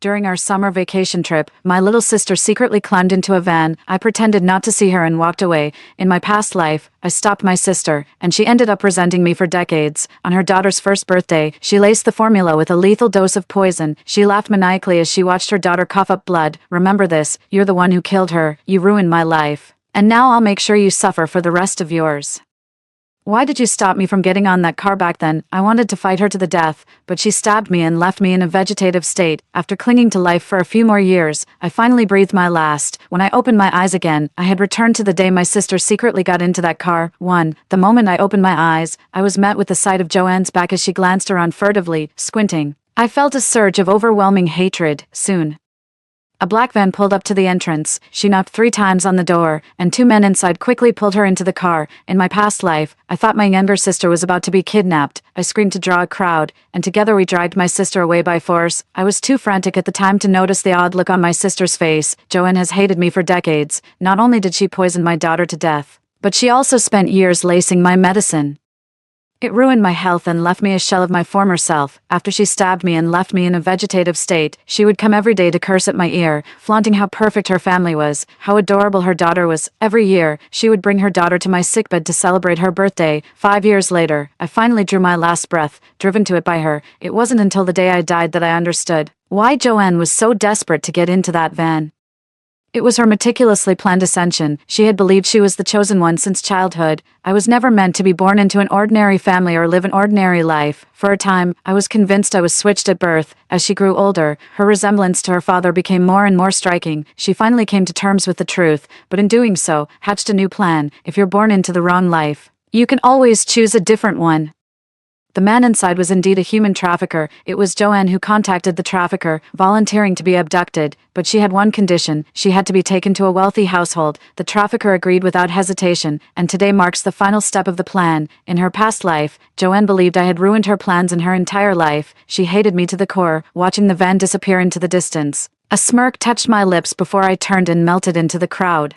During our summer vacation trip, my little sister secretly climbed into a van. I pretended not to see her and walked away. In my past life, I stopped my sister, and she ended up resenting me for decades. On her daughter's first birthday, she laced the formula with a lethal dose of poison. She laughed maniacally as she watched her daughter cough up blood. "Remember this, you're the one who killed her. You ruined my life. And now I'll make sure you suffer for the rest of yours." "Why did you stop me from getting on that car back then?" I wanted to fight her to the death, but she stabbed me and left me in a vegetative state. After clinging to life for a few more years, I finally breathed my last. When I opened my eyes again, I had returned to the day my sister secretly got into that car. The moment I opened my eyes, I was met with the sight of Joanne's back as she glanced around furtively, squinting. I felt a surge of overwhelming hatred. Soon, a black van pulled up to the entrance. She knocked 3 times on the door, and 2 men inside quickly pulled her into the car. In my past life, I thought my younger sister was about to be kidnapped. I screamed to draw a crowd, and together we dragged my sister away by force. I was too frantic at the time to notice the odd look on my sister's face. Joanne has hated me for decades. Not only did she poison my daughter to death, but she also spent years lacing my medicine. It ruined my health and left me a shell of my former self. After she stabbed me and left me in a vegetative state, she would come every day to curse at my ear, flaunting how perfect her family was, how adorable her daughter was. Every year, she would bring her daughter to my sickbed to celebrate her birthday. 5 years later, I finally drew my last breath, driven to it by her. It wasn't until the day I died that I understood why Joanne was so desperate to get into that van. It was her meticulously planned ascension. She had believed she was the chosen one since childhood. I was never meant to be born into an ordinary family or live an ordinary life. For a time, I was convinced I was switched at birth. As she grew older, her resemblance to her father became more and more striking. She finally came to terms with the truth, but in doing so, hatched a new plan. If you're born into the wrong life, you can always choose a different one. The man inside was indeed a human trafficker. It was Joanne who contacted the trafficker, volunteering to be abducted, but she had one condition: she had to be taken to a wealthy household. The trafficker agreed without hesitation, and today marks the final step of the plan. In her past life, Joanne believed I had ruined her plans in her entire life. She hated me to the core, watching the van disappear into the distance. A smirk touched my lips before I turned and melted into the crowd.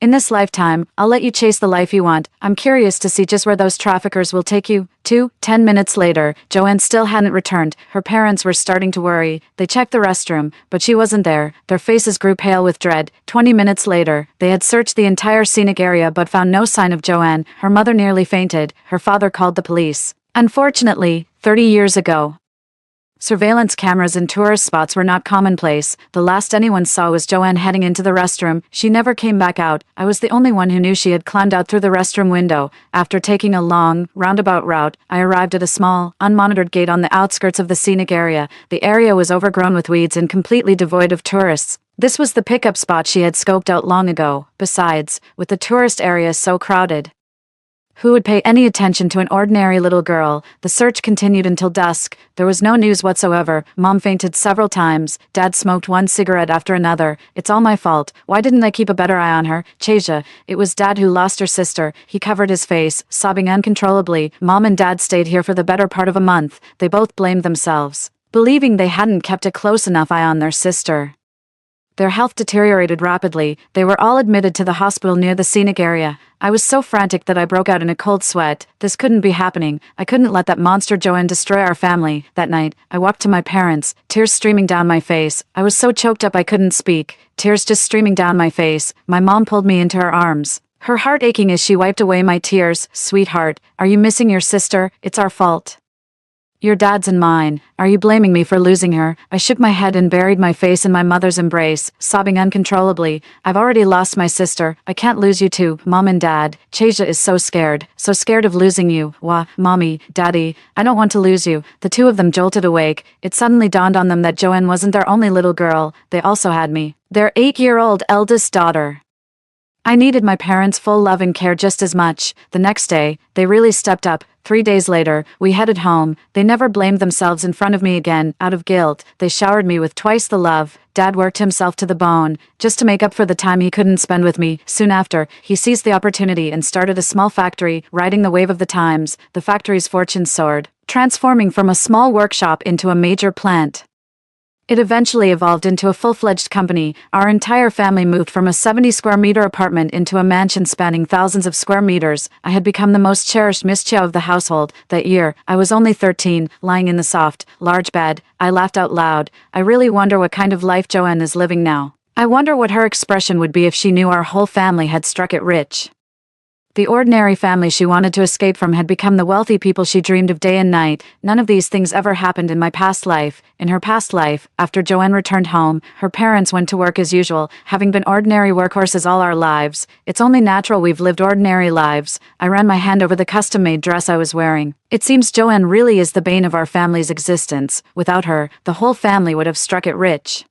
"In this lifetime, I'll let you chase the life you want. I'm curious to see just where those traffickers will take you." 10 minutes later, Joanne still hadn't returned. Her parents were starting to worry. They checked the restroom, but she wasn't there. Their faces grew pale with dread. 20 minutes later, they had searched the entire scenic area but found no sign of Joanne. Her mother nearly fainted. Her father called the police. Unfortunately, 30 years ago, surveillance cameras in tourist spots were not commonplace. The last anyone saw was Joanne heading into the restroom. She never came back out. I was the only one who knew she had climbed out through the restroom window. After taking a long, roundabout route, I arrived at a small, unmonitored gate on the outskirts of the scenic area. The area was overgrown with weeds and completely devoid of tourists. This was the pickup spot she had scoped out long ago. Besides, with the tourist area so crowded, who would pay any attention to an ordinary little girl? The search continued until dusk. There was no news whatsoever. Mom fainted several times. Dad smoked one cigarette after another. "It's all my fault. Why didn't I keep a better eye on her?" Cheja. It was Dad who lost her sister. He covered his face, sobbing uncontrollably. Mom and Dad stayed here for the better part of a month. They both blamed themselves, believing they hadn't kept a close enough eye on their sister. Their health deteriorated rapidly. They were all admitted to the hospital near the scenic area. I was so frantic that I broke out in a cold sweat. This couldn't be happening. I couldn't let that monster Joanne destroy our family. That night, I walked to my parents, tears streaming down my face. I was so choked up I couldn't speak. Tears just streaming down my face. My mom pulled me into her arms, her heart aching as she wiped away my tears. "Sweetheart, are you missing your sister? It's our fault. Your dad's and mine. Are you blaming me for losing her?" I shook my head and buried my face in my mother's embrace, sobbing uncontrollably. "I've already lost my sister. I can't lose you too, Mom and Dad. Cheja is so scared of losing you. Mommy, Daddy, I don't want to lose you." The two of them jolted awake. It suddenly dawned on them that Joanne wasn't their only little girl. They also had me, their 8-year-old eldest daughter. I needed my parents' full love and care just as much. The next day, they really stepped up. 3 days later, we headed home. They never blamed themselves in front of me again. Out of guilt, they showered me with twice the love. Dad worked himself to the bone, just to make up for the time he couldn't spend with me. Soon after, he seized the opportunity and started a small factory, riding the wave of the times. The factory's fortune soared, transforming from a small workshop into a major plant. It eventually evolved into a full-fledged company. Our entire family moved from a 70-square-meter apartment into a mansion spanning thousands of square meters. I had become the most cherished Miss Chow of the household. That year, I was only 13, lying in the soft, large bed. I laughed out loud. I really wonder what kind of life Joanne is living now. I wonder what her expression would be if she knew our whole family had struck it rich. The ordinary family she wanted to escape from had become the wealthy people she dreamed of day and night. None of these things ever happened in my past life. In her past life, after Joanne returned home, her parents went to work as usual, having been ordinary workhorses all our lives. It's only natural we've lived ordinary lives. I ran my hand over the custom-made dress I was wearing. It seems Joanne really is the bane of our family's existence. Without her, the whole family would have struck it rich.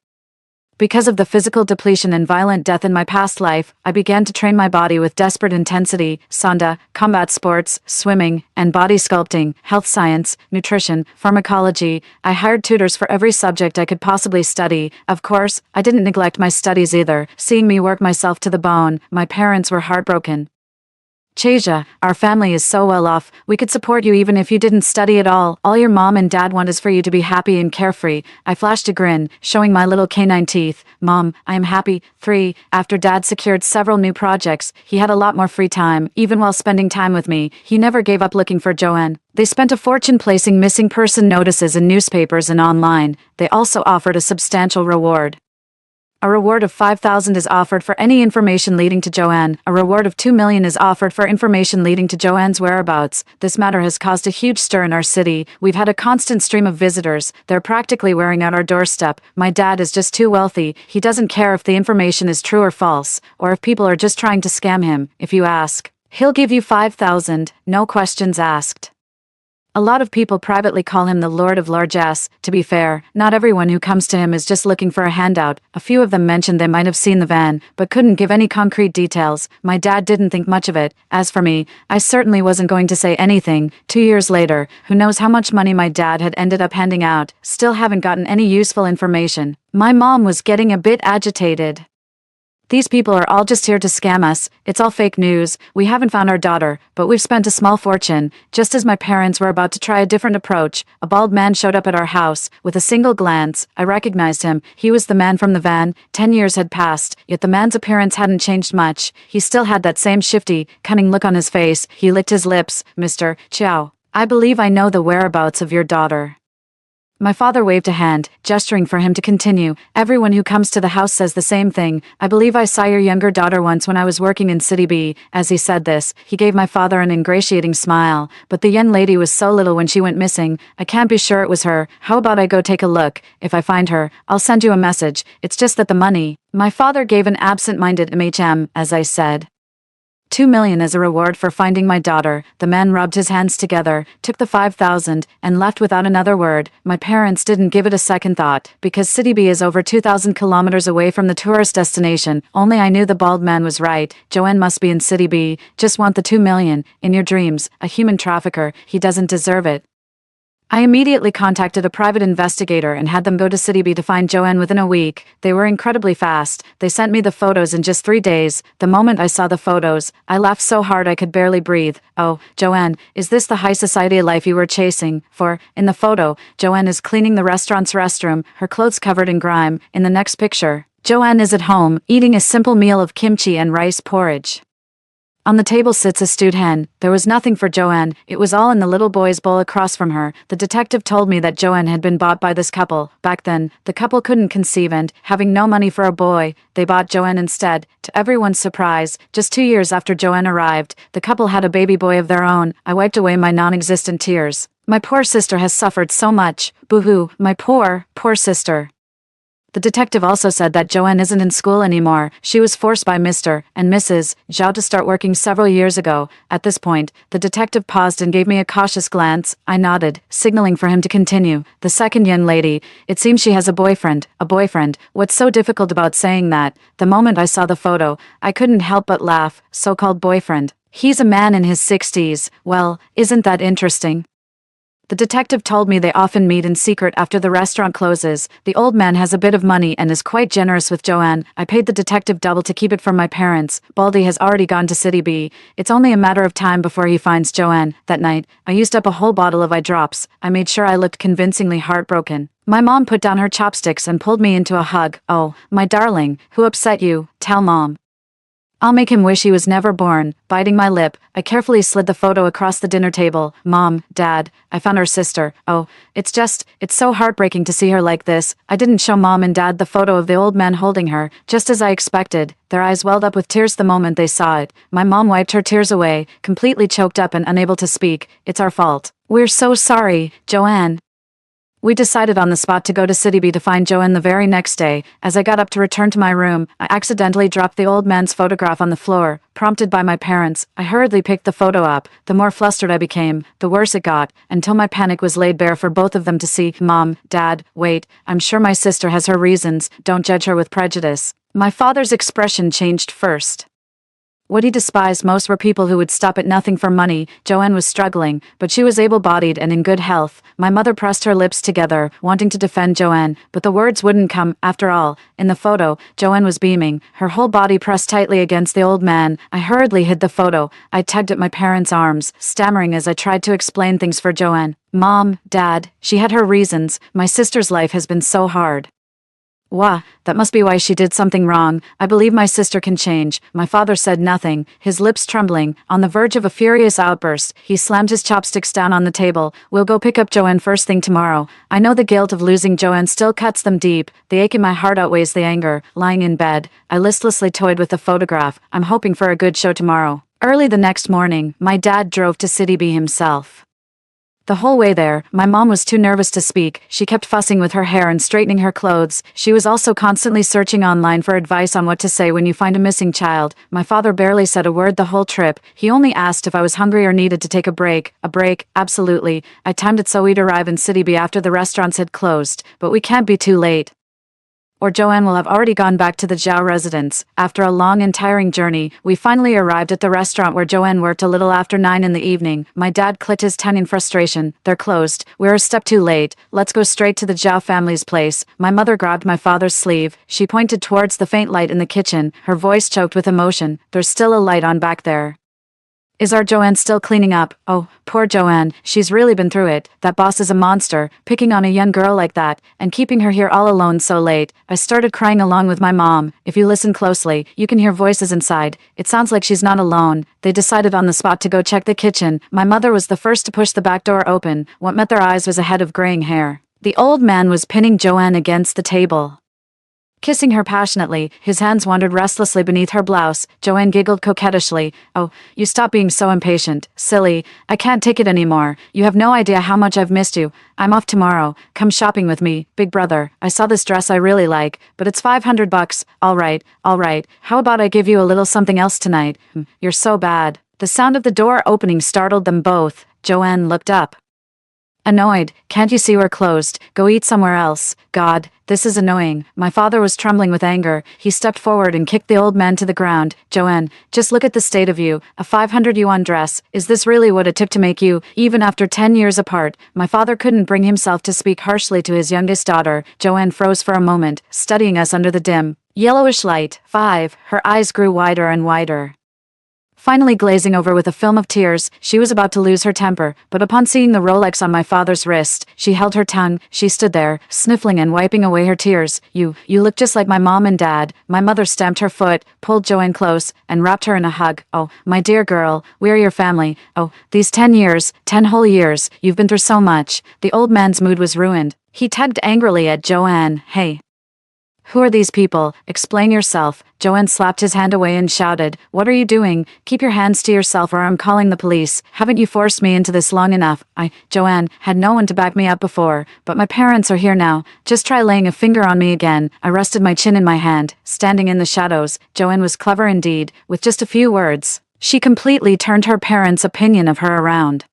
Because of the physical depletion and violent death in my past life, I began to train my body with desperate intensity: sanda, combat sports, swimming, and body sculpting, health science, nutrition, pharmacology. I hired tutors for every subject I could possibly study. Of course, I didn't neglect my studies either. Seeing me work myself to the bone, my parents were heartbroken. Chasia, our family is so well off, we could support you even if you didn't study at all. All your mom and dad want is for you to be happy and carefree. I flashed a grin, showing my little canine teeth. Mom, I am happy. 3. After Dad secured several new projects, he had a lot more free time. Even while spending time with me, he never gave up looking for Joanne. They spent a fortune placing missing person notices in newspapers and online. They also offered a substantial reward. A reward of $5,000 is offered for any information leading to Joanne. A reward of $2 million is offered for information leading to Joanne's whereabouts. This matter has caused a huge stir in our city. We've had a constant stream of visitors. They're practically wearing out our doorstep. My dad is just too wealthy. He doesn't care if the information is true or false, or if people are just trying to scam him. If you ask, he'll give you $5,000, no questions asked. A lot of people privately call him the Lord of Largesse. To be fair, not everyone who comes to him is just looking for a handout. A few of them mentioned they might have seen the van, but couldn't give any concrete details. My dad didn't think much of it. As for me, I certainly wasn't going to say anything. 2 years later, who knows how much money my dad had ended up handing out. Still haven't gotten any useful information. My mom was getting a bit agitated. These people are all just here to scam us. It's all fake news. We haven't found our daughter, but we've spent a small fortune. Just as my parents were about to try a different approach, a bald man showed up at our house. With a single glance, I recognized him. He was the man from the van. 10 years had passed, yet the man's appearance hadn't changed much. He still had that same shifty, cunning look on his face. He licked his lips. Mr. Chow, I believe I know the whereabouts of your daughter. My father waved a hand, gesturing for him to continue. Everyone who comes to the house says the same thing. I believe I saw your younger daughter once when I was working in City B. As he said this, he gave my father an ingratiating smile. But the young lady was so little when she went missing, I can't be sure it was her. How about I go take a look? If I find her, I'll send you a message. It's just that the money. My father gave an absent-minded as I said. $2 million as a reward for finding my daughter. The man rubbed his hands together, took the $5,000, and left without another word. My parents didn't give it a second thought, because City B is over 2,000 kilometers away from the tourist destination. Only I knew the bald man was right. Joanne must be in City B. Just want the $2 million. In your dreams, a human trafficker. He doesn't deserve it. I immediately contacted a private investigator and had them go to City B to find Joanne within a week. They were incredibly fast. They sent me the photos in just 3 days. The moment I saw the photos, I laughed so hard I could barely breathe. Oh, Joanne, is this the high society life you were chasing? For, in the photo, Joanne is cleaning the restaurant's restroom, her clothes covered in grime. In the next picture, Joanne is at home, eating a simple meal of kimchi and rice porridge. On the table sits a stewed hen. There was nothing for Joanne. It was all in the little boy's bowl across from her. The detective told me that Joanne had been bought by this couple. Back then, the couple couldn't conceive and, having no money for a boy, they bought Joanne instead. To everyone's surprise, just 2 years after Joanne arrived, the couple had a baby boy of their own. I wiped away my non-existent tears. My poor sister has suffered so much. Boo-hoo, my poor sister. The detective also said that Joanne isn't in school anymore. She was forced by Mr. and Mrs. Zhao to start working several years ago. At this point, the detective paused and gave me a cautious glance. I nodded, signaling for him to continue. The second young lady, it seems she has a boyfriend. A boyfriend. What's so difficult about saying that? The moment I saw the photo, I couldn't help but laugh. So-called boyfriend. He's a man in his 60s. Well, isn't that interesting? The detective told me they often meet in secret after the restaurant closes. The old man has a bit of money and is quite generous with Joanne. I paid the detective double to keep it from my parents. Baldy has already gone to City B. It's only a matter of time before he finds Joanne. That night, I used up a whole bottle of eye drops. I made sure I looked convincingly heartbroken. My mom put down her chopsticks and pulled me into a hug. "Oh, my darling, who upset you? Tell Mom. I'll make him wish he was never born." Biting my lip, I carefully slid the photo across the dinner table. "Mom, Dad, I found our sister. Oh, it's so heartbreaking to see her like this." I didn't show Mom and Dad the photo of the old man holding her, just as I expected. Their eyes welled up with tears the moment they saw it. My mom wiped her tears away, completely choked up and unable to speak. "It's our fault. We're so sorry, Joanne." We decided on the spot to go to City B to find Joanne the very next day. As I got up to return to my room, I accidentally dropped the old man's photograph on the floor. Prompted by my parents, I hurriedly picked the photo up. The more flustered I became, the worse it got, until my panic was laid bare for both of them to see. "Mom, Dad, wait, I'm sure my sister has her reasons. Don't judge her with prejudice." My father's expression changed first. What he despised most were people who would stop at nothing for money. Joanne was struggling, but she was able-bodied and in good health. My mother pressed her lips together, wanting to defend Joanne, but the words wouldn't come. After all, in the photo, Joanne was beaming, her whole body pressed tightly against the old man. I hurriedly hid the photo. I tugged at my parents' arms, stammering as I tried to explain things for Joanne. "Mom, Dad, she had her reasons. My sister's life has been so hard." "Wah, that must be why she did something wrong. I believe my sister can change." My father said nothing, his lips trembling. On the verge of a furious outburst, he slammed his chopsticks down on the table. "We'll go pick up Joanne first thing tomorrow." I know the guilt of losing Joanne still cuts them deep. The ache in my heart outweighs the anger. Lying in bed, I listlessly toyed with the photograph. I'm hoping for a good show tomorrow. Early the next morning, my dad drove to City B himself. The whole way there, my mom was too nervous to speak. She kept fussing with her hair and straightening her clothes. She was also constantly searching online for advice on what to say when you find a missing child. My father barely said a word the whole trip. He only asked if I was hungry or needed to take a break. A break? Absolutely. I timed it so we'd arrive in City B after the restaurants had closed. But we can't be too late, or Joanne will have already gone back to the Zhao residence. After a long and tiring journey, we finally arrived at the restaurant where Joanne worked a little after 9 in the evening. My dad clicked his tongue in frustration. "They're closed. We're a step too late. Let's go straight to the Zhao family's place." My mother grabbed my father's sleeve. She pointed towards the faint light in the kitchen, her voice choked with emotion. "There's still a light on back there. Is our Joanne still cleaning up?" "Oh, poor Joanne, she's really been through it. That boss is a monster, picking on a young girl like that, and keeping her here all alone so late." I started crying along with my mom. If you listen closely, you can hear voices inside. It sounds like she's not alone. They decided on the spot to go check the kitchen. My mother was the first to push the back door open. What met their eyes was a head of graying hair. The old man was pinning Joanne against the table, kissing her passionately. His hands wandered restlessly beneath her blouse. Joanne giggled coquettishly. "Oh, you stop being so impatient. Silly. I can't take it anymore. You have no idea how much I've missed you. I'm off tomorrow. Come shopping with me, big brother. I saw this dress I really like, but it's $500. All right. How about I give you a little something else tonight?" "You're so bad." The sound of the door opening startled them both. Joanne looked up, annoyed. "Can't you see we're closed? Go eat somewhere else." God, this is annoying. My father was trembling with anger. He stepped forward and kicked the old man to the ground. "Joanne, just look at the state of you. A 500 yuan dress. Is this really what it took to make you, even after 10 years apart?" My father couldn't bring himself to speak harshly to his youngest daughter. Joanne froze for a moment, studying us under the dim, yellowish light. Her eyes grew wider and wider, finally glazing over with a film of tears. She was about to lose her temper, but upon seeing the Rolex on my father's wrist, she held her tongue. She stood there, sniffling and wiping away her tears. You look just like my mom and dad." My mother stamped her foot, pulled Joanne close, and wrapped her in a hug. "Oh, my dear girl, we are your family. Oh, these 10 years, 10 whole years, you've been through so much." The old man's mood was ruined. He tugged angrily at Joanne. "Hey, who are these people? Explain yourself." Joanne slapped his hand away and shouted, "What are you doing? Keep your hands to yourself or I'm calling the police. Haven't you forced me into this long enough?" Joanne, had no one to back me up before, but my parents are here now. Just try laying a finger on me again. I rested my chin in my hand, standing in the shadows. Joanne was clever indeed. With just a few words, she completely turned her parents' opinion of her around.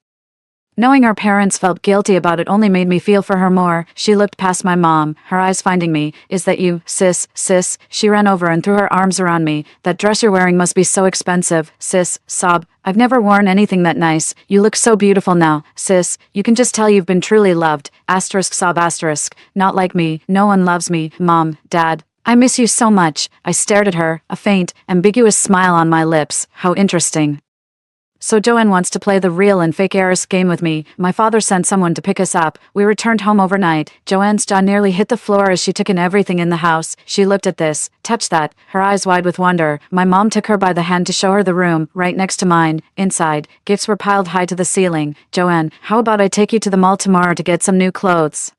Knowing our parents felt guilty about it only made me feel for her more. She looked past my mom, her eyes finding me. "Is that you, sis? She ran over and threw her arms around me. "That dress you're wearing must be so expensive." "Sis, sob. I've never worn anything that nice. You look so beautiful now. Sis, you can just tell you've been truly loved." Sob. "Not like me. No one loves me. Mom, Dad, I miss you so much." I stared at her, a faint, ambiguous smile on my lips. How interesting. So Joanne wants to play the real and fake heiress game with me. My father sent someone to pick us up. We returned home overnight. Joanne's jaw nearly hit the floor as she took in everything in the house. She looked at this, touched that, her eyes wide with wonder. My mom took her by the hand to show her the room, right next to mine. Inside, gifts were piled high to the ceiling. Joanne, how about I take you to the mall tomorrow to get some new clothes?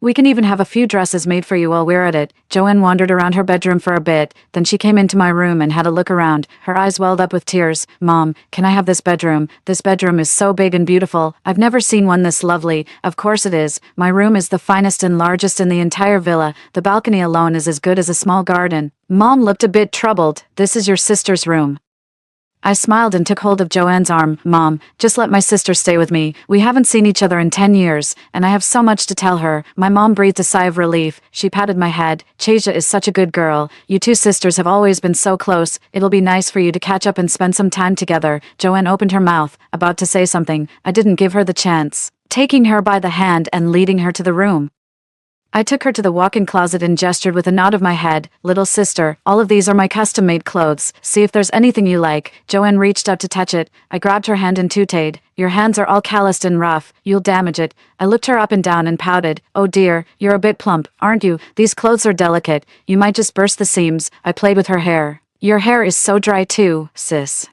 We can even have a few dresses made for you while we're at it. Joanne wandered around her bedroom for a bit, then she came into my room and had a look around. Her eyes welled up with tears. Mom, can I have this bedroom? This bedroom is so big and beautiful. I've never seen one this lovely. Of course it is. My room is the finest and largest in the entire villa. The balcony alone is as good as a small garden. Mom looked a bit troubled. This is your sister's room. I smiled and took hold of Joanne's arm. Mom, just let my sister stay with me. We haven't seen each other in 10 years, and I have so much to tell her. My mom breathed a sigh of relief. She patted my head. Chasia is such a good girl. You two sisters have always been so close. It'll be nice for you to catch up and spend some time together. Joanne opened her mouth, about to say something. I didn't give her the chance, taking her by the hand and leading her to the room. I took her to the walk-in closet and gestured with a nod of my head. Little sister, all of these are my custom-made clothes. See if there's anything you like. Joanne reached up to touch it. I grabbed her hand and tooted. Your hands are all calloused and rough. You'll damage it. I looked her up and down and pouted. Oh dear, you're a bit plump, aren't you? These clothes are delicate. You might just burst the seams. I played with her hair. Your hair is so dry too, sis.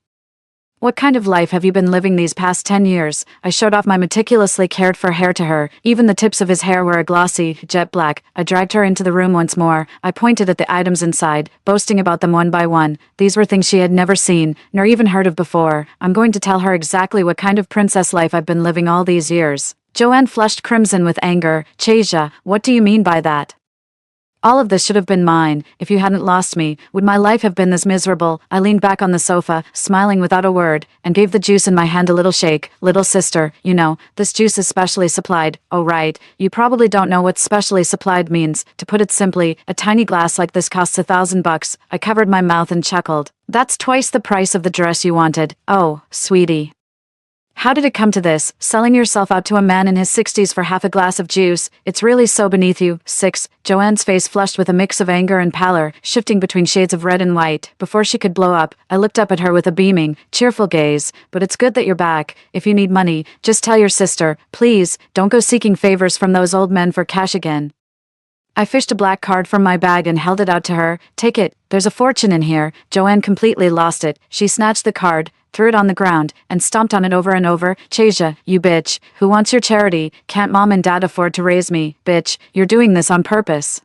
What kind of life have you been living these past 10 years? I showed off my meticulously cared for hair to her. Even the tips of his hair were a glossy, jet black. I dragged her into the room once more. I pointed at the items inside, boasting about them one by one. These were things she had never seen, nor even heard of before. I'm going to tell her exactly what kind of princess life I've been living all these years. Joanne flushed crimson with anger. Chasia, what do you mean by that? All of this should have been mine. If you hadn't lost me, would my life have been this miserable? I leaned back on the sofa, smiling without a word, and gave the juice in my hand a little shake. Little sister, you know, this juice is specially supplied. Oh right, you probably don't know what specially supplied means. To put it simply, a tiny glass like this costs $1,000. I covered my mouth and chuckled. That's twice the price of the dress you wanted. Oh, sweetie. How did it come to this, selling yourself out to a man in his 60s for half a glass of juice? It's really so beneath you. 6. Joanne's face flushed with a mix of anger and pallor, shifting between shades of red and white. Before she could blow up, I looked up at her with a beaming, cheerful gaze. But it's good that you're back. If you need money, just tell your sister. Please, don't go seeking favors from those old men for cash again. I fished a black card from my bag and held it out to her. Take it. There's a fortune in here. Joanne completely lost it. She snatched the card, threw it on the ground, and stomped on it over and over. Chasia, you bitch. Who wants your charity? Can't mom and dad afford to raise me? Bitch, you're doing this on purpose.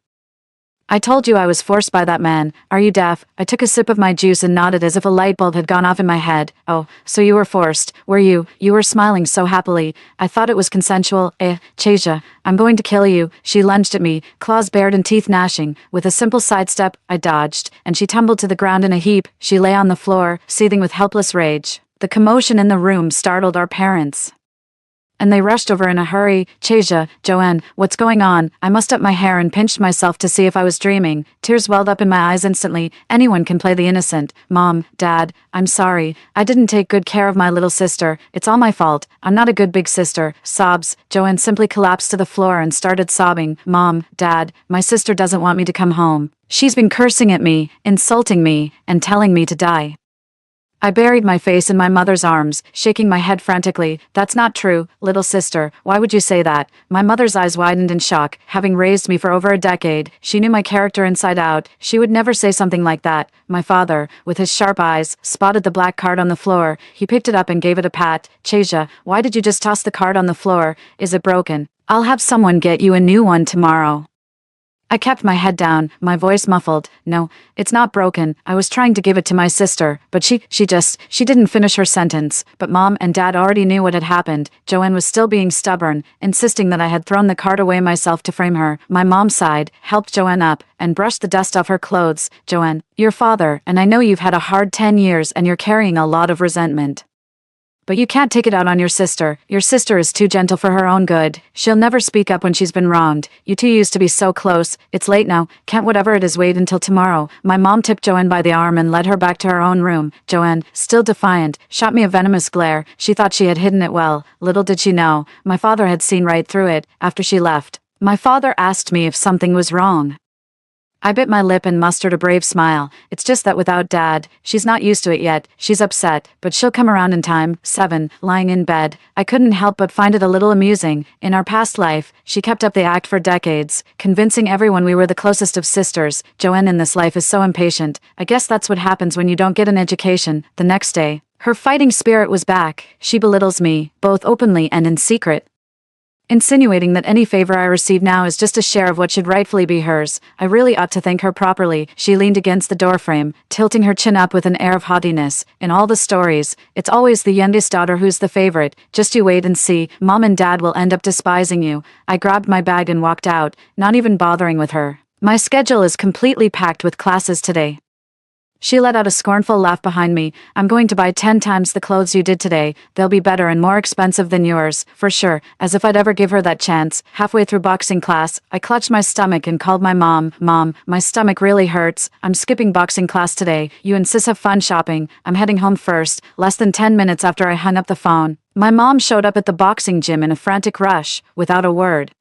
I told you I was forced by that man. Are you deaf? I took a sip of my juice and nodded as if a light bulb had gone off in my head. Oh, so you were forced, were you? You were smiling so happily. I thought it was consensual. Chasia, I'm going to kill you. She lunged at me, claws bared and teeth gnashing. With a simple sidestep, I dodged, and she tumbled to the ground in a heap. She lay on the floor, seething with helpless rage. The commotion in the room startled our parents, and they rushed over in a hurry. Chasia, Joanne, what's going on? I mussed up my hair and pinched myself to see if I was dreaming. Tears welled up in my eyes instantly. Anyone can play the innocent. Mom, Dad, I'm sorry. I didn't take good care of my little sister. It's all my fault. I'm not a good big sister. Sobs. Joanne simply collapsed to the floor and started sobbing. Mom, Dad, my sister doesn't want me to come home. She's been cursing at me, insulting me, and telling me to die. I buried my face in my mother's arms, shaking my head frantically. That's not true, little sister. Why would you say that? My mother's eyes widened in shock. Having raised me for over a decade, she knew my character inside out. She would never say something like that. My father, with his sharp eyes, spotted the black card on the floor. He picked it up and gave it a pat. Chasia, why did you just toss the card on the floor? Is it broken? I'll have someone get you a new one tomorrow. I kept my head down, my voice muffled. No, it's not broken. I was trying to give it to my sister, but she didn't finish her sentence. But Mom and Dad already knew what had happened. Joanne was still being stubborn, insisting that I had thrown the card away myself to frame her. My mom sighed, helped Joanne up, and brushed the dust off her clothes. Joanne, your father, and I know you've had a hard 10 years and you're carrying a lot of resentment. But you can't take it out on your sister. Your sister is too gentle for her own good. She'll never speak up when she's been wronged. You two used to be so close. It's late now. Can't whatever it is wait until tomorrow. My mom tipped Joanne by the arm and led her back to her own room. Joanne, still defiant, shot me a venomous glare. She thought she had hidden it well. Little did she know, my father had seen right through it. After she left, my father asked me if something was wrong. I bit my lip and mustered a brave smile. It's just that without Dad, she's not used to it yet. She's upset, but she'll come around in time. 7. Lying in bed. I couldn't help but find it a little amusing. In our past life, she kept up the act for decades, convincing everyone we were the closest of sisters. Joanne in this life is so impatient. I guess that's what happens when you don't get an education. The next day, her fighting spirit was back. She belittles me, both openly and in secret, insinuating that any favor I receive now is just a share of what should rightfully be hers. I really ought to thank her properly. She leaned against the doorframe, tilting her chin up with an air of haughtiness. In all the stories, it's always the youngest daughter who's the favorite. Just you wait and see, Mom and Dad will end up despising you. I grabbed my bag and walked out, not even bothering with her. My schedule is completely packed with classes today. She let out a scornful laugh behind me. I'm going to buy 10 times the clothes you did today. They'll be better and more expensive than yours, for sure, as if I'd ever give her that chance. Halfway through boxing class, I clutched my stomach and called my mom. Mom, my stomach really hurts. I'm skipping boxing class today. You and sis have fun shopping. I'm heading home first. Less than 10 minutes after I hung up the phone, my mom showed up at the boxing gym in a frantic rush, without a word.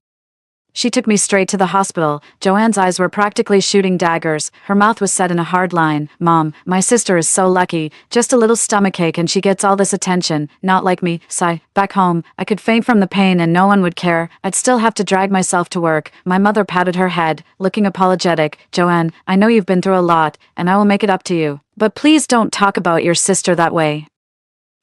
She took me straight to the hospital. Joanne's eyes were practically shooting daggers. Her mouth was set in a hard line. Mom, my sister is so lucky. Just a little stomachache and she gets all this attention. Not like me. Sigh. Back home, I could faint from the pain and no one would care. I'd still have to drag myself to work. My mother patted her head, looking apologetic. Joanne, I know you've been through a lot, and I will make it up to you. But please don't talk about your sister that way.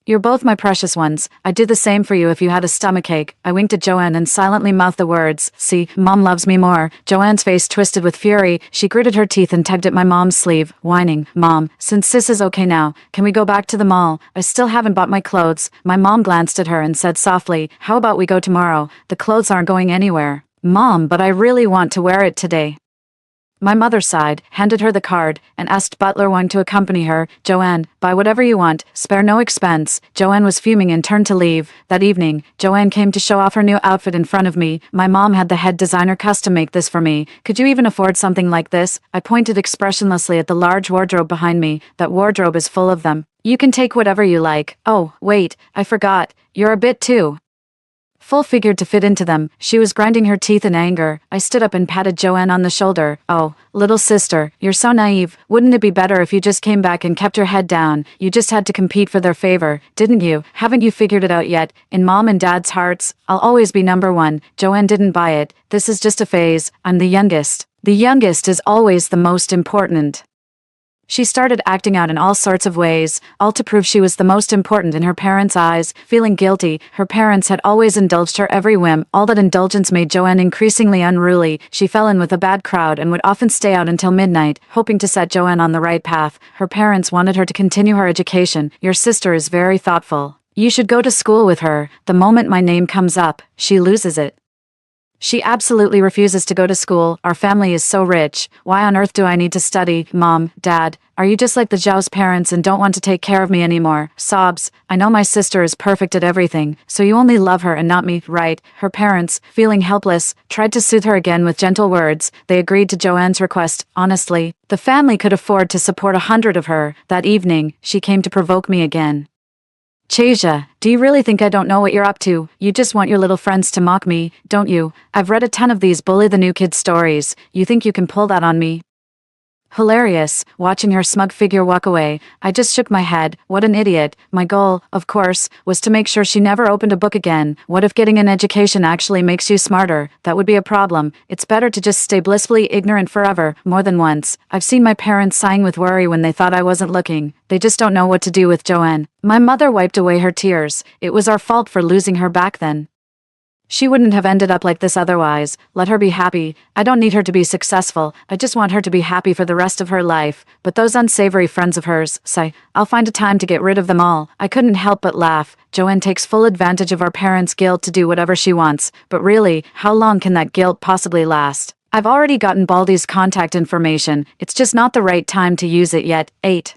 You're both my precious ones. I'd do the same for you if you had a stomachache. I winked at Joanne and silently mouthed the words, see, Mom loves me more. Joanne's face twisted with fury. She gritted her teeth and tugged at my mom's sleeve, whining, Mom, since sis is okay now, can we go back to the mall? I still haven't bought my clothes. My mom glanced at her and said softly, how about we go tomorrow? The clothes aren't going anywhere. Mom, but I really want to wear it today. My mother sighed, handed her the card, and asked Butler Wang to accompany her. Joanne, buy whatever you want, spare no expense. Joanne was fuming and turned to leave. That evening, Joanne came to show off her new outfit in front of me. My mom had the head designer custom make this for me. Could you even afford something like this? I pointed expressionlessly at the large wardrobe behind me. That wardrobe is full of them. You can take whatever you like. Oh, wait, I forgot. You're a bit too full-figured to fit into them. She was grinding her teeth in anger. I stood up and patted Joanne on the shoulder. Oh, little sister, you're so naive. Wouldn't it be better if you just came back and kept your head down? You just had to compete for their favor, didn't you? Haven't you figured it out yet? In Mom and Dad's hearts, I'll always be number one. Joanne didn't buy it. This is just a phase. I'm the youngest. The youngest is always the most important. She started acting out in all sorts of ways, all to prove she was the most important in her parents' eyes. Feeling guilty, her parents had always indulged her every whim. All that indulgence made Joanne increasingly unruly. She fell in with a bad crowd and would often stay out until midnight, hoping to set Joanne on the right path. Her parents wanted her to continue her education. Your sister is very thoughtful. You should go to school with her. The moment my name comes up, she loses it. She absolutely refuses to go to school. Our family is so rich. Why on earth do I need to study? Mom, Dad, are you just like the Zhao's parents and don't want to take care of me anymore? Sobs. I know my sister is perfect at everything, so you only love her and not me, right? Her parents, feeling helpless, tried to soothe her again with gentle words. They agreed to Joanne's request. Honestly, the family could afford to support 100 of her. That evening, she came to provoke me again. Chasia, do you really think I don't know what you're up to? You just want your little friends to mock me, don't you? I've read a ton of these bully the new kid stories. You think you can pull that on me? Hilarious, watching her smug figure walk away. I just shook my head. What an idiot. My goal, of course, was to make sure she never opened a book again. What if getting an education actually makes you smarter? That would be a problem. It's better to just stay blissfully ignorant forever. More than once, I've seen my parents sighing with worry when they thought I wasn't looking. They just don't know what to do with Joanne. My mother wiped away her tears. It was our fault for losing her back then. She wouldn't have ended up like this otherwise. Let her be happy. I don't need her to be successful. I just want her to be happy for the rest of her life. But those unsavory friends of hers, sigh, I'll find a time to get rid of them all. I couldn't help but laugh. Joanne takes full advantage of our parents' guilt to do whatever she wants. But really, how long can that guilt possibly last? I've already gotten Baldy's contact information. It's just not the right time to use it yet. 8.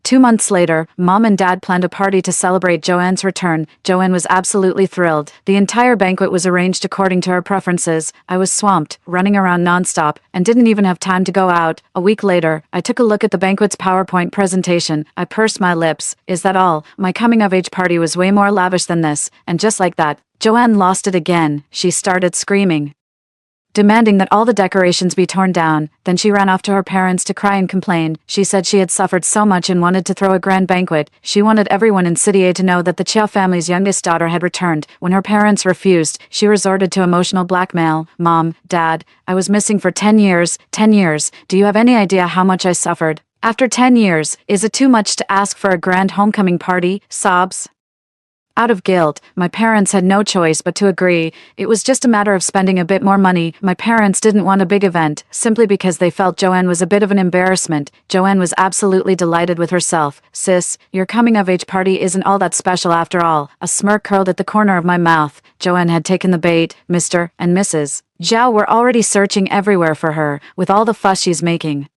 2 months later, Mom and Dad planned a party to celebrate Joanne's return. Joanne was absolutely thrilled. The entire banquet was arranged according to her preferences. I was swamped, running around nonstop, and didn't even have time to go out. A week later, I took a look at the banquet's PowerPoint presentation. I pursed my lips. Is that all? My coming-of-age party was way more lavish than this. And just like that, Joanne lost it again. She started screaming. demanding that all the decorations be torn down. Then she ran off to her parents to cry and complain. She said she had suffered so much and wanted to throw a grand banquet. She wanted everyone in City A to know that the Chiao family's youngest daughter had returned. When her parents refused, she resorted to emotional blackmail. Mom, Dad, I was missing for 10 years. 10 years. Do you have any idea how much I suffered? After 10 years, is it too much to ask for a grand homecoming party? Sobs. Out of guilt, my parents had no choice but to agree. It was just a matter of spending a bit more money. My parents didn't want a big event, simply because they felt Joanne was a bit of an embarrassment. Joanne was absolutely delighted with herself. Sis, your coming-of-age party isn't all that special after all. A smirk curled at the corner of my mouth. Joanne had taken the bait. Mr. and Mrs. Zhao were already searching everywhere for her, with all the fuss she's making.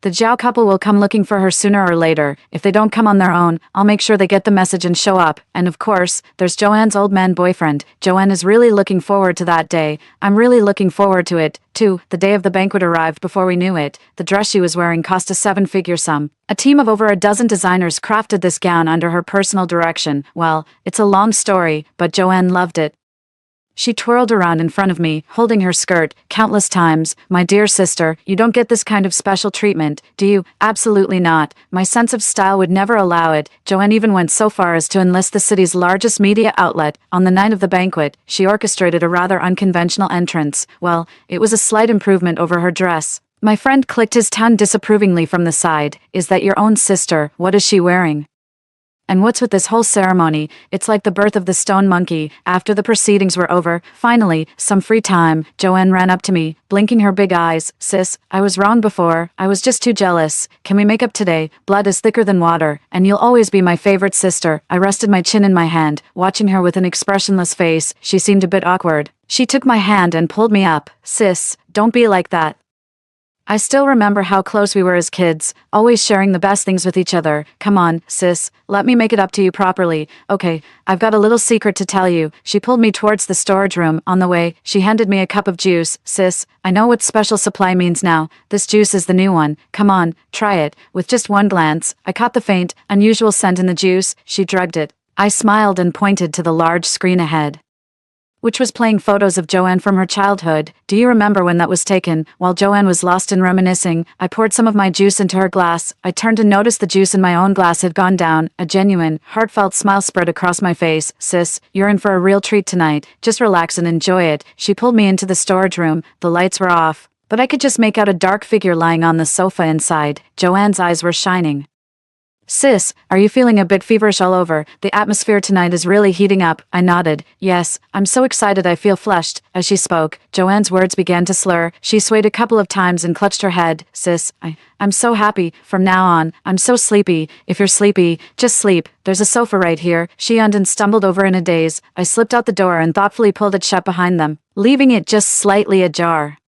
The Zhao couple will come looking for her sooner or later. If they don't come on their own, I'll make sure they get the message and show up. And of course, there's Joanne's old man boyfriend. Joanne is really looking forward to that day. I'm really looking forward to it, too. The day of the banquet arrived before we knew it. The dress she was wearing cost a 7-figure sum. A team of over a dozen designers crafted this gown under her personal direction. Well, it's a long story, but Joanne loved it. She twirled around in front of me, holding her skirt, countless times. My dear sister, you don't get this kind of special treatment, do you? Absolutely not. My sense of style would never allow it. Joanne even went so far as to enlist the city's largest media outlet. On the night of the banquet, she orchestrated a rather unconventional entrance. Well, it was a slight improvement over her dress. My friend clicked his tongue disapprovingly from the side. Is that your own sister? What is she wearing? And what's with this whole ceremony? It's like the birth of the stone monkey. After the proceedings were over, finally, some free time, Joanne ran up to me, blinking her big eyes. Sis, I was wrong before. I was just too jealous. Can we make up today? Blood is thicker than water, and you'll always be my favorite sister. I rested my chin in my hand, watching her with an expressionless face. She seemed a bit awkward. She took my hand and pulled me up. Sis, don't be like that. I still remember how close we were as kids, always sharing the best things with each other. Come on, sis, let me make it up to you properly. Okay, I've got a little secret to tell you. She pulled me towards the storage room. On the way, she handed me a cup of juice. Sis, I know what special supply means now. This juice is the new one. Come on, try it. With just one glance, I caught the faint, unusual scent in the juice. She drugged it. I smiled and pointed to the large screen ahead, which was playing photos of Joanne from her childhood. Do you remember when that was taken? While Joanne was lost in reminiscing, I poured some of my juice into her glass. I turned and noticed the juice in my own glass had gone down. A genuine, heartfelt smile spread across my face. Sis, you're in for a real treat tonight. Just relax and enjoy it. She pulled me into the storage room. The lights were off, but I could just make out a dark figure lying on the sofa inside. Joanne's eyes were shining. Sis, are you feeling a bit feverish all over? The atmosphere tonight is really heating up. I nodded. Yes, I'm so excited I feel flushed. As she spoke, Joanne's words began to slur. She swayed a couple of times and clutched her head. Sis, I'm so happy. From now on, I'm so sleepy. If you're sleepy, just sleep. There's a sofa right here. She yawned and stumbled over in a daze. I slipped out the door and thoughtfully pulled it shut behind them, leaving it just slightly ajar.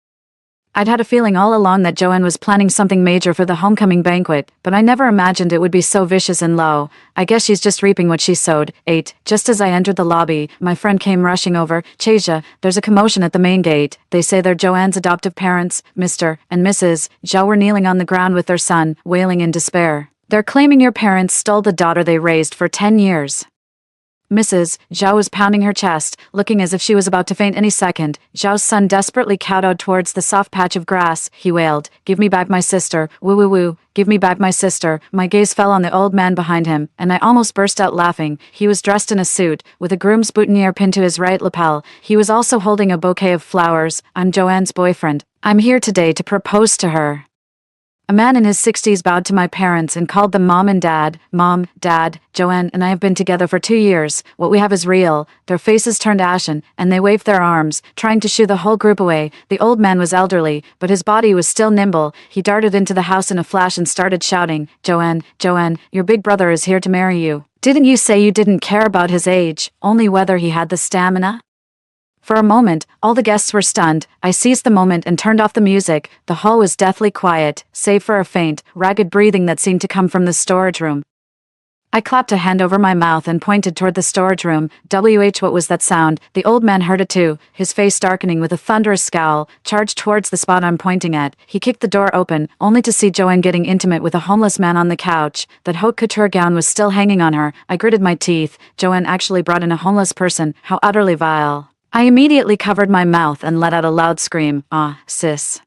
I'd had a feeling all along that Joanne was planning something major for the homecoming banquet, but I never imagined it would be so vicious and low. I guess she's just reaping what she sowed. 8. Just as I entered the lobby, my friend came rushing over. Chasia, there's a commotion at the main gate. They say they're Joanne's adoptive parents, Mr. and Mrs. Zhao, were kneeling on the ground with their son, wailing in despair. They're claiming your parents stole the daughter they raised for 10 years. Mrs. Zhao was pounding her chest, looking as if she was about to faint any second. Zhao's son desperately kowtowed towards the soft patch of grass. He wailed, "Give me back my sister. Woo woo woo. Give me back my sister." My gaze fell on the old man behind him, and I almost burst out laughing. He was dressed in a suit, with a groom's boutonniere pinned to his right lapel. He was also holding a bouquet of flowers. I'm Joanne's boyfriend. I'm here today to propose to her. A man in his 60s bowed to my parents and called them Mom and Dad. Mom, Dad, Joanne and I have been together for 2 years. What we have is real. Their faces turned ashen, and they waved their arms, trying to shoo the whole group away. The old man was elderly, but his body was still nimble. He darted into the house in a flash and started shouting, Joanne, Joanne, your big brother is here to marry you. Didn't you say you didn't care about his age, only whether he had the stamina? For a moment, all the guests were stunned. I seized the moment and turned off the music. The hall was deathly quiet, save for a faint, ragged breathing that seemed to come from the storage room. I clapped a hand over my mouth and pointed toward the storage room. What was that sound? The old man heard it too, his face darkening with a thunderous scowl, charged towards the spot I'm pointing at. He kicked the door open, only to see Joanne getting intimate with a homeless man on the couch. That haute couture gown was still hanging on her. I gritted my teeth. Joanne actually brought in a homeless person. How utterly vile. I immediately covered my mouth and let out a loud scream. Ah, sis.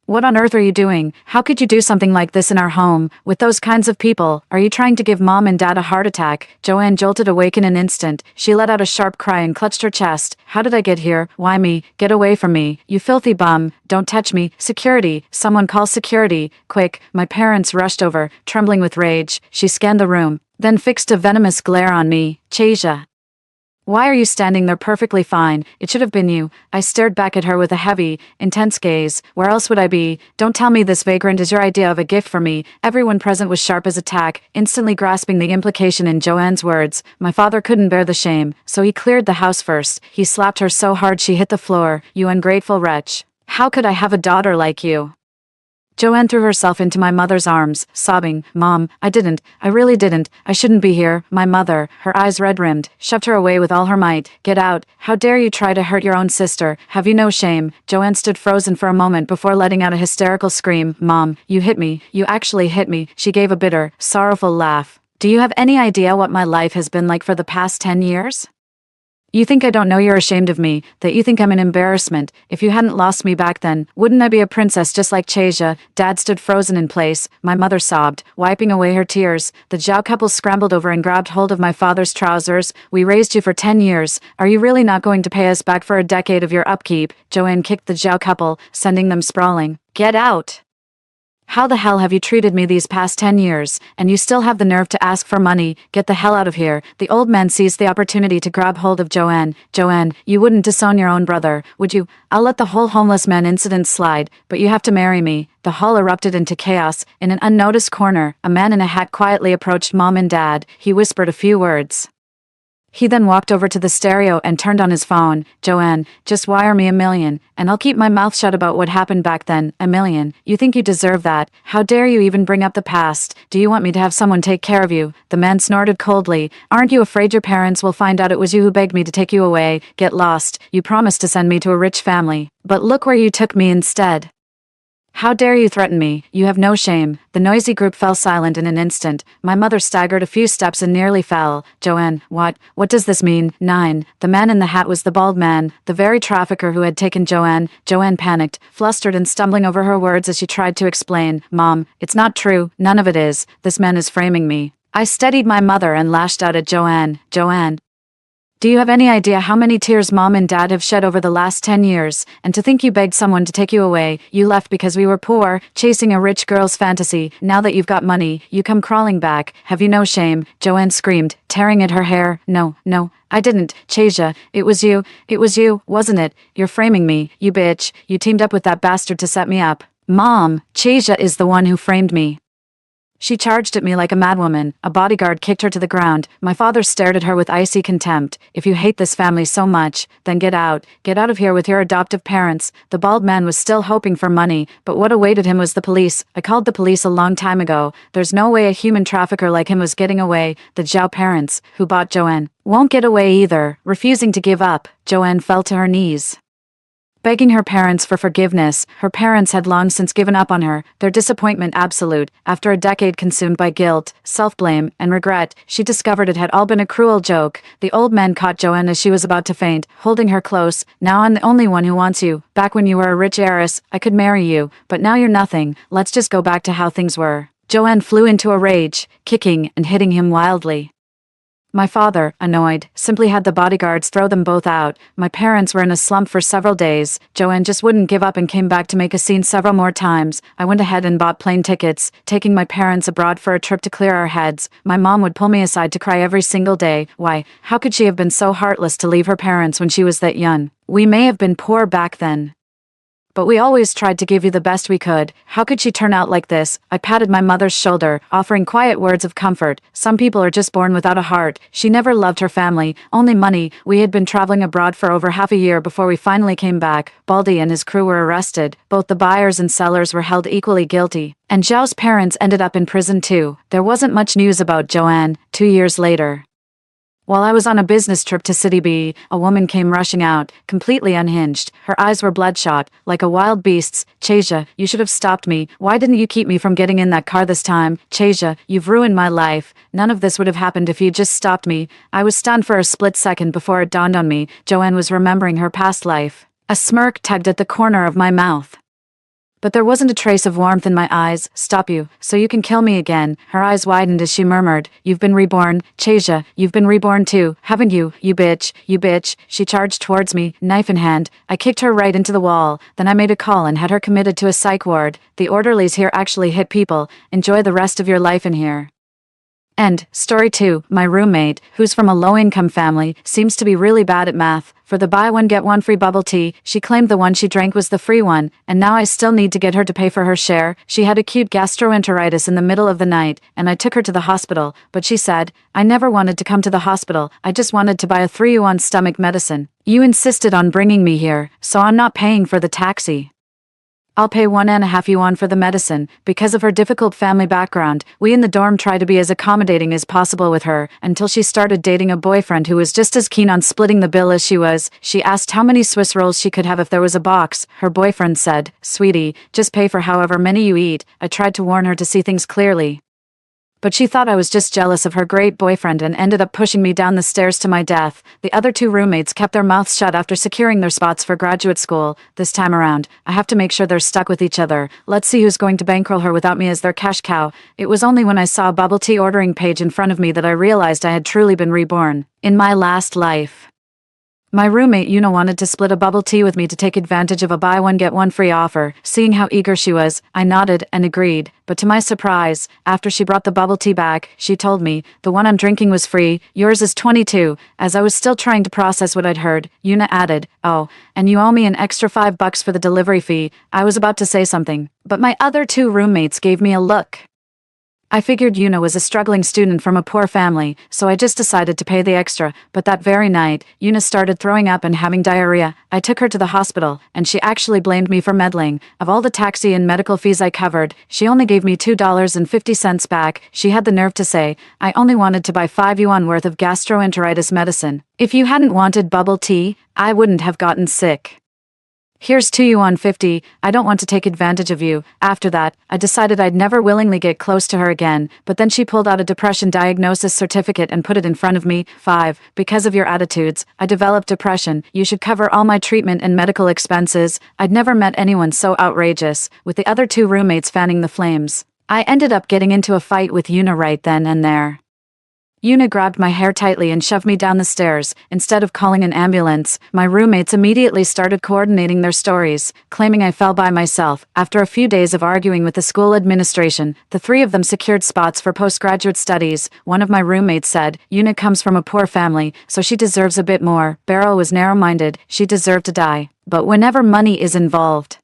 What on earth are you doing? How could you do something like this in our home, with those kinds of people? Are you trying to give mom and dad a heart attack? Joanne jolted awake in an instant. She let out a sharp cry and clutched her chest. How did I get here? Why me? Get away from me, you filthy bum. Don't touch me. Security. Someone call security. Quick. My parents rushed over, trembling with rage. She scanned the room, then fixed a venomous glare on me. Chasia. Why are you standing there perfectly fine? It should have been you. I stared back at her with a heavy, intense gaze. Where else would I be? Don't tell me this vagrant is your idea of a gift for me. Everyone present was sharp as a tack, instantly grasping the implication in Joanne's words. My father couldn't bear the shame, so he cleared the house first. He slapped her so hard she hit the floor. You ungrateful wretch. How could I have a daughter like you? Joanne threw herself into my mother's arms, sobbing, Mom, I really didn't, I shouldn't be here. My mother, her eyes red-rimmed, shoved her away with all her might. Get out. How dare you try to hurt your own sister? Have you no shame? Joanne stood frozen for a moment before letting out a hysterical scream. Mom, you hit me. You actually hit me. She gave a bitter, sorrowful laugh. Do you have any idea what my life has been like for the past 10 years? You think I don't know you're ashamed of me, that you think I'm an embarrassment. If you hadn't lost me back then, wouldn't I be a princess just like Chasia? Dad stood frozen in place. My mother sobbed, wiping away her tears. The Zhao couple scrambled over and grabbed hold of my father's trousers. We raised you for 10 years. Are you really not going to pay us back for a decade of your upkeep? Joanne kicked the Zhao couple, sending them sprawling. Get out! How the hell have you treated me these past 10 years, and you still have the nerve to ask for money? Get the hell out of here. The old man seized the opportunity to grab hold of Joanne. Joanne, you wouldn't disown your own brother, would you? I'll let the whole homeless man incident slide, but you have to marry me. The hall erupted into chaos. In an unnoticed corner, a man in a hat quietly approached Mom and Dad. He whispered a few words. He then walked over to the stereo and turned on his phone. Joanne, just wire me $1 million, and I'll keep my mouth shut about what happened back then. $1 million. You think you deserve that? How dare you even bring up the past? Do you want me to have someone take care of you? The man snorted coldly. Aren't you afraid your parents will find out it was you who begged me to take you away? Get lost. You promised to send me to a rich family. But look where you took me instead. How dare you threaten me? You have no shame. The noisy group fell silent in an instant. My mother staggered a few steps and nearly fell. Joanne, what does this mean? 9. The man in the hat was the bald man, the very trafficker who had taken Joanne. Joanne panicked, flustered and stumbling over her words as she tried to explain. Mom, it's not true. None of it is. This man is framing me. I steadied my mother and lashed out at Joanne. Joanne. Do you have any idea how many tears Mom and Dad have shed over the last 10 years? And to think you begged someone to take you away, you left because we were poor, chasing a rich girl's fantasy. Now that you've got money, you come crawling back. Have you no shame? Joanne screamed, tearing at her hair. No, I didn't. Chasia, it was you, wasn't it? You're framing me, you bitch. You teamed up with that bastard to set me up. Mom, Chasia is the one who framed me. She charged at me like a madwoman. A bodyguard kicked her to the ground. My father stared at her with icy contempt. If you hate this family so much, then get out. Get out of here with your adoptive parents. The bald man was still hoping for money, but what awaited him was the police. I called the police a long time ago. There's no way a human trafficker like him was getting away. The Zhao parents, who bought Joanne, won't get away either. Refusing to give up, Joanne fell to her knees, begging her parents for forgiveness. Her parents had long since given up on her, their disappointment absolute. After a decade consumed by guilt, self-blame, and regret, she discovered it had all been a cruel joke. The old man caught Joanne as she was about to faint, holding her close. Now I'm the only one who wants you. Back when you were a rich heiress, I could marry you, but now you're nothing. Let's just go back to how things were. Joanne flew into a rage, kicking and hitting him wildly. My father, annoyed, simply had the bodyguards throw them both out. My parents were in a slump for several days. Joanne just wouldn't give up and came back to make a scene several more times. I went ahead and bought plane tickets, taking my parents abroad for a trip to clear our heads. My mom would pull me aside to cry every single day. Why, how could she have been so heartless to leave her parents when she was that young? We may have been poor back then, but we always tried to give you the best we could. How could she turn out like this? I patted my mother's shoulder, offering quiet words of comfort. Some people are just born without a heart. She never loved her family, only money. We had been traveling abroad for over half a year before we finally came back. Baldy and his crew were arrested. Both the buyers and sellers were held equally guilty. And Zhao's parents ended up in prison too. There wasn't much news about Joanne. 2 years later, While I was on a business trip to City B, a woman came rushing out, completely unhinged. Her eyes were bloodshot, like a wild beast's. Chasea, you should have stopped me. Why didn't you keep me from getting in that car this time? Chasea, you've ruined my life. None of this would have happened if you just stopped me. I was stunned for a split second before it dawned on me. Joanne was remembering her past life. A smirk tugged at the corner of my mouth. But there wasn't a trace of warmth in my eyes. Stop you, so you can kill me again. Her eyes widened as she murmured, you've been reborn. Chasea, you've been reborn too, haven't you? You bitch, you bitch. She charged towards me, knife in hand. I kicked her right into the wall. Then I made a call and had her committed to a psych ward. The orderlies here actually hit people. Enjoy the rest of your life in here. End. Story 2. My roommate, who's from a low-income family, seems to be really bad at math. For the buy one get one free bubble tea, she claimed the one she drank was the free one, and now I still need to get her to pay for her share. She had acute gastroenteritis in the middle of the night, and I took her to the hospital, but she said, I never wanted to come to the hospital, I just wanted to buy a 3-in-1 stomach medicine. You insisted on bringing me here, so I'm not paying for the taxi. I'll pay 1.5 yuan for the medicine. Because of her difficult family background, we in the dorm try to be as accommodating as possible with her, until she started dating a boyfriend who was just as keen on splitting the bill as she was. She asked how many Swiss rolls she could have if there was a box. Her boyfriend said, sweetie, just pay for however many you eat. I tried to warn her to see things clearly, but she thought I was just jealous of her great boyfriend and ended up pushing me down the stairs to my death. The other 2 roommates kept their mouths shut after securing their spots for graduate school. This time around, I have to make sure they're stuck with each other. Let's see who's going to bankroll her without me as their cash cow. It was only when I saw a bubble tea ordering page in front of me that I realized I had truly been reborn. In my last life. My roommate Yuna wanted to split a bubble tea with me to take advantage of a buy one get one free offer. Seeing how eager she was, I nodded and agreed, but to my surprise, after she brought the bubble tea back, she told me, the one I'm drinking was free, yours is 22. As I was still trying to process what I'd heard, Yuna added, oh, and you owe me an extra $5 for the delivery fee. I was about to say something, but my other 2 roommates gave me a look. I figured Yuna was a struggling student from a poor family, so I just decided to pay the extra, but that very night, Yuna started throwing up and having diarrhea. I took her to the hospital, and she actually blamed me for meddling. Of all the taxi and medical fees I covered, she only gave me $2.50 back. She had the nerve to say, I only wanted to buy 5 yuan worth of gastroenteritis medicine. If you hadn't wanted bubble tea, I wouldn't have gotten sick. Here's 2 yuan 50, I don't want to take advantage of you. After that, I decided I'd never willingly get close to her again, but then she pulled out a depression diagnosis certificate and put it in front of me. 5. Because of your attitudes, I developed depression. You should cover all my treatment and medical expenses. I'd never met anyone so outrageous, with the other 2 roommates fanning the flames. I ended up getting into a fight with Yuna right then and there. Yuna grabbed my hair tightly and shoved me down the stairs. Instead of calling an ambulance, my roommates immediately started coordinating their stories, claiming I fell by myself. After a few days of arguing with the school administration, the 3 of them secured spots for postgraduate studies. One of my roommates said, Yuna comes from a poor family, so she deserves a bit more. Beryl was narrow-minded, she deserved to die. But whenever money is involved,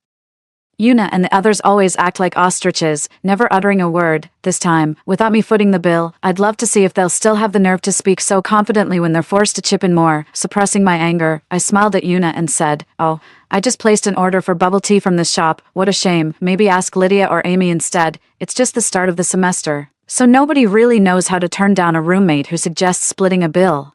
Yuna and the others always act like ostriches, never uttering a word. This time, without me footing the bill, I'd love to see if they'll still have the nerve to speak so confidently when they're forced to chip in more. Suppressing my anger, I smiled at Yuna and said, oh, I just placed an order for bubble tea from this shop. What a shame. Maybe ask Lydia or Amy instead. It's just the start of the semester, so nobody really knows how to turn down a roommate who suggests splitting a bill.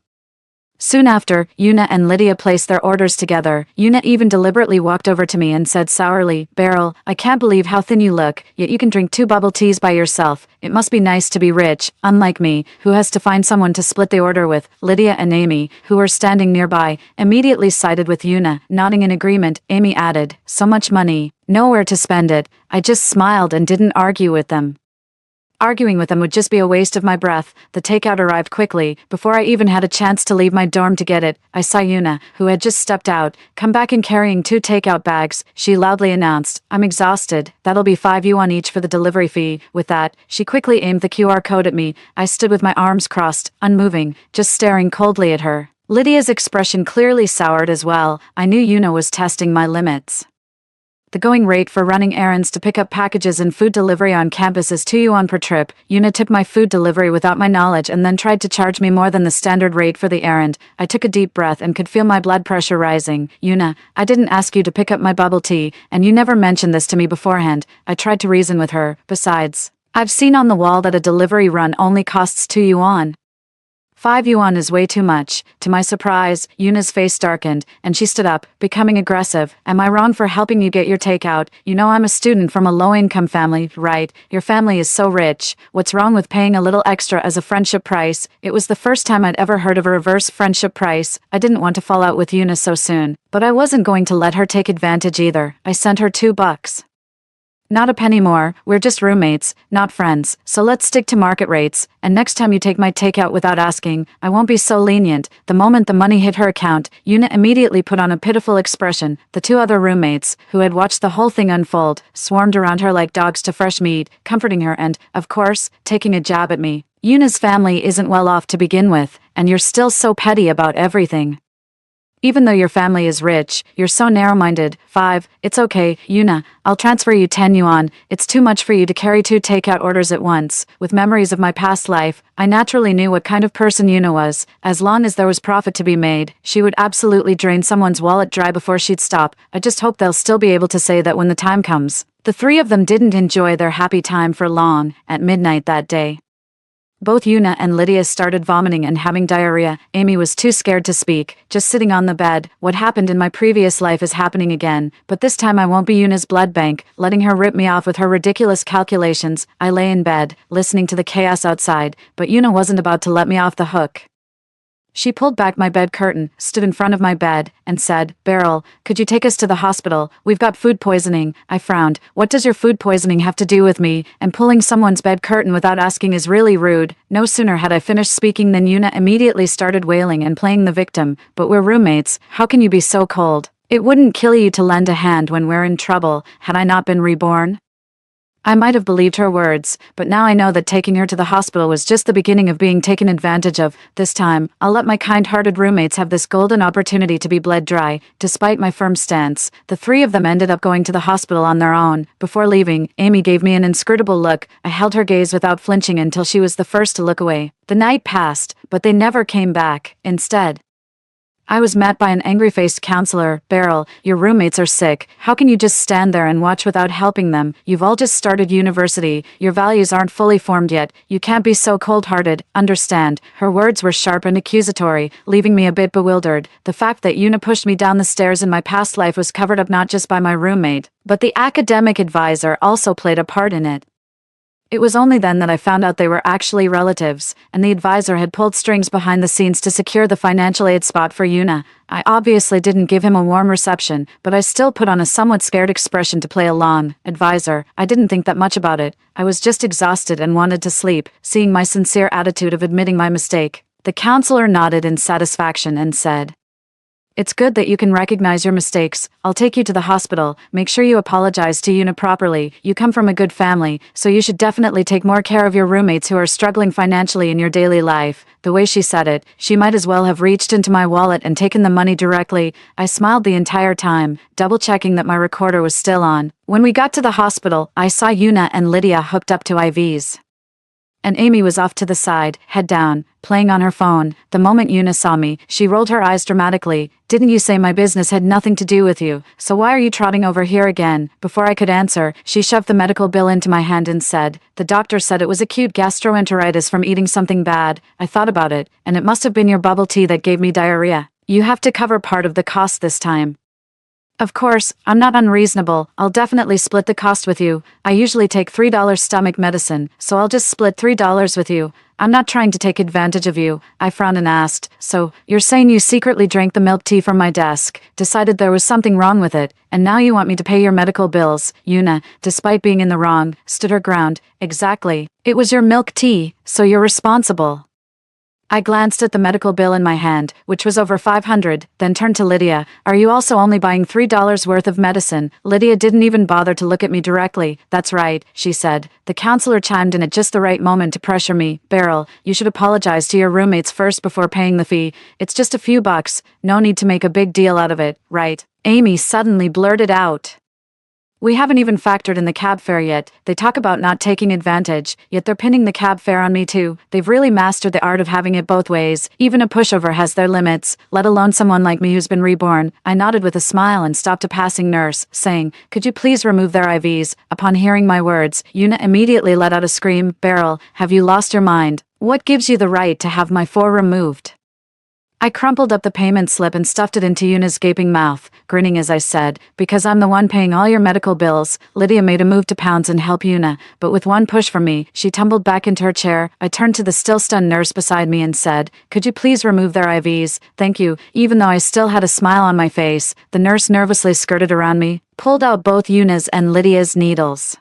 Soon after, Yuna and Lydia placed their orders together. Yuna even deliberately walked over to me and said sourly, Beryl, I can't believe how thin you look, yet you can drink 2 bubble teas by yourself. It must be nice to be rich, unlike me, who has to find someone to split the order with. Lydia and Amy, who were standing nearby, immediately sided with Yuna. Nodding in agreement, Amy added, so much money, nowhere to spend it. I just smiled and didn't argue with them. Arguing with them would just be a waste of my breath. The takeout arrived quickly. Before I even had a chance to leave my dorm to get it, I saw Yuna, who had just stepped out, come back and carrying 2 takeout bags. She loudly announced, I'm exhausted. That'll be 5 yuan each for the delivery fee. With that, she quickly aimed the QR code at me. I stood with my arms crossed, unmoving, just staring coldly at her. Lydia's expression clearly soured as well. I knew Yuna was testing my limits. The going rate for running errands to pick up packages and food delivery on campus is 2 yuan per trip. Yuna took my food delivery without my knowledge and then tried to charge me more than the standard rate for the errand. I took a deep breath and could feel my blood pressure rising. Yuna, I didn't ask you to pick up my bubble tea, and you never mentioned this to me beforehand. I tried to reason with her. Besides, I've seen on the wall that a delivery run only costs 2 yuan. 5 yuan is way too much. To my surprise, Yuna's face darkened, and she stood up, becoming aggressive. Am I wrong for helping you get your takeout? You know I'm a student from a low-income family, right? Your family is so rich. What's wrong with paying a little extra as a friendship price? It was the first time I'd ever heard of a reverse friendship price. I didn't want to fall out with Yuna so soon, but I wasn't going to let her take advantage either. I sent her $2. Not a penny more. We're just roommates, not friends, so let's stick to market rates, and next time you take my takeout without asking, I won't be so lenient. The moment the money hit her account, Yuna immediately put on a pitiful expression. The 2 other roommates, who had watched the whole thing unfold, swarmed around her like dogs to fresh meat, comforting her and, of course, taking a jab at me. Yuna's family isn't well off to begin with, and you're still so petty about everything. Even though your family is rich, you're so narrow-minded. 5. It's okay, Yuna. I'll transfer you 10 yuan. It's too much for you to carry 2 takeout orders at once. With memories of my past life, I naturally knew what kind of person Yuna was. As long as there was profit to be made, she would absolutely drain someone's wallet dry before she'd stop. I just hope they'll still be able to say that when the time comes. The 3 of them didn't enjoy their happy time for long. At midnight that day, both Yuna and Lydia started vomiting and having diarrhea. Amy was too scared to speak, just sitting on the bed. What happened in my previous life is happening again, but this time I won't be Yuna's blood bank, letting her rip me off with her ridiculous calculations. I lay in bed, listening to the chaos outside, but Yuna wasn't about to let me off the hook. She pulled back my bed curtain, stood in front of my bed, and said, Beryl, could you take us to the hospital? We've got food poisoning. I frowned. What does your food poisoning have to do with me? And pulling someone's bed curtain without asking is really rude. No sooner had I finished speaking than Yuna immediately started wailing and playing the victim. But we're roommates. How can you be so cold? It wouldn't kill you to lend a hand when we're in trouble, had I not been reborn. I might have believed her words, but now I know that taking her to the hospital was just the beginning of being taken advantage of. This time, I'll let my kind-hearted roommates have this golden opportunity to be bled dry. Despite my firm stance, the 3 of them ended up going to the hospital on their own. Before leaving, Amy gave me an inscrutable look. I held her gaze without flinching until she was the first to look away. The night passed, but they never came back. Instead, I was met by an angry-faced counselor. Beryl, your roommates are sick. How can you just stand there and watch without helping them? You've all just started university. Your values aren't fully formed yet. You can't be so cold-hearted. Understand. Her words were sharp and accusatory, leaving me a bit bewildered. The fact that Yuna pushed me down the stairs in my past life was covered up not just by my roommate, but the academic advisor also played a part in it. It was only then that I found out they were actually relatives, and the advisor had pulled strings behind the scenes to secure the financial aid spot for Yuna. I obviously didn't give him a warm reception, but I still put on a somewhat scared expression to play along. Advisor, I didn't think that much about it. I was just exhausted and wanted to sleep, seeing my sincere attitude of admitting my mistake. The counselor nodded in satisfaction and said, It's good that you can recognize your mistakes. I'll take you to the hospital. Make sure you apologize to Yuna properly. You come from a good family, so you should definitely take more care of your roommates who are struggling financially in your daily life. The way she said it, she might as well have reached into my wallet and taken the money directly. I smiled the entire time, double-checking that my recorder was still on. When we got to the hospital, I saw Yuna and Lydia hooked up to IVs. And Amy was off to the side, head down, playing on her phone. The moment Yuna saw me, she rolled her eyes dramatically. Didn't you say my business had nothing to do with you? So why are you trotting over here again? Before I could answer, she shoved the medical bill into my hand and said, The doctor said it was acute gastroenteritis from eating something bad. I thought about it, and it must have been your bubble tea that gave me diarrhea. You have to cover part of the cost this time. Of course, I'm not unreasonable. I'll definitely split the cost with you. I usually take $3 stomach medicine, so I'll just split $3 with you. I'm not trying to take advantage of you. I frowned and asked, So, you're saying you secretly drank the milk tea from my desk, decided there was something wrong with it, and now you want me to pay your medical bills? Yuna, despite being in the wrong, stood her ground. Exactly. It was your milk tea, so you're responsible. I glanced at the medical bill in my hand, which was over $500, then turned to Lydia. Are you also only buying $3 worth of medicine? Lydia didn't even bother to look at me directly. That's right, she said. The counselor chimed in at just the right moment to pressure me. Beryl, you should apologize to your roommates first before paying the fee. It's just a few bucks. No need to make a big deal out of it, right? Amy suddenly blurted out. We haven't even factored in the cab fare yet. They talk about not taking advantage, yet they're pinning the cab fare on me too. They've really mastered the art of having it both ways. Even a pushover has their limits, let alone someone like me who's been reborn. I nodded with a smile and stopped a passing nurse, saying, Could you please remove their IVs? Upon hearing my words, Yuna immediately let out a scream. Beryl, have you lost your mind? What gives you the right to have my 4 removed? I crumpled up the payment slip and stuffed it into Yuna's gaping mouth, grinning as I said, because I'm the one paying all your medical bills. Lydia made a move to pounce and help Yuna, but with one push from me, she tumbled back into her chair. I turned to the still stunned nurse beside me and said, "Could you please remove their IVs? Thank you." Even though I still had a smile on my face, the nurse nervously skirted around me, pulled out both Yuna's and Lydia's needles,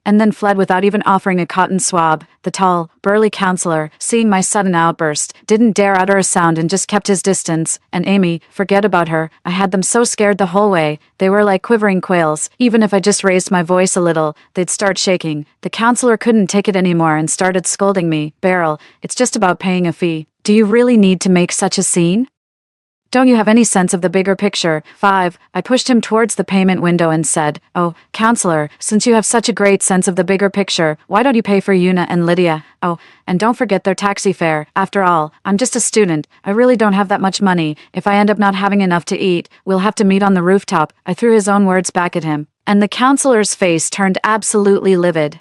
and then fled without even offering a cotton swab. The tall, burly counselor, seeing my sudden outburst, didn't dare utter a sound and just kept his distance. And Amy, forget about her. I had them so scared the whole way. They were like quivering quails. Even if I just raised my voice a little, they'd start shaking. The counselor couldn't take it anymore and started scolding me. "Beryl, it's just about paying a fee. Do you really need to make such a scene? Don't you have any sense of the bigger picture?" 5. I pushed him towards the payment window and said, "Oh, counselor, since you have such a great sense of the bigger picture, why don't you pay for Yuna and Lydia? Oh, and don't forget their taxi fare. After all, I'm just a student. I really don't have that much money. If I end up not having enough to eat, we'll have to meet on the rooftop." I threw his own words back at him, and the counselor's face turned absolutely livid.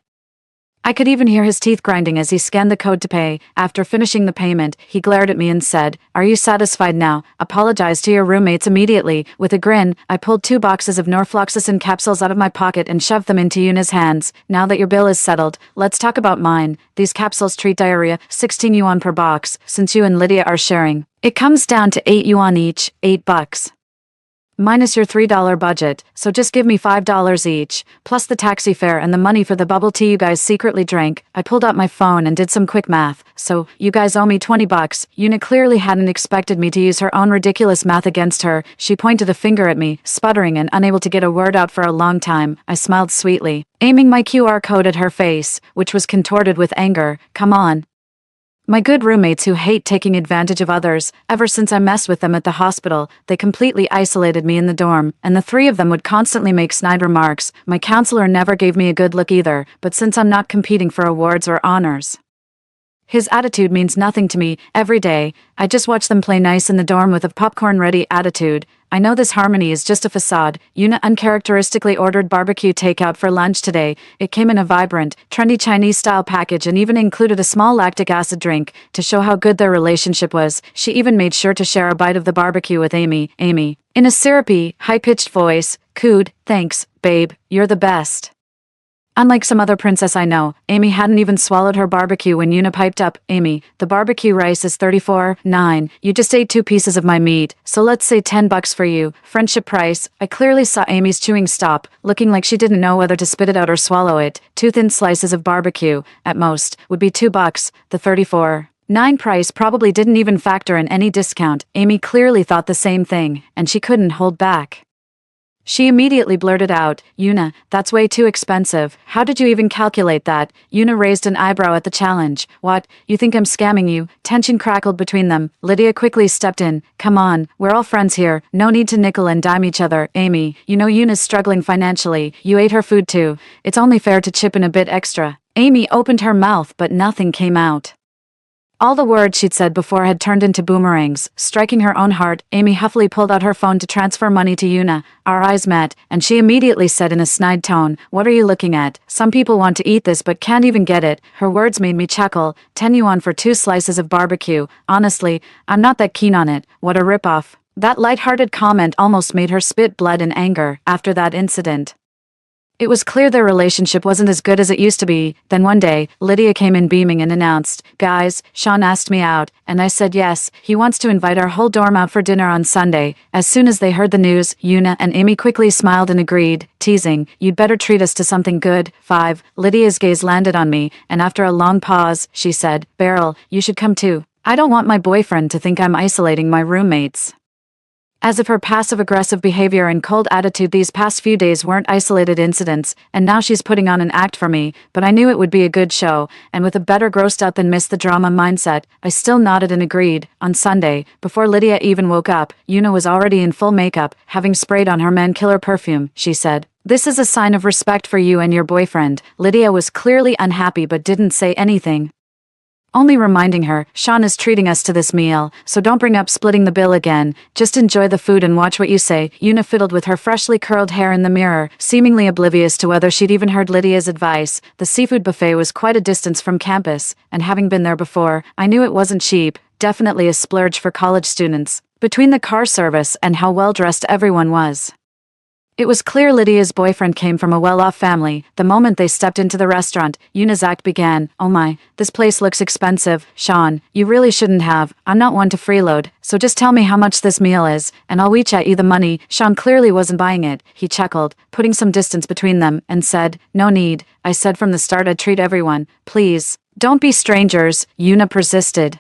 I could even hear his teeth grinding as he scanned the code to pay. After finishing the payment, he glared at me and said, "Are you satisfied now? Apologize to your roommates immediately." With a grin, I pulled 2 boxes of norfloxacin capsules out of my pocket and shoved them into Yuna's hands. "Now that your bill is settled, let's talk about mine. These capsules treat diarrhea, 16 yuan per box, since you and Lydia are sharing. It comes down to 8 yuan each, $8. Minus your $3 budget, so just give me $5 each, plus the taxi fare and the money for the bubble tea you guys secretly drank." I pulled out my phone and did some quick math. "So, you guys owe me $20. Yuna clearly hadn't expected me to use her own ridiculous math against her. She pointed a finger at me, sputtering and unable to get a word out for a long time. I smiled sweetly, aiming my QR code at her face, which was contorted with anger. "Come on. My good roommates who hate taking advantage of others. Ever since I messed with them at the hospital, they completely isolated me in the dorm, and the 3 of them would constantly make snide remarks. My counselor never gave me a good look either, but since I'm not competing for awards or honors, his attitude means nothing to me. Every day, I just watch them play nice in the dorm with a popcorn-ready attitude. I know this harmony is just a facade." Yuna uncharacteristically ordered barbecue takeout for lunch today. It came in a vibrant, trendy Chinese-style package and even included a small lactic acid drink. To show how good their relationship was, she even made sure to share a bite of the barbecue with Amy. Amy, in a syrupy, high-pitched voice, cooed, "Thanks, babe, you're the best." Unlike some other princess I know, Amy hadn't even swallowed her barbecue when Yuna piped up, "Amy, the barbecue rice is 34.9. You just ate 2 pieces of my meat, so let's say $10 for you. Friendship price." I clearly saw Amy's chewing stop, looking like she didn't know whether to spit it out or swallow it. 2 thin slices of barbecue, at most, would be $2. The 34.9 price probably didn't even factor in any discount. Amy clearly thought the same thing, and she couldn't hold back. She immediately blurted out, "Yuna, that's way too expensive. How did you even calculate that?" Yuna raised an eyebrow at the challenge. "What, you think I'm scamming you?" Tension crackled between them. Lydia quickly stepped in. "Come on, we're all friends here. No need to nickel and dime each other. Amy, you know Yuna's struggling financially. You ate her food too. It's only fair to chip in a bit extra." Amy opened her mouth but nothing came out. All the words she'd said before had turned into boomerangs. Striking her own heart, Amy huffily pulled out her phone to transfer money to Yuna. Our eyes met, and she immediately said in a snide tone, "What are you looking at? Some people want to eat this but can't even get it." Her words made me chuckle. 10 yuan for 2 slices of barbecue. Honestly, I'm not that keen on it. What a ripoff. That light-hearted comment almost made her spit blood in anger. After that incident, it was clear their relationship wasn't as good as it used to be. Then one day, Lydia came in beaming and announced, "Guys, Sean asked me out," and I said yes. He wants to invite our whole dorm out for dinner on Sunday. As soon as they heard the news, Yuna and Amy quickly smiled and agreed, teasing, "You'd better treat us to something good." 5. Lydia's gaze landed on me, and after a long pause, she said, "Beryl, you should come too. I don't want my boyfriend to think I'm isolating my roommates." As if her passive-aggressive behavior and cold attitude these past few days weren't isolated incidents, and now she's putting on an act for me, but I knew it would be a good show, and with a better grossed-out than miss the drama mindset, I still nodded and agreed. On Sunday, before Lydia even woke up, Yuna was already in full makeup, having sprayed on her man-killer perfume. She said, "This is a sign of respect for you and your boyfriend." Lydia was clearly unhappy but didn't say anything. only reminding her, Sean is treating us to this meal, so don't bring up splitting the bill again. Just enjoy the food and watch what you say. Yuna fiddled with her freshly curled hair in the mirror, seemingly oblivious to whether she'd even heard Lydia's advice. The seafood buffet was quite a distance from campus, and having been there before, I knew it wasn't cheap, definitely a splurge for college students. Between the car service and how well-dressed everyone was, it was clear Lydia's boyfriend came from a well-off family. The moment they stepped into the restaurant, Yuna's act began. Oh my, this place looks expensive. Sean, you really shouldn't have. I'm not one to freeload, so just tell me how much this meal is, and I'll WeChat you the money. Sean clearly wasn't buying it. He chuckled, putting some distance between them, and said, no need. I said from the start I'd treat everyone. Please, don't be strangers, Yuna persisted.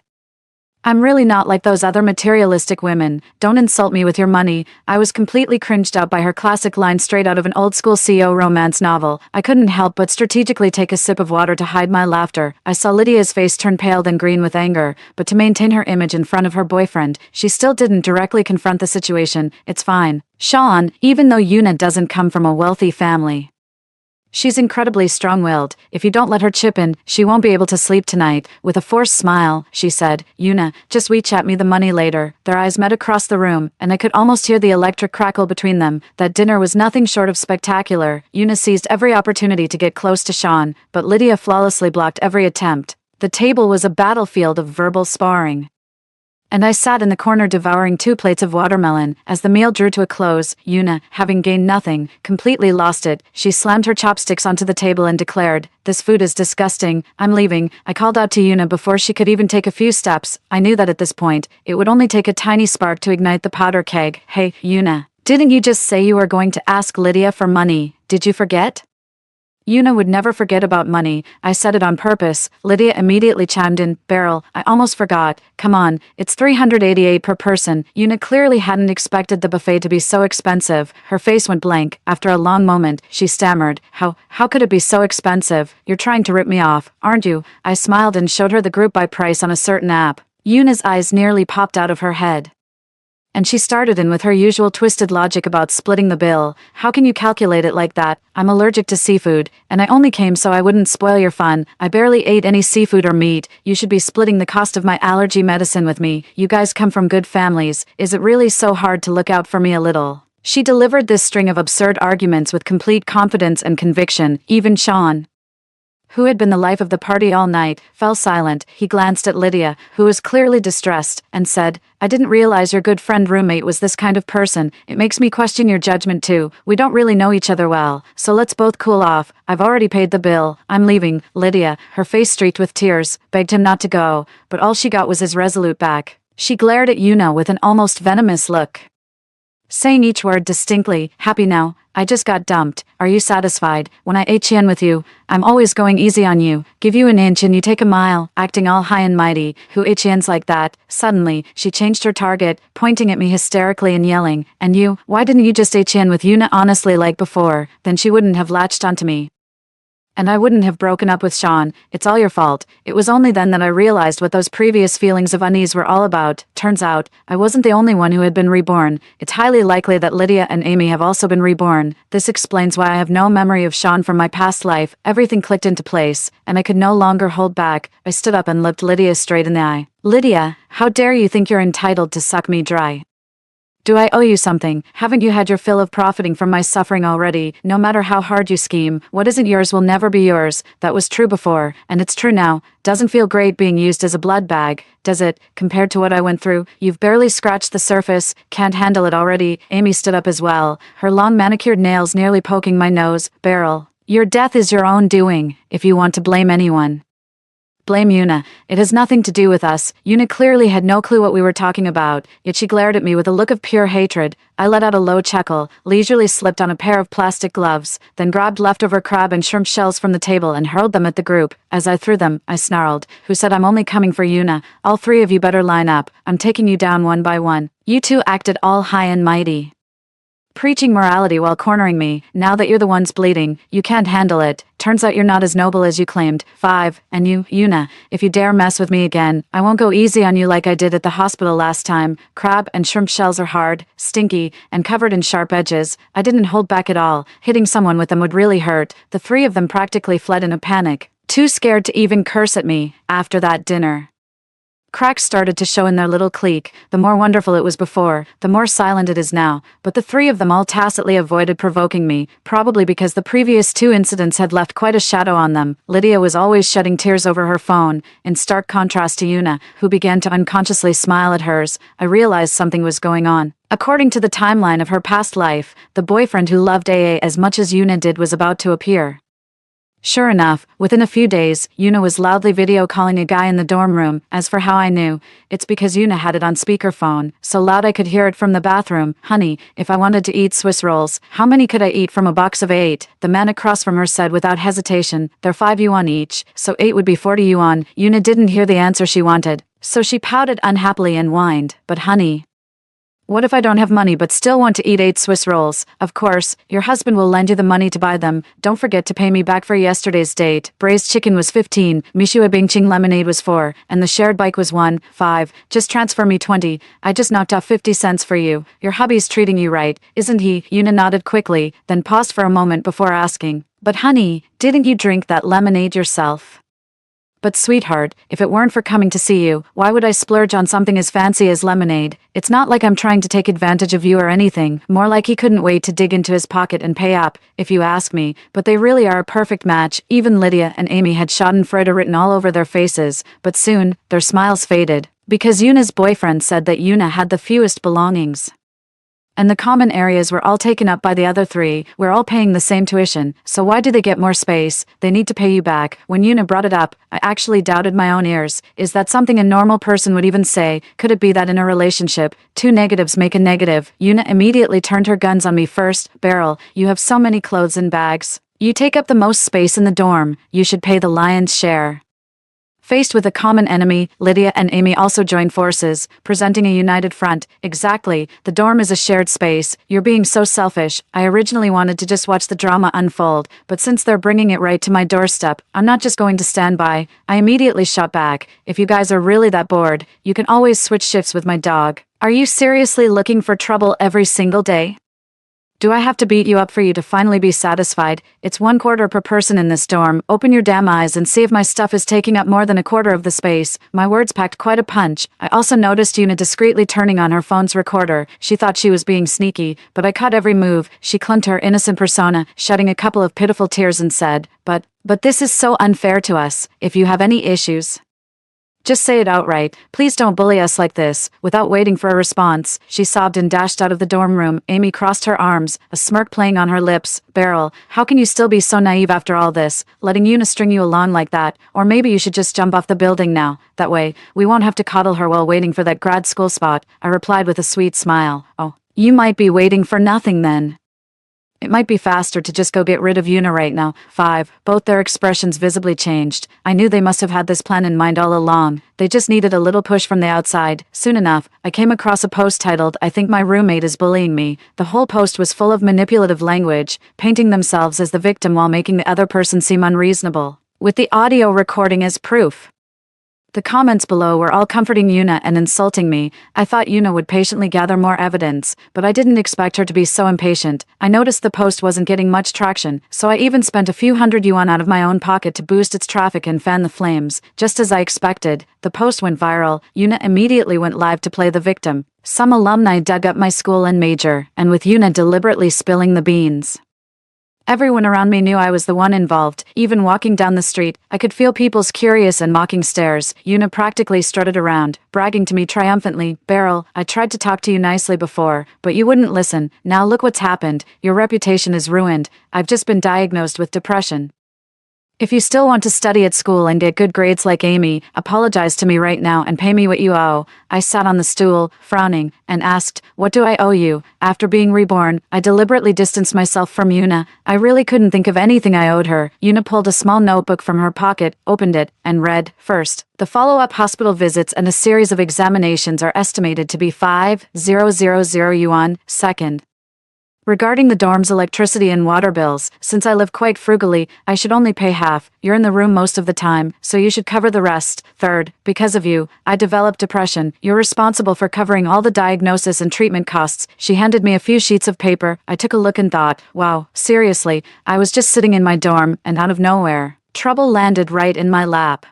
I'm really not like those other materialistic women. Don't insult me with your money. I was completely cringed out by her classic line straight out of an old-school CEO romance novel. I couldn't help but strategically take a sip of water to hide my laughter. I saw Lydia's face turn pale then green with anger, but to maintain her image in front of her boyfriend, she still didn't directly confront the situation. It's fine. Sean, even though Yuna doesn't come from a wealthy family, she's incredibly strong-willed. If you don't let her chip in, she won't be able to sleep tonight. With a forced smile, she said, Yuna, just WeChat me the money later. Their eyes met across the room, and I could almost hear the electric crackle between them. That dinner was nothing short of spectacular. Yuna seized every opportunity to get close to Sean, but Lydia flawlessly blocked every attempt. The table was a battlefield of verbal sparring, and I sat in the corner devouring 2 plates of watermelon. As the meal drew to a close, Yuna, having gained nothing, completely lost it. She slammed her chopsticks onto the table and declared, this food is disgusting. I'm leaving. I called out to Yuna before she could even take a few steps. I knew that at this point, it would only take a tiny spark to ignite the powder keg. Hey, Yuna, didn't you just say you were going to ask Lydia for money? Did you forget? Yuna would never forget about money. I said it on purpose. Lydia immediately chimed in, Beryl, I almost forgot. Come on, it's $388 per person. Yuna clearly hadn't expected the buffet to be so expensive. Her face went blank. After a long moment, she stammered, How could it be so expensive? You're trying to rip me off, aren't you? I smiled and showed her the group buy price on a certain app. Yuna's eyes nearly popped out of her head, and she started in with her usual twisted logic about splitting the bill. How can you calculate it like that? I'm allergic to seafood, and I only came so I wouldn't spoil your fun. I barely ate any seafood or meat. You should be splitting the cost of my allergy medicine with me. You guys come from good families. Is it really so hard to look out for me a little? She delivered this string of absurd arguments with complete confidence and conviction. Even Sean, who had been the life of the party all night, fell silent. He glanced at Lydia, who was clearly distressed, and said, I didn't realize your good friend roommate was this kind of person. It makes me question your judgment too. We don't really know each other well, so let's both cool off. I've already paid the bill. I'm leaving. Lydia, her face streaked with tears, begged him not to go, but all she got was his resolute back. She glared at Yuna with an almost venomous look, saying each word distinctly, happy now? I just got dumped. Are you satisfied? When I HN with you, I'm always going easy on you. Give you an inch and you take a mile, acting all high and mighty. Who HNs like that? Suddenly, she changed her target, pointing at me hysterically and yelling, and you, why didn't you just HN with Yuna honestly like before? Then she wouldn't have latched onto me, and I wouldn't have broken up with Sean. It's all your fault. It was only then that I realized what those previous feelings of unease were all about. Turns out, I wasn't the only one who had been reborn. It's highly likely that Lydia and Amy have also been reborn. This explains why I have no memory of Sean from my past life. Everything clicked into place, and I could no longer hold back. I stood up and looked Lydia straight in the eye. Lydia, how dare you think you're entitled to suck me dry? Do I owe you something? Haven't you had your fill of profiting from my suffering already? No matter how hard you scheme, what isn't yours will never be yours. That was true before, and it's true now. Doesn't feel great being used as a blood bag, does it? Compared to what I went through, you've barely scratched the surface. Can't handle it already. Amy stood up as well, her long manicured nails nearly poking my nose. Beryl, your death is your own doing, if you want to blame anyone. Blame Yuna. It has nothing to do with us. Yuna clearly had no clue what we were talking about, yet she glared at me with a look of pure hatred. I let out a low chuckle, leisurely slipped on a pair of plastic gloves, then grabbed leftover crab and shrimp shells from the table and hurled them at the group. As I threw them, I snarled, Who said I'm only coming for Yuna? All 3 of you better line up. I'm taking you down one by one. You 2 acted all high and mighty, preaching morality while cornering me. Now that you're the ones bleeding, you can't handle it. Turns out you're not as noble as you claimed. 5, and you, Yuna, if you dare mess with me again, I won't go easy on you like I did at the hospital last time. Crab and shrimp shells are hard, stinky, and covered in sharp edges. I didn't hold back at all. Hitting someone with them would really hurt. The 3 of them practically fled in a panic. too scared to even curse at me after that dinner. Cracks started to show in their little clique. The more wonderful it was before, the more silent it is now, but the three of them all tacitly avoided provoking me, probably because the previous two incidents had left quite a shadow on them. Lydia was always shedding tears over her phone, in stark contrast to Una, who began to unconsciously smile at hers. I realized something was going on. According to the timeline of her past life, the boyfriend who loved AA as much as Una did was about to appear. Sure enough, within a few days, Una was loudly video calling a guy in the dorm room. As for how I knew, it's because Una had it on speakerphone, so loud I could hear it from the bathroom. Honey, if I wanted to eat Swiss rolls, how many could I eat from a box of 8? The man across from her said without hesitation, they're 5 yuan each, so 8 would be 40 yuan. Una didn't hear the answer she wanted, so she pouted unhappily and whined, but honey, what if I don't have money but still want to eat 8 Swiss rolls? Of course, your husband will lend you the money to buy them. Don't forget to pay me back for yesterday's date. Braised chicken was 15, Mishua Bingqing lemonade was 4, and the shared bike was 1, 5. Just transfer me 20. I just knocked off 50 cents for you. Your hubby's treating you right, isn't he? Una nodded quickly, then paused for a moment before asking, but honey, didn't you drink that lemonade yourself? But sweetheart, if it weren't for coming to see you, why would I splurge on something as fancy as lemonade? It's not like I'm trying to take advantage of you or anything, more like he couldn't wait to dig into his pocket and pay up, if you ask me, but they really are a perfect match. Even Lydia and Amy had schadenfreude written all over their faces, but soon, their smiles faded, because Una's boyfriend said that Una had the fewest belongings. And the common areas were all taken up by the other three. We're all paying the same tuition, so why do they get more space? They need to pay you back. When Una brought it up, I actually doubted my own ears. Is that something a normal person would even say? Could it be that in a relationship, 2 negatives make a negative? Una immediately turned her guns on me. First, Beryl, you have so many clothes and bags. You take up the most space in the dorm. You should pay the lion's share. Faced with a common enemy, Lydia and Amy also joined forces, presenting a united front. Exactly, the dorm is a shared space. You're being so selfish. I originally wanted to just watch the drama unfold, but since they're bringing it right to my doorstep, I'm not just going to stand by. I immediately shot back. If you guys are really that bored, you can always switch shifts with my dog. Are you seriously looking for trouble every single day? Do I have to beat you up for you to finally be satisfied? It's 1/4 per person in this dorm. Open your damn eyes and see if my stuff is taking up more than 1/4 of the space. My words packed quite a punch. I also noticed Una discreetly turning on her phone's recorder. She thought she was being sneaky, but I caught every move. She clung to her innocent persona, shedding a couple of pitiful tears and said, but this is so unfair to us. If you have any issues, just say it outright. Please don't bully us like this. Without waiting for a response, she sobbed and dashed out of the dorm room. Amy crossed her arms, a smirk playing on her lips. Beryl, how can you still be so naive after all this, letting Una string you along like that? Or maybe you should just jump off the building now. That way, we won't have to coddle her while waiting for that grad school spot. I replied with a sweet smile. Oh, you might be waiting for nothing then. It might be faster to just go get rid of Una right now. 5. Both their expressions visibly changed. I knew they must have had this plan in mind all along. They just needed a little push from the outside. Soon enough, I came across a post titled, "I think my roommate is bullying me." The whole post was full of manipulative language, painting themselves as the victim while making the other person seem unreasonable, with the audio recording as proof. The comments below were all comforting Una and insulting me. I thought Una would patiently gather more evidence, but I didn't expect her to be so impatient. I noticed the post wasn't getting much traction, so I even spent a few hundred yuan out of my own pocket to boost its traffic and fan the flames. Just as I expected, the post went viral. Una immediately went live to play the victim. Some alumni dug up my school and major, and with Una deliberately spilling the beans. Everyone around me knew I was the one involved. Even walking down the street, I could feel people's curious and mocking stares. Una practically strutted around, bragging to me triumphantly, "Beryl, I tried to talk to you nicely before, but you wouldn't listen. Now look what's happened. Your reputation is ruined. I've just been diagnosed with depression. If you still want to study at school and get good grades like Amy, apologize to me right now and pay me what you owe." I sat on the stool, frowning, and asked, "What do I owe you?" After being reborn, I deliberately distanced myself from Una. I really couldn't think of anything I owed her. Una pulled a small notebook from her pocket, opened it, and read, "First, the follow-up hospital visits and a series of examinations are estimated to be 5,000 yuan. Second, regarding the dorm's electricity and water bills, since I live quite frugally, I should only pay half. You're in the room most of the time, so you should cover the rest. Third, because of you, I developed depression. You're responsible for covering all the diagnosis and treatment costs." She handed me a few sheets of paper. I took a look and thought, wow, seriously, I was just sitting in my dorm, and out of nowhere, Trouble landed right in my lap.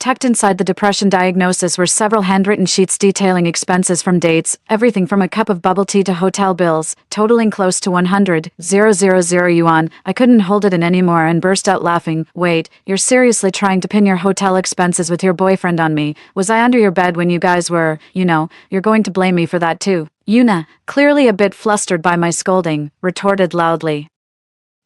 Tucked inside the depression diagnosis were several handwritten sheets detailing expenses from dates, everything from a cup of bubble tea to hotel bills, totaling close to 100,000 yuan. I couldn't hold it in anymore and burst out laughing. Wait, you're seriously trying to pin your hotel expenses with your boyfriend on me? Was I under your bed when you guys were, you're going to blame me for that too? Yuna, clearly a bit flustered by my scolding, retorted loudly.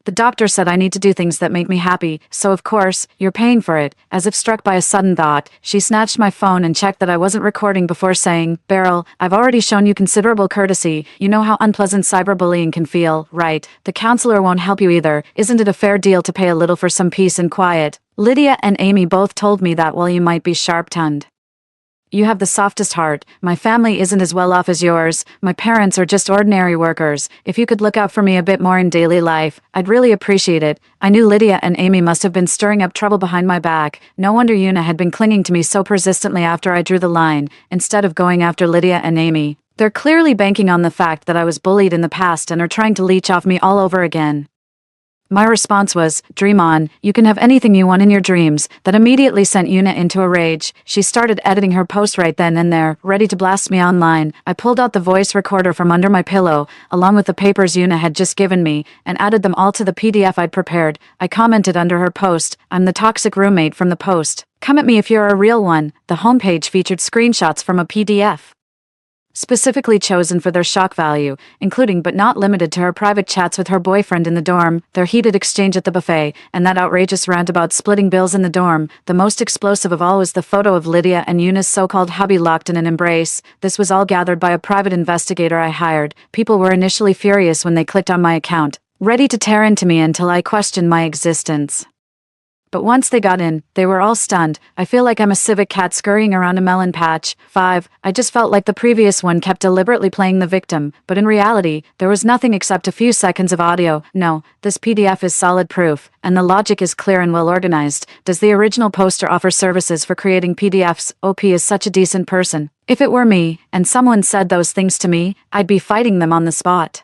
The doctor said I need to do things that make me happy, so of course, you're paying for it. As if struck by a sudden thought, she snatched my phone and checked that I wasn't recording before saying, Beryl, I've already shown you considerable courtesy. You know how unpleasant cyberbullying can feel, right? The counselor won't help you either. Isn't it a fair deal to pay a little for some peace and quiet? Lydia and Amy both told me that while you might be sharp-tongued. You have the softest heart. My family isn't as well off as yours. My parents are just ordinary workers. If you could look out for me a bit more in daily life, I'd really appreciate it. I knew Lydia and Amy must have been stirring up trouble behind my back. No wonder Yuna had been clinging to me so persistently after I drew the line, instead of going after Lydia and Amy. They're clearly banking on the fact that I was bullied in the past and are trying to leech off me all over again. My response was, dream on, you can have anything you want in your dreams. That immediately sent Yuna into a rage. She started editing her post right then and there, ready to blast me online. I pulled out the voice recorder from under my pillow, along with the papers Yuna had just given me, and added them all to the PDF I'd prepared. I commented under her post, I'm the toxic roommate from the post. Come at me if you're a real one. The homepage featured screenshots from a PDF. Specifically chosen for their shock value, including but not limited to her private chats with her boyfriend in the dorm, their heated exchange at the buffet, and that outrageous rant about splitting bills in the dorm. The most explosive of all was the photo of Lydia and Yuna's so-called hubby locked in an embrace. This was all gathered by a private investigator I hired. People were initially furious when they clicked on my account, ready to tear into me until I questioned my existence. But once they got in, they were all stunned. I feel like I'm a civet cat scurrying around a melon patch. 5. I just felt like the previous one kept deliberately playing the victim, but in reality, there was nothing except a few seconds of audio. No, this PDF is solid proof, and the logic is clear and well organized. Does the original poster offer services for creating PDFs? OP is such a decent person. If it were me, and someone said those things to me, I'd be fighting them on the spot.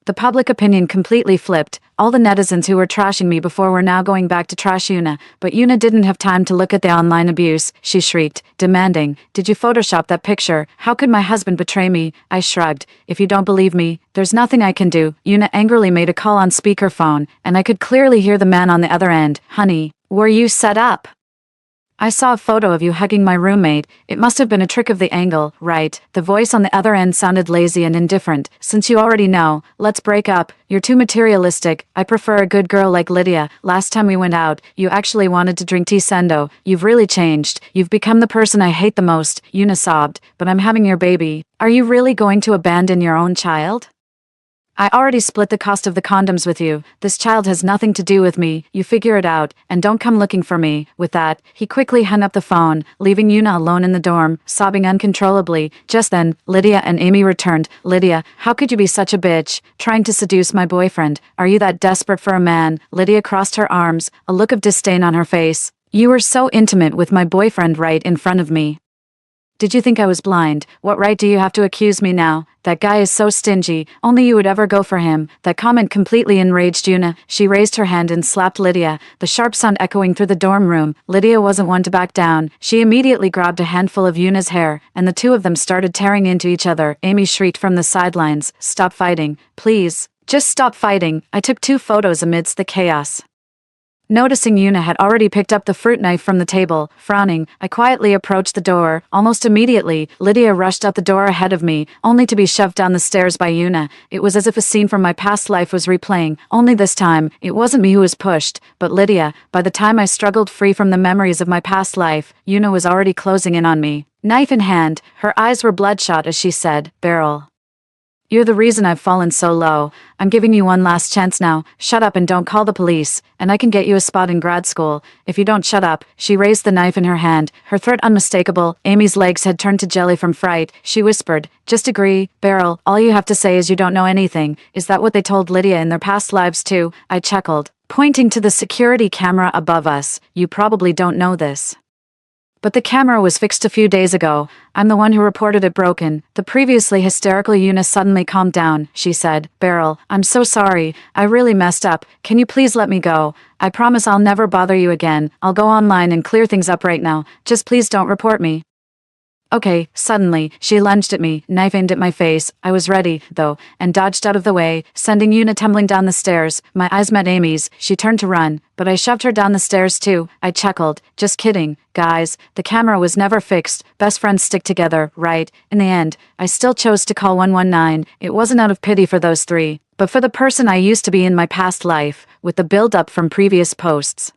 The public opinion completely flipped. All the netizens who were trashing me before were now going back to trash Yuna, but Yuna didn't have time to look at the online abuse. She shrieked, demanding, "Did you Photoshop that picture? How could my husband betray me?" I shrugged. "If you don't believe me, there's nothing I can do." Yuna angrily made a call on speakerphone, and I could clearly hear the man on the other end. "Honey, were you set up? I saw a photo of you hugging my roommate. It must have been a trick of the angle, right?" The voice on the other end sounded lazy and indifferent. "Since you already know, let's break up. You're too materialistic. I prefer a good girl like Lydia. Last time we went out, you actually wanted to drink tea sendo. You've really changed. You've become the person I hate the most." Yuna sobbed. "But I'm having your baby. Are you really going to abandon your own child? I already split the cost of the condoms with you. This child has nothing to do with me. You figure it out, and don't come looking for me." With that, he quickly hung up the phone, leaving Yuna alone in the dorm, sobbing uncontrollably. Just then, Lydia and Amy returned. "Lydia, how could you be such a bitch, trying to seduce my boyfriend? Are you that desperate for a man?" Lydia crossed her arms, a look of disdain on her face. "You were so intimate with my boyfriend right in front of me. Did you think I was blind? What right do you have to accuse me now? That guy is so stingy, only you would ever go for him." That comment completely enraged Yuna. She raised her hand and slapped Lydia, the sharp sound echoing through the dorm room. Lydia wasn't one to back down. She immediately grabbed a handful of Yuna's hair, and the two of them started tearing into each other. Amy shrieked from the sidelines, "Stop fighting. Please, just stop fighting." I took 2 photos amidst the chaos. Noticing Yuna had already picked up the fruit knife from the table, frowning, I quietly approached the door. Almost immediately, Lydia rushed out the door ahead of me, only to be shoved down the stairs by Yuna. It was as if a scene from my past life was replaying, only this time, it wasn't me who was pushed, but Lydia. By the time I struggled free from the memories of my past life, Yuna was already closing in on me. Knife in hand, her eyes were bloodshot as she said, "Beryl, you're the reason I've fallen so low. I'm giving you one last chance now. Shut up and don't call the police, and I can get you a spot in grad school. If you don't shut up." She raised the knife in her hand, her threat unmistakable. Amy's legs had turned to jelly from fright. She whispered, "Just agree, Beryl. All you have to say is you don't know anything." "Is that what they told Lydia in their past lives too?" I chuckled, pointing to the security camera above us. "You probably don't know this, But the camera was fixed a few days ago. I'm the one who reported it broken. The previously hysterical Una suddenly calmed down. She said, Beryl, I'm so sorry. I really messed up. Can you please let me go? I promise I'll never bother you again. I'll go online and clear things up right now. Just please don't report me. Okay, suddenly, she lunged at me, knife aimed at my face. I was ready, though, and dodged out of the way, sending Una tumbling down the stairs. My eyes met Amy's. She turned to run, but I shoved her down the stairs too. I chuckled. Just kidding, guys. The camera was never fixed. Best friends stick together, right? In the end, I still chose to call 119. It wasn't out of pity for those three, but for the person I used to be in my past life, with the build-up from previous posts.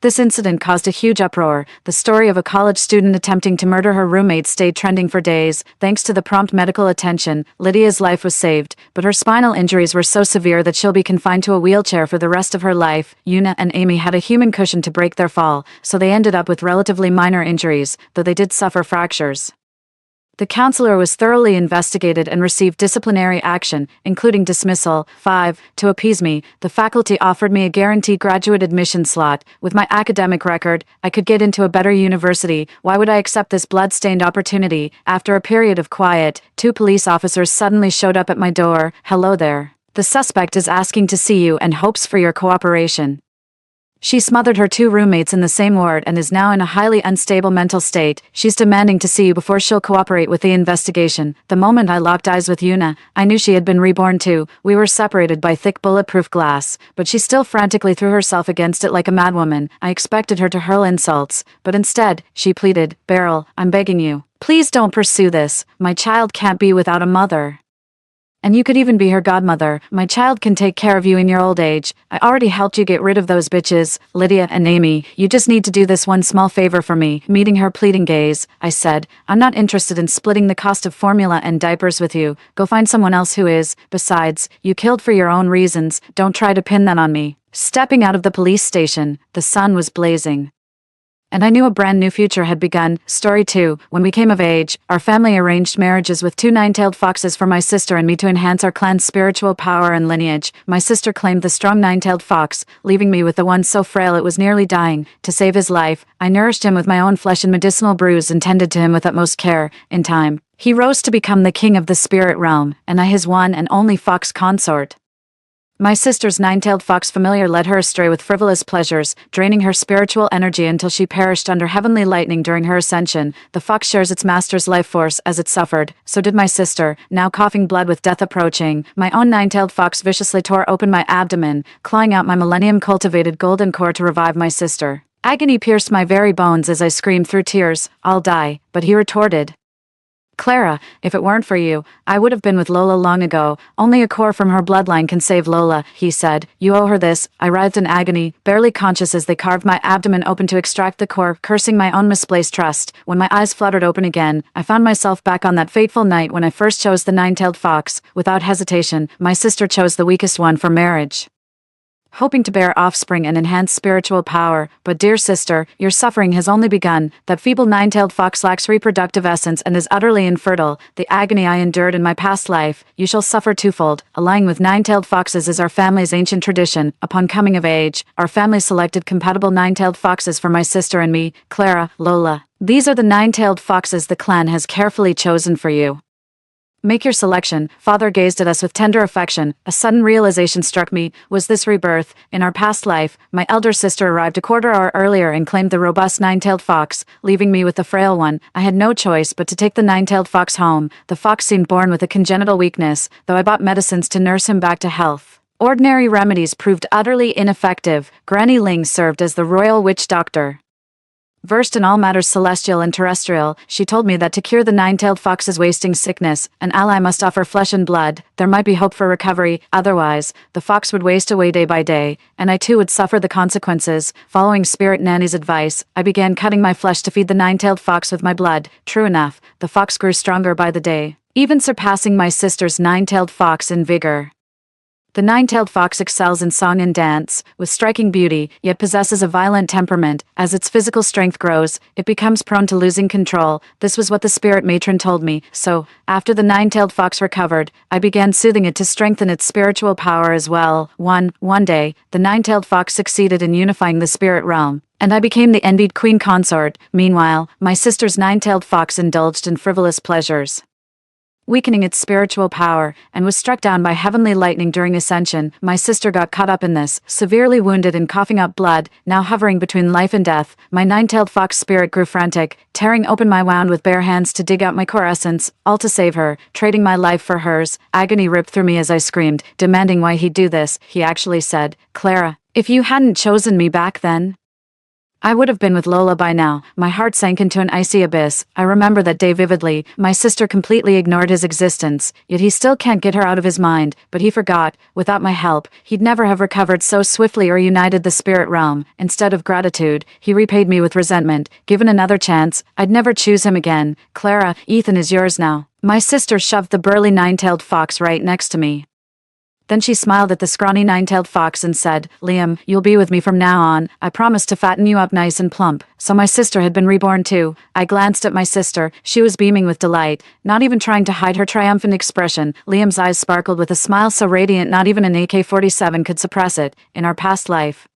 This incident caused a huge uproar. The story of a college student attempting to murder her roommate stayed trending for days. Thanks to the prompt medical attention, Lydia's life was saved, but her spinal injuries were so severe that she'll be confined to a wheelchair for the rest of her life. Una and Amy had a human cushion to break their fall, so they ended up with relatively minor injuries, though they did suffer fractures. The counselor was thoroughly investigated and received disciplinary action, including dismissal. 5. To appease me, the faculty offered me a guaranteed graduate admission slot. With my academic record, I could get into a better university. Why would I accept this blood-stained opportunity? After a period of quiet, 2 police officers suddenly showed up at my door. Hello there. The suspect is asking to see you and hopes for your cooperation. She smothered her 2 roommates in the same ward and is now in a highly unstable mental state. She's demanding to see you before she'll cooperate with the investigation. The moment I locked eyes with Una, I knew she had been reborn too. We were separated by thick bulletproof glass, but she still frantically threw herself against it like a madwoman. I expected her to hurl insults, but instead, she pleaded, Beryl, I'm begging you. Please don't pursue this. My child can't be without a mother. And you could even be her godmother. My child can take care of you in your old age. I already helped you get rid of those bitches, Lydia and Amy. You just need to do this one small favor for me. Meeting her pleading gaze, I said, I'm not interested in splitting the cost of formula and diapers with you. Go find someone else who is. Besides, you killed for your own reasons. Don't try to pin that on me. Stepping out of the police station, the sun was blazing. And I knew a brand new future had begun. Story 2. When we came of age, our family arranged marriages with 2 nine-tailed foxes for my sister and me to enhance our clan's spiritual power and lineage. My sister claimed the strong nine-tailed fox, leaving me with the one so frail it was nearly dying. To save his life, I nourished him with my own flesh and medicinal brews and tended to him with utmost care. In time, he rose to become the king of the spirit realm, and I his one and only fox consort. My sister's nine-tailed fox familiar led her astray with frivolous pleasures, draining her spiritual energy until she perished under heavenly lightning during her ascension. The fox shares its master's life force as it suffered. So did my sister, now coughing blood with death approaching. My own nine-tailed fox viciously tore open my abdomen, clawing out my millennium-cultivated golden core to revive my sister. Agony pierced my very bones as I screamed through tears, I'll die, but he retorted, Clara, if it weren't for you, I would have been with Lola long ago. Only a core from her bloodline can save Lola, he said. You owe her this. I writhed in agony, barely conscious as they carved my abdomen open to extract the core, cursing my own misplaced trust. When my eyes fluttered open again, I found myself back on that fateful night when I first chose the nine-tailed fox. Without hesitation, my sister chose the weakest one for marriage, hoping to bear offspring and enhance spiritual power. But dear sister, your suffering has only begun. That feeble nine-tailed fox lacks reproductive essence and is utterly infertile. The agony I endured in my past life, you shall suffer twofold. Allying with nine-tailed foxes is our family's ancient tradition. Upon coming of age, our family selected compatible nine-tailed foxes for my sister and me, Clara, Lola. These are the nine-tailed foxes the clan has carefully chosen for you. Make your selection. Father gazed at us with tender affection. A sudden realization struck me. Was this rebirth? In our past life, my elder sister arrived a quarter hour earlier and claimed the robust nine-tailed fox, leaving me with the frail one. I had no choice but to take the nine-tailed fox home. The fox seemed born with a congenital weakness, though I bought medicines to nurse him back to health. Ordinary remedies proved utterly ineffective. Granny Ling served as the royal witch doctor. Versed in all matters celestial and terrestrial, she told me that to cure the nine-tailed fox's wasting sickness, an ally must offer flesh and blood. There might be hope for recovery, otherwise, the fox would waste away day by day, and I too would suffer the consequences. Following Spirit Nanny's advice, I began cutting my flesh to feed the nine-tailed fox with my blood. True enough, the fox grew stronger by the day, even surpassing my sister's nine-tailed fox in vigor. The nine-tailed fox excels in song and dance, with striking beauty, yet possesses a violent temperament. As its physical strength grows, it becomes prone to losing control. This was what the spirit matron told me, so, after the nine-tailed fox recovered, I began soothing it to strengthen its spiritual power as well. One day, the nine-tailed fox succeeded in unifying the spirit realm. And I became the envied queen consort. Meanwhile, my sister's nine-tailed fox indulged in frivolous pleasures, weakening its spiritual power, and was struck down by heavenly lightning during ascension. My sister got caught up in this, severely wounded and coughing up blood, now hovering between life and death. My nine-tailed fox spirit grew frantic, tearing open my wound with bare hands to dig out my core essence, all to save her, trading my life for hers. Agony ripped through me as I screamed, demanding why he'd do this. He actually said, "Clara, if you hadn't chosen me back then, I would have been with Lola by now." My heart sank into an icy abyss. I remember that day vividly. My sister completely ignored his existence, yet he still can't get her out of his mind. But he forgot, without my help, he'd never have recovered so swiftly or united the spirit realm. Instead of gratitude, he repaid me with resentment. Given another chance, I'd never choose him again. "Clara, Ethan is yours now." My sister shoved the burly nine-tailed fox right next to me. Then she smiled at the scrawny nine-tailed fox and said, "Liam, you'll be with me from now on. I promise to fatten you up nice and plump." So my sister had been reborn too. I glanced at my sister. She was beaming with delight, not even trying to hide her triumphant expression. Liam's eyes sparkled with a smile so radiant not even an AK-47 could suppress it. In our past life,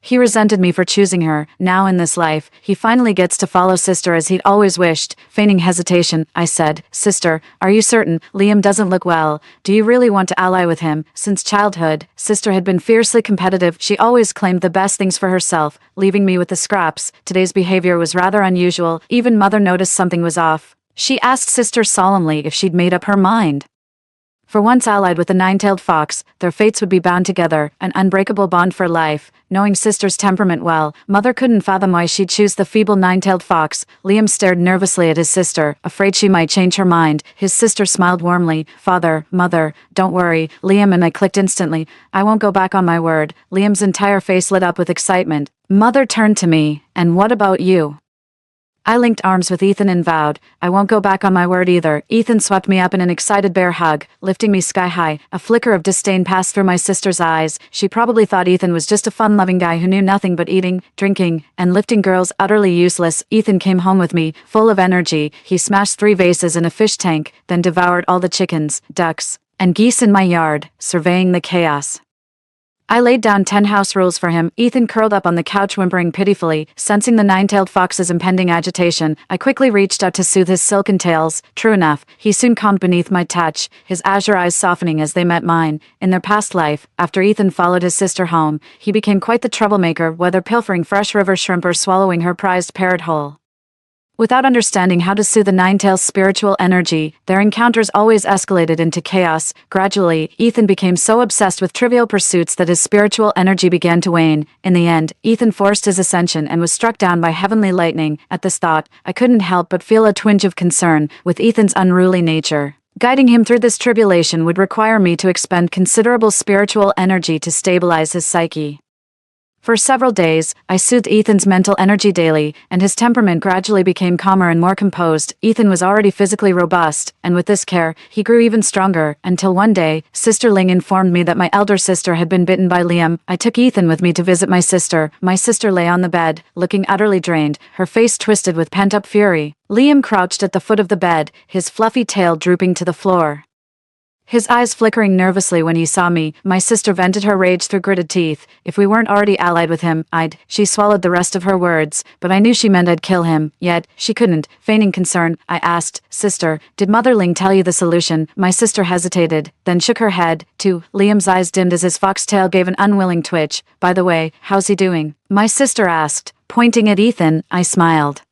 he resented me for choosing her. Now in this life, he finally gets to follow sister as he'd always wished. Feigning hesitation, I said, "Sister, are you certain? Liam doesn't look well. Do you really want to ally with him?" Since childhood, sister had been fiercely competitive. She always claimed the best things for herself, leaving me with the scraps. Today's behavior was rather unusual. Even mother noticed something was off. She asked sister solemnly if she'd made up her mind. For once allied with the nine-tailed fox, their fates would be bound together, an unbreakable bond for life. Knowing sister's temperament well, mother couldn't fathom why she'd choose the feeble nine-tailed fox. Liam stared nervously at his sister, afraid she might change her mind. His sister smiled warmly. "Father, mother, don't worry." Liam and I clicked instantly. "I won't go back on my word." Liam's entire face lit up with excitement. Mother turned to me, "And what about you?" I linked arms with Ethan and vowed, "I won't go back on my word either." Ethan swept me up in an excited bear hug, lifting me sky high. A flicker of disdain passed through my sister's eyes. She probably thought Ethan was just a fun-loving guy who knew nothing but eating, drinking, and lifting girls. Utterly useless. Ethan came home with me, full of energy. He smashed 3 vases and a fish tank, then devoured all the chickens, ducks, and geese in my yard, surveying the chaos. I laid down 10 house rules for him. Ethan curled up on the couch whimpering pitifully. Sensing the nine-tailed fox's impending agitation, I quickly reached out to soothe his silken tails. True enough, he soon calmed beneath my touch, his azure eyes softening as they met mine. In their past life, after Ethan followed his sister home, he became quite the troublemaker, whether pilfering fresh river shrimp or swallowing her prized parrot whole. Without understanding how to soothe the nine-tail's spiritual energy, their encounters always escalated into chaos. Gradually, Ethan became so obsessed with trivial pursuits that his spiritual energy began to wane. In the end, Ethan forced his ascension and was struck down by heavenly lightning. At this thought, I couldn't help but feel a twinge of concern with Ethan's unruly nature. Guiding him through this tribulation would require me to expend considerable spiritual energy to stabilize his psyche. For several days, I soothed Ethan's mental energy daily, and his temperament gradually became calmer and more composed. Ethan was already physically robust, and with this care, he grew even stronger, until one day, Sister Ling informed me that my elder sister had been bitten by Liam. I took Ethan with me to visit my sister. My sister lay on the bed, looking utterly drained, her face twisted with pent-up fury. Liam crouched at the foot of the bed, his fluffy tail drooping to the floor, his eyes flickering nervously when he saw me. My sister vented her rage through gritted teeth. "If we weren't already allied with him, I'd..." She swallowed the rest of her words, but I knew she meant I'd kill him. Yet, she couldn't. Feigning concern, I asked, "Sister, did Mother Ling tell you the solution?" My sister hesitated, then shook her head, too. Liam's eyes dimmed as his foxtail gave an unwilling twitch. "By the way, how's he doing?" my sister asked. Pointing at Ethan, I smiled.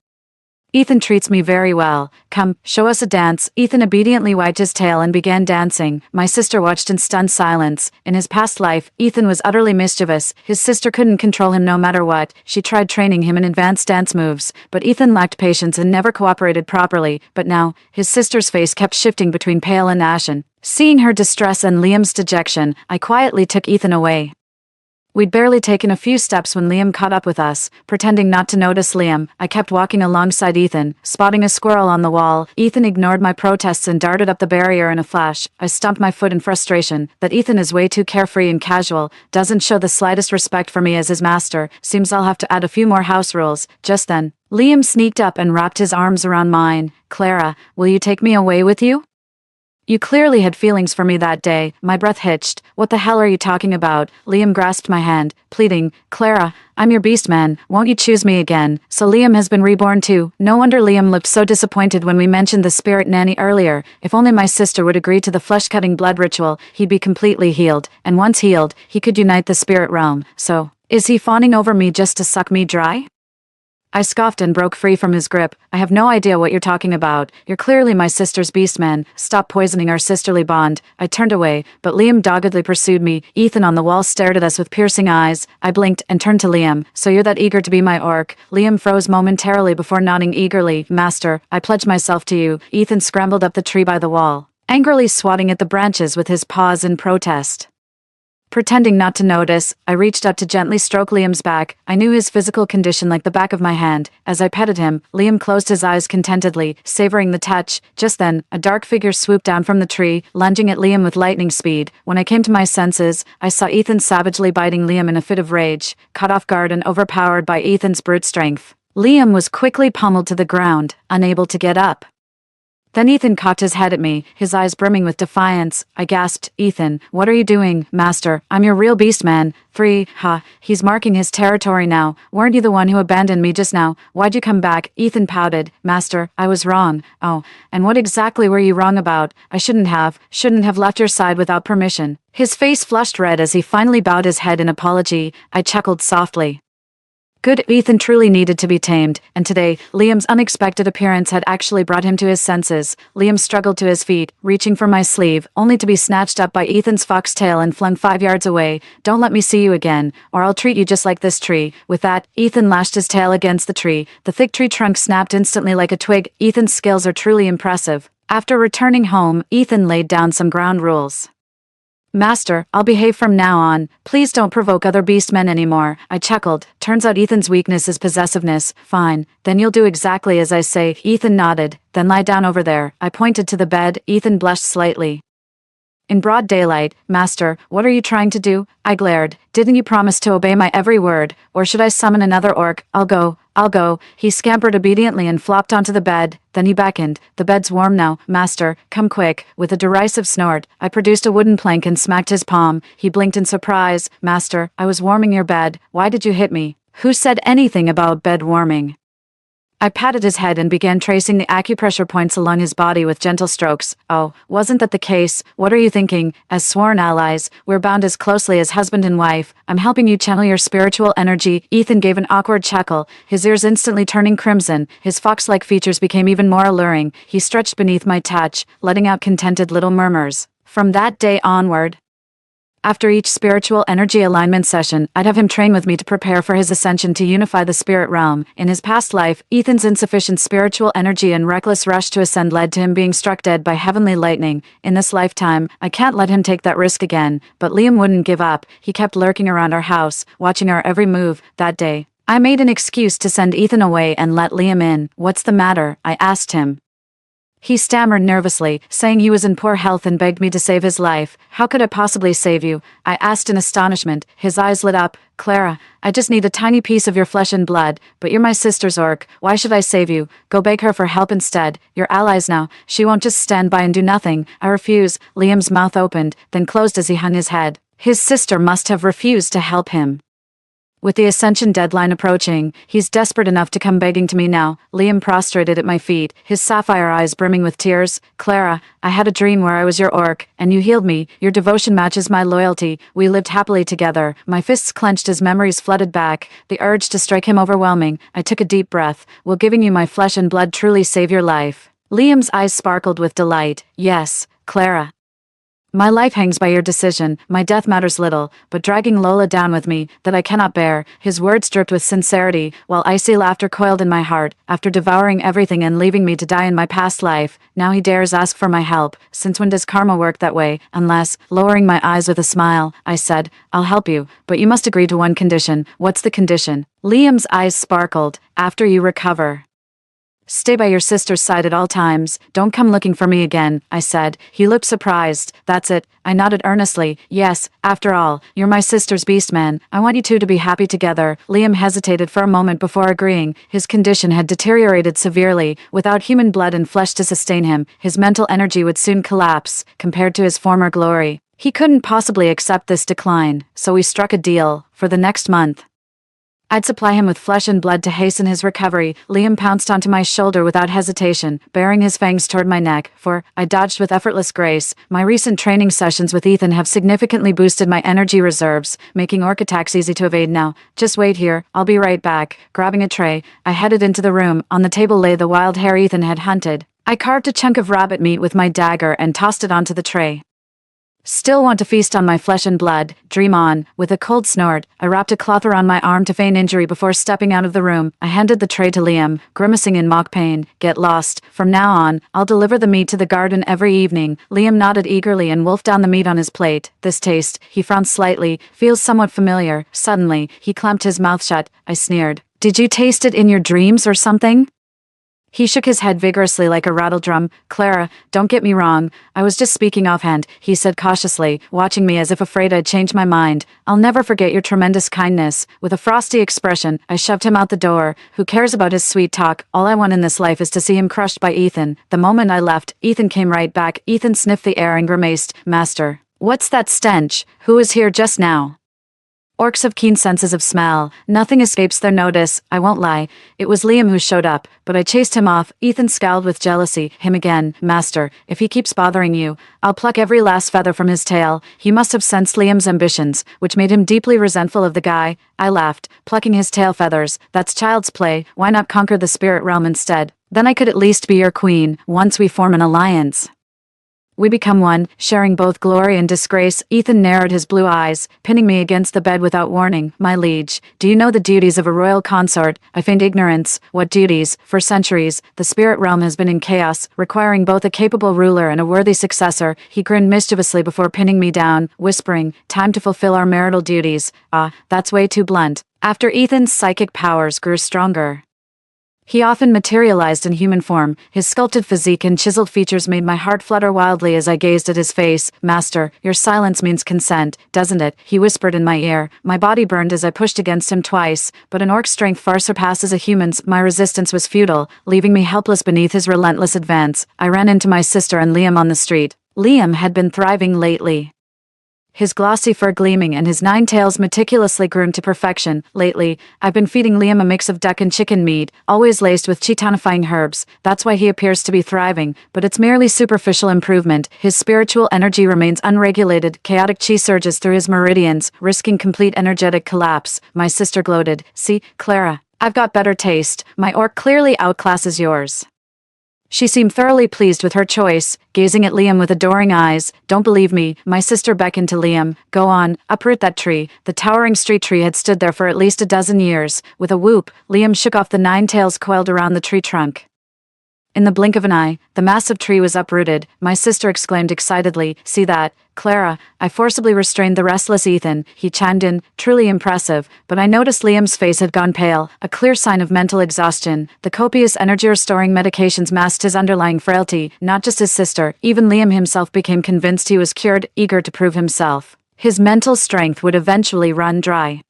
"Ethan treats me very well. Come, show us a dance." Ethan obediently wagged his tail and began dancing. My sister watched in stunned silence. In his past life, Ethan was utterly mischievous. His sister couldn't control him no matter what. She tried training him in advanced dance moves, but Ethan lacked patience and never cooperated properly. But now, his sister's face kept shifting between pale and ashen. Seeing her distress and Liam's dejection, I quietly took Ethan away. We'd barely taken a few steps when Liam caught up with us. Pretending not to notice Liam, I kept walking alongside Ethan, spotting a squirrel on the wall. Ethan ignored my protests and darted up the barrier in a flash. I stomped my foot in frustration. That Ethan is way too carefree and casual, doesn't show the slightest respect for me as his master. Seems I'll have to add a few more house rules. Just then, Liam sneaked up and wrapped his arms around mine. "Clara, will you take me away with you?" You clearly had feelings for me that day. My breath hitched. What the hell are you talking about? Liam grasped my hand, pleading, Clara, I'm your beast man, won't you choose me again? So Liam has been reborn too. No wonder Liam looked so disappointed when we mentioned the spirit nanny earlier. If only my sister would agree to the flesh-cutting blood ritual, he'd be completely healed. And once healed, he could unite the spirit realm. So, is he fawning over me just to suck me dry? I scoffed and broke free from his grip. I have no idea what you're talking about. You're clearly my sister's beastman. Stop poisoning our sisterly bond. I turned away, but Liam doggedly pursued me. Ethan on the wall stared at us with piercing eyes. I blinked and turned to Liam. So you're that eager to be my orc? Liam froze momentarily before nodding eagerly. Master, I pledge myself to you. Ethan scrambled up the tree by the wall, angrily swatting at the branches with his paws in protest. Pretending not to notice, I reached up to gently stroke Liam's back. I knew his physical condition like the back of my hand. As I petted him, Liam closed his eyes contentedly, savoring the touch. Just then, a dark figure swooped down from the tree, lunging at Liam with lightning speed. When I came to my senses, I saw Ethan savagely biting Liam in a fit of rage, caught off guard and overpowered by Ethan's brute strength. Liam was quickly pummeled to the ground, unable to get up. Then Ethan cocked his head at me, his eyes brimming with defiance. I gasped, Ethan, what are you doing, master? I'm your real beast man. Free, ha, he's marking his territory now. Weren't you the one who abandoned me just now? Why'd you come back? Ethan pouted. Master, I was wrong. Oh, and what exactly were you wrong about? I shouldn't have left your side without permission. His face flushed red as he finally bowed his head in apology. I chuckled softly. Good, Ethan truly needed to be tamed, and today, Liam's unexpected appearance had actually brought him to his senses. Liam struggled to his feet, reaching for my sleeve, only to be snatched up by Ethan's foxtail and flung 5 yards away. Don't let me see you again, or I'll treat you just like this tree. With that, Ethan lashed his tail against the tree. The thick tree trunk snapped instantly like a twig. Ethan's skills are truly impressive. After returning home, Ethan laid down some ground rules. Master, I'll behave from now on. Please don't provoke other beastmen anymore. I chuckled. Turns out Ethan's weakness is possessiveness. Fine. Then you'll do exactly as I say. Ethan nodded. Then lie down over there. I pointed to the bed. Ethan blushed slightly. In broad daylight, Master, what are you trying to do? I glared. Didn't you promise to obey my every word? Or should I summon another orc? I'll go. He scampered obediently and flopped onto the bed. Then he beckoned. The bed's warm now. Master, come quick. With a derisive snort, I produced a wooden plank and smacked his palm. He blinked in surprise. Master, I was warming your bed. Why did you hit me? Who said anything about bed warming? I patted his head and began tracing the acupressure points along his body with gentle strokes. Oh, wasn't that the case? What are you thinking? As sworn allies, we're bound as closely as husband and wife. I'm helping you channel your spiritual energy. Ethan gave an awkward chuckle, his ears instantly turning crimson. His fox-like features became even more alluring. He stretched beneath my touch, letting out contented little murmurs. From that day onward, after each spiritual energy alignment session, I'd have him train with me to prepare for his ascension to unify the spirit realm. In his past life, Ethan's insufficient spiritual energy and reckless rush to ascend led to him being struck dead by heavenly lightning. In this lifetime, I can't let him take that risk again. But Liam wouldn't give up. He kept lurking around our house, watching our every move. That day, I made an excuse to send Ethan away and let Liam in. What's the matter? I asked him. He stammered nervously, saying he was in poor health and begged me to save his life. How could I possibly save you? I asked in astonishment. His eyes lit up. Clara, I just need a tiny piece of your flesh and blood, but you're my sister's orc. Why should I save you? Go beg her for help instead. You're allies now. She won't just stand by and do nothing. I refuse. Liam's mouth opened, then closed as he hung his head. His sister must have refused to help him. With the ascension deadline approaching, he's desperate enough to come begging to me now. Liam prostrated at my feet, his sapphire eyes brimming with tears. Clara, I had a dream where I was your orc, and you healed me. Your devotion matches my loyalty. We lived happily together. My fists clenched as memories flooded back, the urge to strike him overwhelming. I took a deep breath. Will giving you my flesh and blood truly save your life? Liam's eyes sparkled with delight. Yes, Clara. My life hangs by your decision. My death matters little, but dragging Lola down with me, that I cannot bear. His words dripped with sincerity, while icy laughter coiled in my heart. After devouring everything and leaving me to die in my past life, now he dares ask for my help. Since when does karma work that way? Unless, lowering my eyes with a smile, I said, I'll help you, but you must agree to one condition. What's the condition? Liam's eyes sparkled. After you recover. Stay by your sister's side at all times. Don't come looking for me again, I said. He looked surprised. That's it. I nodded earnestly. Yes, after all, you're my sister's beast man. I want you two to be happy together. Liam hesitated for a moment before agreeing. His condition had deteriorated severely. Without human blood and flesh to sustain him, his mental energy would soon collapse, compared to his former glory. He couldn't possibly accept this decline, so we struck a deal. For the next month, I'd supply him with flesh and blood to hasten his recovery. Liam pounced onto my shoulder without hesitation, baring his fangs toward my neck, for I dodged with effortless grace. My recent training sessions with Ethan have significantly boosted my energy reserves, making orc attacks easy to evade now. Just wait here, I'll be right back. Grabbing a tray, I headed into the room. On the table lay the wild hare Ethan had hunted. I carved a chunk of rabbit meat with my dagger and tossed it onto the tray. Still want to feast on my flesh and blood? Dream on. With a cold snort, I wrapped a cloth around my arm to feign injury before stepping out of the room. I handed the tray to Liam, grimacing in mock pain. Get lost. From now on, I'll deliver the meat to the garden every evening. Liam nodded eagerly and wolfed down the meat on his plate. This taste, he frowned slightly, feels somewhat familiar. Suddenly, he clamped his mouth shut. I sneered. Did you taste it in your dreams or something? He shook his head vigorously like a rattledrum. Clara, don't get me wrong. I was just speaking offhand, he said cautiously, watching me as if afraid I'd changed my mind. I'll never forget your tremendous kindness. With a frosty expression, I shoved him out the door. Who cares about his sweet talk? All I want in this life is to see him crushed by Ethan. The moment I left, Ethan came right back. Ethan sniffed the air and grimaced. Master, what's that stench? Who was here just now? Orcs have keen senses of smell. Nothing escapes their notice. I won't lie. It was Liam who showed up, but I chased him off. Ethan scowled with jealousy. Him again. Master, if he keeps bothering you, I'll pluck every last feather from his tail. He must have sensed Liam's ambitions, which made him deeply resentful of the guy. I laughed. Plucking his tail feathers. That's child's play. Why not conquer the spirit realm instead? Then I could at least be your queen, once we form an alliance. We become one, sharing both glory and disgrace. Ethan narrowed his blue eyes, pinning me against the bed without warning. My liege, do you know the duties of a royal consort? I feigned ignorance. What duties? For centuries, the spirit realm has been in chaos, requiring both a capable ruler and a worthy successor. He grinned mischievously before pinning me down, whispering, time to fulfill our marital duties. Ah, that's way too blunt. After Ethan's psychic powers grew stronger, he often materialized in human form. His sculpted physique and chiseled features made my heart flutter wildly as I gazed at his face. Master, your silence means consent, doesn't it? He whispered in my ear. My body burned as I pushed against him twice, but an orc's strength far surpasses a human's. My resistance was futile, leaving me helpless beneath his relentless advance. I ran into my sister and Liam on the street. Liam had been thriving lately, his glossy fur gleaming and his 9 tails meticulously groomed to perfection. Lately, I've been feeding Liam a mix of duck and chicken meat, always laced with chi-tonifying herbs. That's why he appears to be thriving, but it's merely superficial improvement. His spiritual energy remains unregulated. Chaotic chi surges through his meridians, risking complete energetic collapse. My sister gloated. See, Clara, I've got better taste. My orc clearly outclasses yours. She seemed thoroughly pleased with her choice, gazing at Liam with adoring eyes. Don't believe me, my sister beckoned to Liam. Go on, uproot that tree. The towering street tree had stood there for at least a dozen years. With a whoop, Liam shook off the 9 tails coiled around the tree trunk. In the blink of an eye, the massive tree was uprooted. My sister exclaimed excitedly, see that? Clara, I forcibly restrained the restless Ethan. He chimed in, truly impressive, but I noticed Liam's face had gone pale, a clear sign of mental exhaustion. The copious energy-restoring medications masked his underlying frailty. Not just his sister, even Liam himself became convinced he was cured, eager to prove himself. His mental strength would eventually run dry.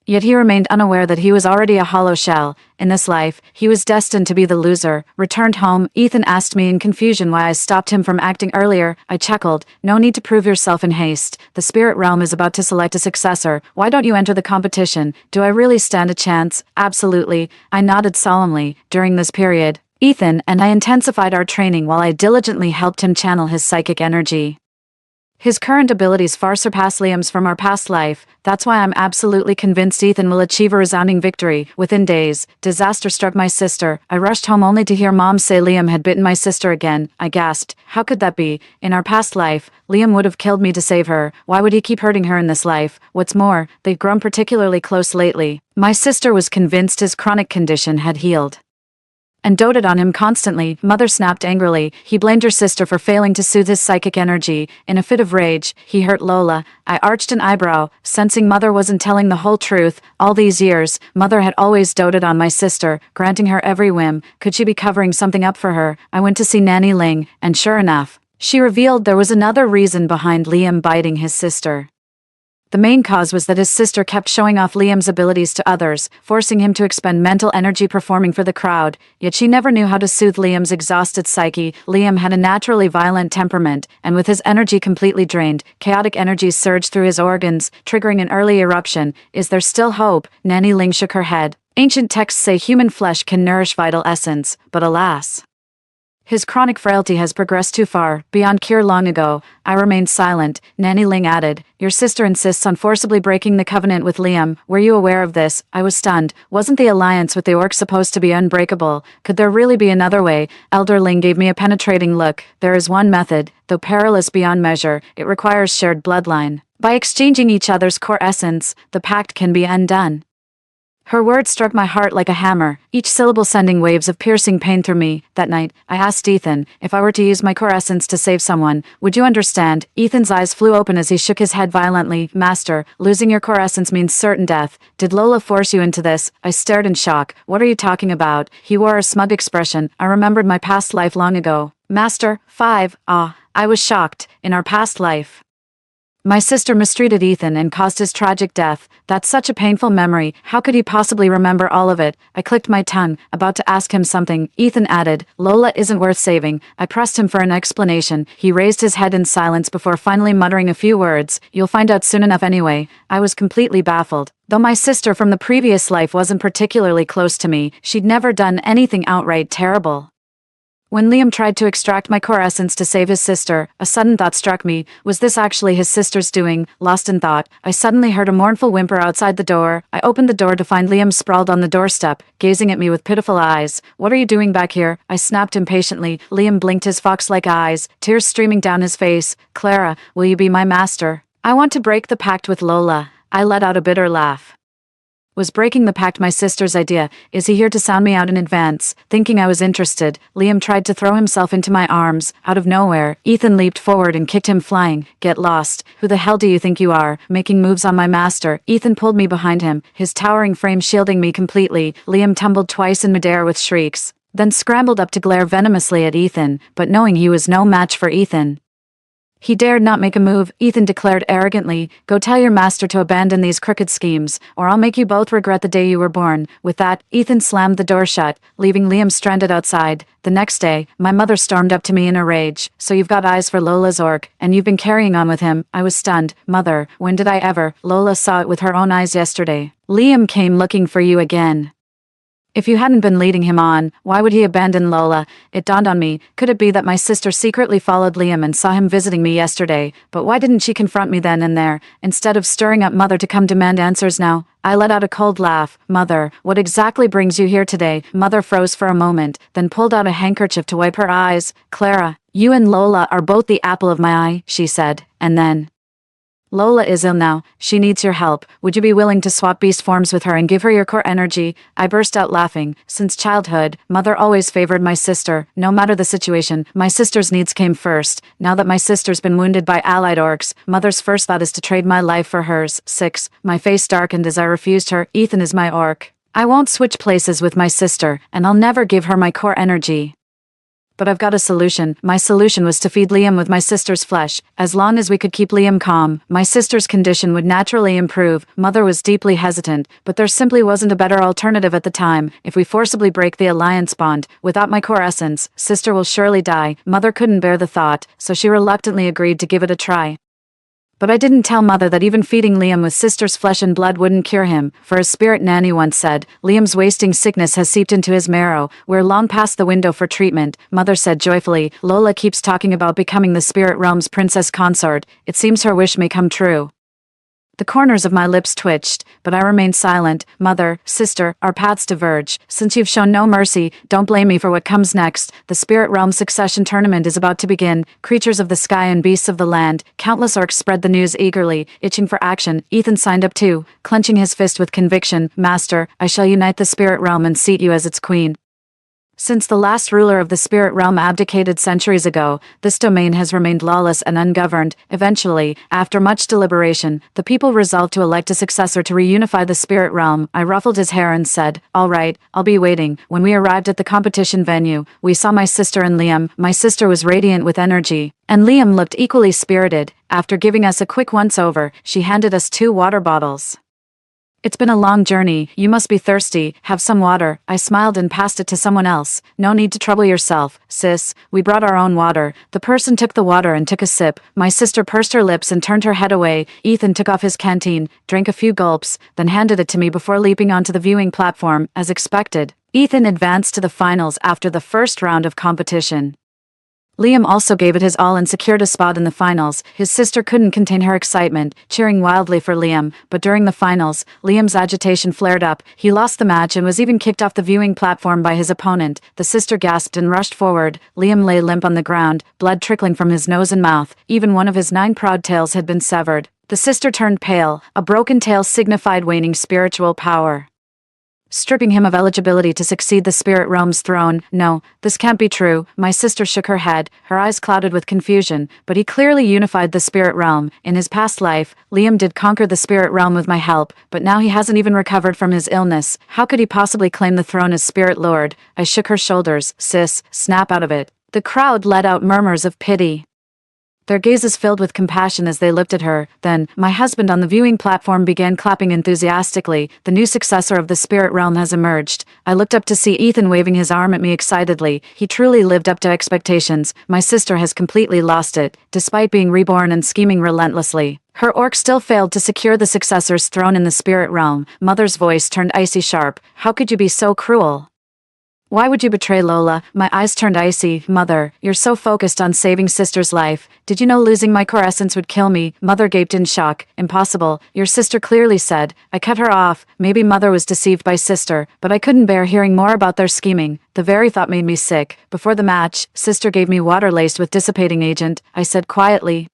Yet he remained unaware that he was already a hollow shell. In this life, he was destined to be the loser. Returned home, Ethan asked me in confusion why I stopped him from acting earlier. I chuckled. No need to prove yourself in haste. The spirit realm is about to select a successor. Why don't you enter the competition? Do I really stand a chance? Absolutely. I nodded solemnly. During this period, Ethan and I intensified our training while I diligently helped him channel his psychic energy. His current abilities far surpass Liam's from our past life. That's why I'm absolutely convinced Ethan will achieve a resounding victory. Within days, disaster struck my sister. I rushed home only to hear Mom say Liam had bitten my sister again. I gasped. How could that be? In our past life, Liam would have killed me to save her. Why would he keep hurting her in this life? What's more, they've grown particularly close lately. My sister was convinced his chronic condition had healed. and doted on him constantly. Mother snapped angrily. He blamed her sister for failing to soothe his psychic energy. In a fit of rage, he hurt Lola. I arched an eyebrow, sensing Mother wasn't telling the whole truth. All these years, Mother had always doted on my sister, granting her every whim. Could she be covering something up for her? I went to see Nanny Ling, and sure enough, she revealed there was another reason behind Liam biting his sister. The main cause was that his sister kept showing off Liam's abilities to others, forcing him to expend mental energy performing for the crowd, yet she never knew how to soothe Liam's exhausted psyche. Liam had a naturally violent temperament, and with his energy completely drained, chaotic energies surged through his organs, triggering an early eruption. Is there still hope? Nanny Ling shook her head. Ancient texts say human flesh can nourish vital essence, but alas, his chronic frailty has progressed too far, beyond cure long ago. I remained silent. Nanny Ling added, your sister insists on forcibly breaking the covenant with Liam. Were you aware of this? I was stunned. Wasn't the alliance with the orc supposed to be unbreakable? Could there really be another way? Elder Ling gave me a penetrating look. There is one method, though perilous beyond measure. It requires shared bloodline. By exchanging each other's core essence, the pact can be undone. Her words struck my heart like a hammer, each syllable sending waves of piercing pain through me. That night, I asked Ethan, if I were to use my core essence to save someone, would you understand? Ethan's eyes flew open as he shook his head violently. Master, losing your core essence means certain death. Did Lola force you into this? I stared in shock. What are you talking about? He wore a smug expression. I remembered my past life long ago. Master, 5. I was shocked. In our past life, my sister mistreated Ethan and caused his tragic death. That's such a painful memory. How could he possibly remember all of it? I clicked my tongue, about to ask him something. Ethan added, Lola isn't worth saving. I pressed him for an explanation. He raised his head in silence before finally muttering a few words. You'll find out soon enough anyway. I was completely baffled. Though my sister from the previous life wasn't particularly close to me, she'd never done anything outright terrible. When Liam tried to extract my core essence to save his sister, a sudden thought struck me. Was this actually his sister's doing? Lost in thought, I suddenly heard a mournful whimper outside the door. I opened the door to find Liam sprawled on the doorstep, gazing at me with pitiful eyes. What are you doing back here? I snapped impatiently. Liam blinked his fox-like eyes, tears streaming down his face. Clara, will you be my master? I want to break the pact with Lola. I let out a bitter laugh. Was breaking the pact my sister's idea? Is he here to sound me out in advance? Thinking I was interested, Liam tried to throw himself into my arms. Out of nowhere, Ethan leaped forward and kicked him flying. Get lost. Who the hell do you think you are? Making moves on my master. Ethan pulled me behind him, his towering frame shielding me completely. Liam tumbled twice in midair with shrieks, then scrambled up to glare venomously at Ethan, but knowing he was no match for Ethan, he dared not make a move. Ethan declared arrogantly, go tell your master to abandon these crooked schemes, or I'll make you both regret the day you were born. With that, Ethan slammed the door shut, leaving Liam stranded outside. The next day, my mother stormed up to me in a rage. So you've got eyes for Lola's orc, and you've been carrying on with him. I was stunned. Mother, when did I ever? Lola saw it with her own eyes yesterday. Liam came looking for you again. If you hadn't been leading him on, why would he abandon Lola? It dawned on me, could it be that my sister secretly followed Liam and saw him visiting me yesterday? But why didn't she confront me then and there, instead of stirring up Mother to come demand answers now? I let out a cold laugh. Mother, what exactly brings you here today? Mother froze for a moment, then pulled out a handkerchief to wipe her eyes. Clara, you and Lola are both the apple of my eye, she said, and then, Lola is ill now. She needs your help. Would you be willing to swap beast forms with her and give her your core energy? I burst out laughing. Since childhood, Mother always favored my sister. No matter the situation, my sister's needs came first. Now that my sister's been wounded by allied orcs, Mother's first thought is to trade my life for hers. 6. My face darkened as I refused her. Ethan is my orc. I won't switch places with my sister, and I'll never give her my core energy. But I've got a solution. My solution was to feed Liam with my sister's flesh. As long as we could keep Liam calm, my sister's condition would naturally improve. Mother was deeply hesitant, but there simply wasn't a better alternative at the time. If we forcibly break the alliance bond, without my core essence, sister will surely die. Mother couldn't bear the thought, so she reluctantly agreed to give it a try. But I didn't tell Mother that even feeding Liam with sister's flesh and blood wouldn't cure him, for as Spirit Nanny once said, Liam's wasting sickness has seeped into his marrow. We're long past the window for treatment. Mother said joyfully, Lola keeps talking about becoming the spirit realm's princess consort. It seems her wish may come true. The corners of my lips twitched, but I remained silent. Mother, sister, our paths diverge. Since you've shown no mercy, don't blame me for what comes next. The Spirit Realm Succession Tournament is about to begin. Creatures of the sky and beasts of the land. Countless orcs spread the news eagerly, itching for action. Ethan signed up too, clenching his fist with conviction. Master, I shall unite the Spirit Realm and seat you as its queen. Since the last ruler of the spirit realm abdicated centuries ago, this domain has remained lawless and ungoverned. Eventually, after much deliberation, the people resolved to elect a successor to reunify the spirit realm. I ruffled his hair and said, "All right, I'll be waiting." When we arrived at the competition venue, we saw my sister and Liam. My sister was radiant with energy, and Liam looked equally spirited. After giving us a quick once-over, she handed us 2 water bottles. "It's been a long journey, you must be thirsty, have some water." I smiled and passed it to someone else. "No need to trouble yourself, sis, we brought our own water." The person took the water and took a sip. My sister pursed her lips and turned her head away. Ethan took off his canteen, drank a few gulps, then handed it to me before leaping onto the viewing platform, as expected. Ethan advanced to the finals after the first round of competition. Liam also gave it his all and secured a spot in the finals. His sister couldn't contain her excitement, cheering wildly for Liam, but during the finals, Liam's agitation flared up. He lost the match and was even kicked off the viewing platform by his opponent. The sister gasped and rushed forward. Liam lay limp on the ground, blood trickling from his nose and mouth. Even one of his 9 proud tails had been severed. The sister turned pale. A broken tail signified waning spiritual power, stripping him of eligibility to succeed the spirit realm's throne. "No, this can't be true." My sister shook her head, her eyes clouded with confusion, "but he clearly unified the spirit realm. In his past life, Liam did conquer the spirit realm with my help, but now he hasn't even recovered from his illness. How could he possibly claim the throne as spirit lord?" I shook her shoulders. "Sis, snap out of it." The crowd let out murmurs of pity, their gazes filled with compassion as they looked at her. Then, my husband on the viewing platform began clapping enthusiastically. "The new successor of the spirit realm has emerged." I looked up to see Ethan waving his arm at me excitedly. He truly lived up to expectations. My sister has completely lost it, despite being reborn and scheming relentlessly. Her orc still failed to secure the successor's throne in the spirit realm. Mother's voice turned icy sharp. "How could you be so cruel? Why would you betray Lola?" My eyes turned icy. "Mother, you're so focused on saving sister's life. Did you know losing my core essence would kill me?" Mother gaped in shock. "Impossible, your sister clearly said." I cut her off. Maybe Mother was deceived by sister, but I couldn't bear hearing more about their scheming. The very thought made me sick. Before the match, sister gave me water laced with dissipating agent. I said quietly,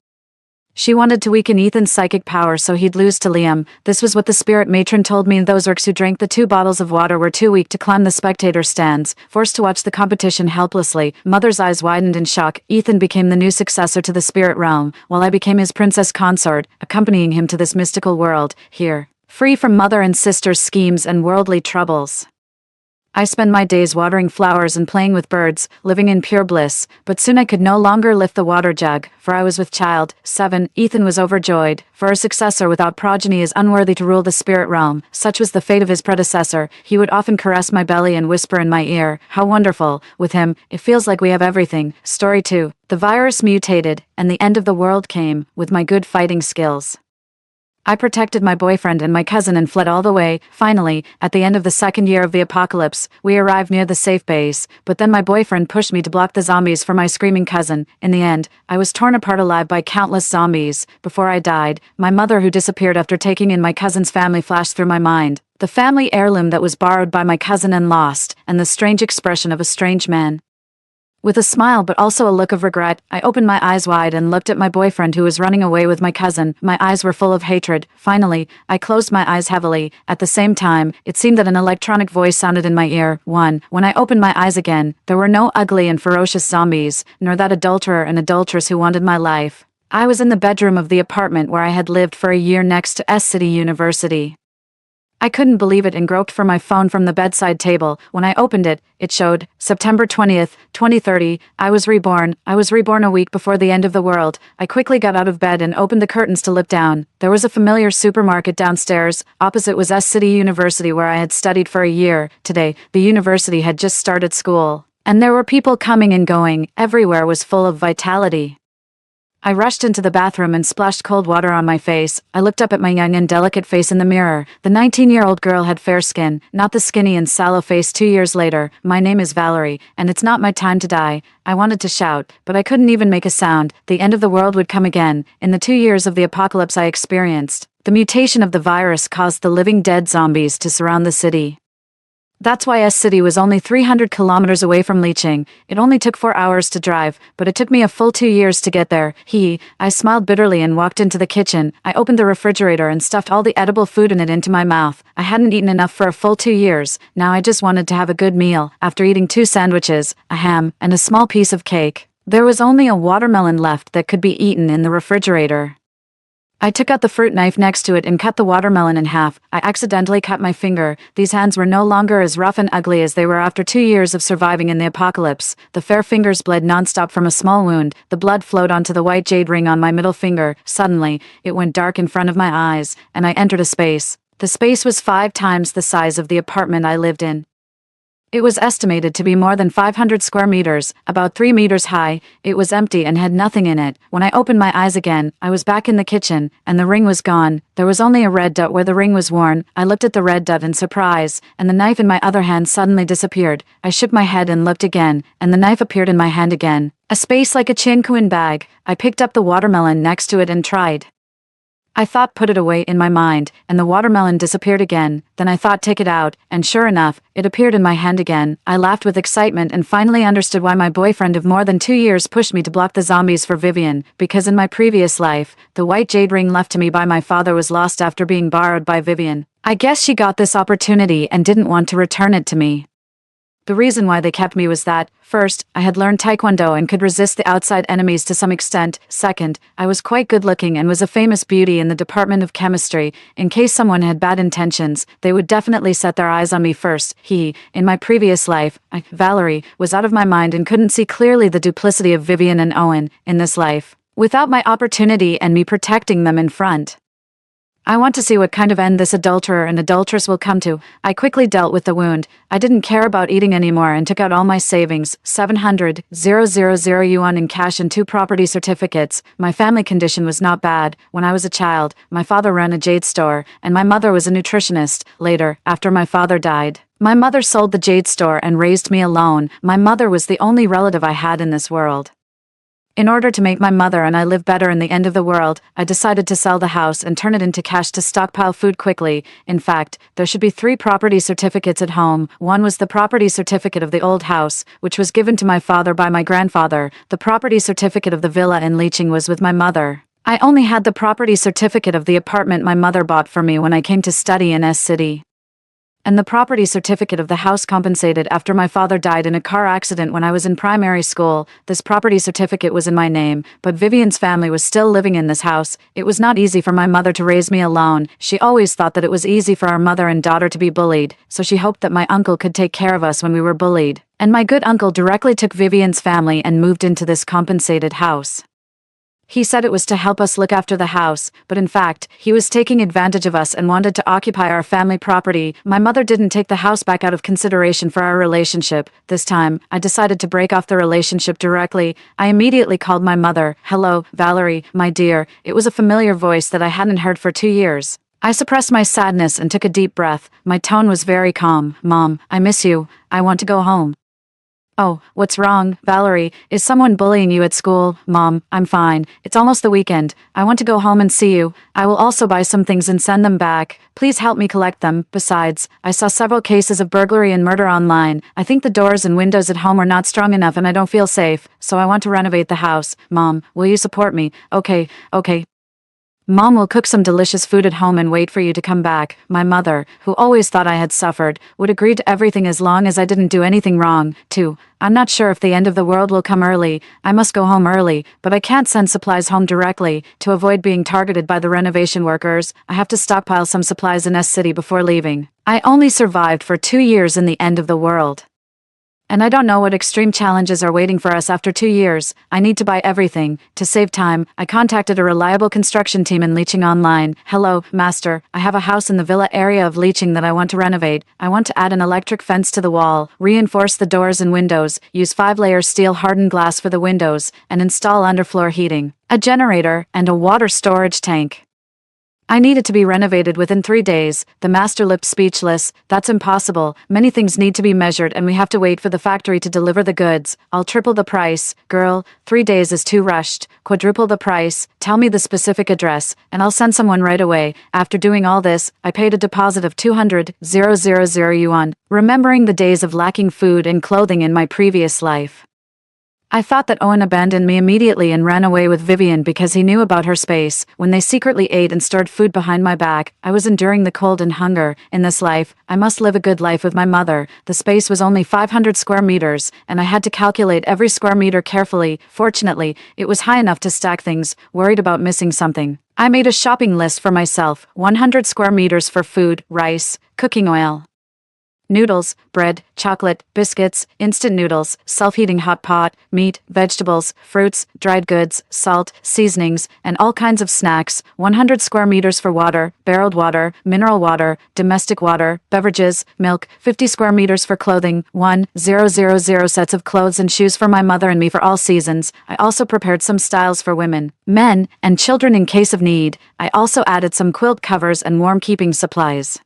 she wanted to weaken Ethan's psychic power so he'd lose to Liam. This was what the spirit matron told me. Those orcs who drank the 2 bottles of water were too weak to climb the spectator stands, forced to watch the competition helplessly. Mother's eyes widened in shock. Ethan became the new successor to the spirit realm, while I became his princess consort, accompanying him to this mystical world, here, free from mother and sister's schemes and worldly troubles. I spent my days watering flowers and playing with birds, living in pure bliss, but soon I could no longer lift the water jug, for I was with child. 7. Ethan was overjoyed, for a successor without progeny is unworthy to rule the spirit realm. Such was the fate of his predecessor. He would often caress my belly and whisper in my ear, "How wonderful. With him, it feels like we have everything." Story 2. The virus mutated, and the end of the world came, with my good fighting skills. I protected my boyfriend and my cousin and fled all the way. Finally, at the end of the 2nd year of the apocalypse, we arrived near the safe base, but then my boyfriend pushed me to block the zombies for my screaming cousin. In the end, I was torn apart alive by countless zombies. Before I died, my mother, who disappeared after taking in my cousin's family, flashed through my mind. The family heirloom that was borrowed by my cousin and lost, and the strange expression of a strange man. With a smile but also a look of regret, I opened my eyes wide and looked at my boyfriend who was running away with my cousin. My eyes were full of hatred. Finally, I closed my eyes heavily. At the same time, it seemed that an electronic voice sounded in my ear. 1. When I opened my eyes again, there were no ugly and ferocious zombies, nor that adulterer and adulteress who wanted my life. I was in the bedroom of the apartment where I had lived for a year next to S City University. I couldn't believe it and groped for my phone from the bedside table. When I opened it, it showed, September 20th, 2030, I was reborn. I was reborn a week before the end of the world. I quickly got out of bed and opened the curtains to look down. There was a familiar supermarket downstairs. Opposite was S City University where I had studied for a year. Today, the university had just started school. And there were people coming and going. Everywhere was full of vitality. I rushed into the bathroom and splashed cold water on my face. I looked up at my young and delicate face in the mirror. The 19-year-old girl had fair skin, not the skinny and sallow face 2 years later. My name is Valerie, and it's not my time to die. I wanted to shout, but I couldn't even make a sound. The end of the world would come again. In the 2 years of the apocalypse I experienced, the mutation of the virus caused the living dead zombies to surround the city. That's why S City was only 300 kilometers away from leaching. It only took 4 hours to drive, but it took me a full 2 years to get there. I smiled bitterly and walked into the kitchen. I opened the refrigerator and stuffed all the edible food in it into my mouth. I hadn't eaten enough for a full 2 years. Now I just wanted to have a good meal. After eating 2 sandwiches, a ham, and a small piece of cake, there was only a watermelon left that could be eaten in the refrigerator. I took out the fruit knife next to it and cut the watermelon in half. I accidentally cut my finger. These hands were no longer as rough and ugly as they were after 2 years of surviving in the apocalypse. The fair fingers bled nonstop from a small wound. The blood flowed onto the white jade ring on my middle finger. Suddenly, it went dark in front of my eyes, and I entered a space. The space was 5 times the size of the apartment I lived in. It was estimated to be more than 500 square meters, about 3 meters high. It was empty and had nothing in it. When I opened my eyes again, I was back in the kitchen, and the ring was gone. There was only a red dot where the ring was worn. I looked at the red dot in surprise, and the knife in my other hand suddenly disappeared. I shook my head and looked again, and the knife appeared in my hand again. A space like a chinquin bag. I picked up the watermelon next to it and tried. I thought put it away in my mind, and the watermelon disappeared again. Then I thought take it out, and sure enough, it appeared in my hand again. I laughed with excitement and finally understood why my boyfriend of more than 2 years pushed me to block the zombies for Vivian, because in my previous life, the white jade ring left to me by my father was lost after being borrowed by Vivian. I guess she got this opportunity and didn't want to return it to me. The reason why they kept me was that, first, I had learned Taekwondo and could resist the outside enemies to some extent. Second, I was quite good looking and was a famous beauty in the Department of Chemistry. In case someone had bad intentions, they would definitely set their eyes on me first. In my previous life, Valerie, was out of my mind and couldn't see clearly the duplicity of Vivian and Owen. In this life, without my opportunity and me protecting them in front, I want to see what kind of end this adulterer and adulteress will come to. I quickly dealt with the wound. I didn't care about eating anymore and took out all my savings, 700,000 yuan in cash and 2 property certificates. My family condition was not bad. When I was a child, my father ran a jade store, and my mother was a nutritionist. Later, after my father died, my mother sold the jade store and raised me alone. My mother was the only relative I had in this world. In order to make my mother and I live better in the end of the world, I decided to sell the house and turn it into cash to stockpile food quickly. In fact, there should be 3 property certificates at home. One was the property certificate of the old house, which was given to my father by my grandfather. The property certificate of the villa in Leaching was with my mother. I only had the property certificate of the apartment my mother bought for me when I came to study in S City. And the property certificate of the house compensated after my father died in a car accident when I was in primary school. This property certificate was in my name, but Vivian's family was still living in this house. It was not easy for my mother to raise me alone. She always thought that it was easy for our mother and daughter to be bullied, so she hoped that my uncle could take care of us when we were bullied. And my good uncle directly took Vivian's family and moved into this compensated house. He said it was to help us look after the house, but in fact, he was taking advantage of us and wanted to occupy our family property. My mother didn't take the house back out of consideration for our relationship. This time, I decided to break off the relationship directly. I immediately called my mother. "Hello, Valerie, my dear." It was a familiar voice that I hadn't heard for 2 years. I suppressed my sadness and took a deep breath. My tone was very calm. "Mom, I miss you. I want to go home." "Oh, what's wrong, Valerie? Is someone bullying you at school?" "Mom, I'm fine. It's almost the weekend. I want to go home and see you. I will also buy some things and send them back. Please help me collect them. Besides, I saw several cases of burglary and murder online. I think the doors and windows at home are not strong enough and I don't feel safe, so I want to renovate the house. Mom, will you support me?" Okay. Mom will cook some delicious food at home and wait for you to come back." My mother, who always thought I had suffered, would agree to everything as long as I didn't do anything wrong. 2. I'm not sure if the end of the world will come early. I must go home early, but I can't send supplies home directly. To avoid being targeted by the renovation workers, I have to stockpile some supplies in S City before leaving. I only survived for 2 years in the end of the world. And I don't know what extreme challenges are waiting for us after 2 years. I need to buy everything. To save time, I contacted a reliable construction team in Leaching online. "Hello, master. I have a house in the villa area of Leaching that I want to renovate. I want to add an electric fence to the wall, reinforce the doors and windows, use 5-layer steel hardened glass for the windows, and install underfloor heating, a generator, and a water storage tank. I needed to be renovated within 3 days. The master looked speechless. That's impossible. Many things need to be measured and we have to wait for the factory to deliver the goods. I'll triple the price. Girl, 3 days is too rushed. Quadruple the price. Tell me the specific address, and I'll send someone right away. After doing all this, I paid a deposit of 200,000 yuan, remembering the days of lacking food and clothing in my previous life. I thought that Owen abandoned me immediately and ran away with Vivian because he knew about her space. When they secretly ate and stored food behind my back, I was enduring the cold and hunger. In this life, I must live a good life with my mother. The space was only 500 square meters, and I had to calculate every square meter carefully. Fortunately, it was high enough to stack things, worried about missing something. I made a shopping list for myself: 100 square meters for food, rice, cooking oil, noodles, bread, chocolate, biscuits, instant noodles, self-heating hot pot, meat, vegetables, fruits, dried goods, salt, seasonings, and all kinds of snacks. 100 square meters for water, barreled water, mineral water, domestic water, beverages, milk. 50 square meters for clothing. 1,000 sets of clothes and shoes for my mother and me for all seasons. I also prepared some styles for women, men, and children in case of need. I also added some quilt covers and warm keeping supplies.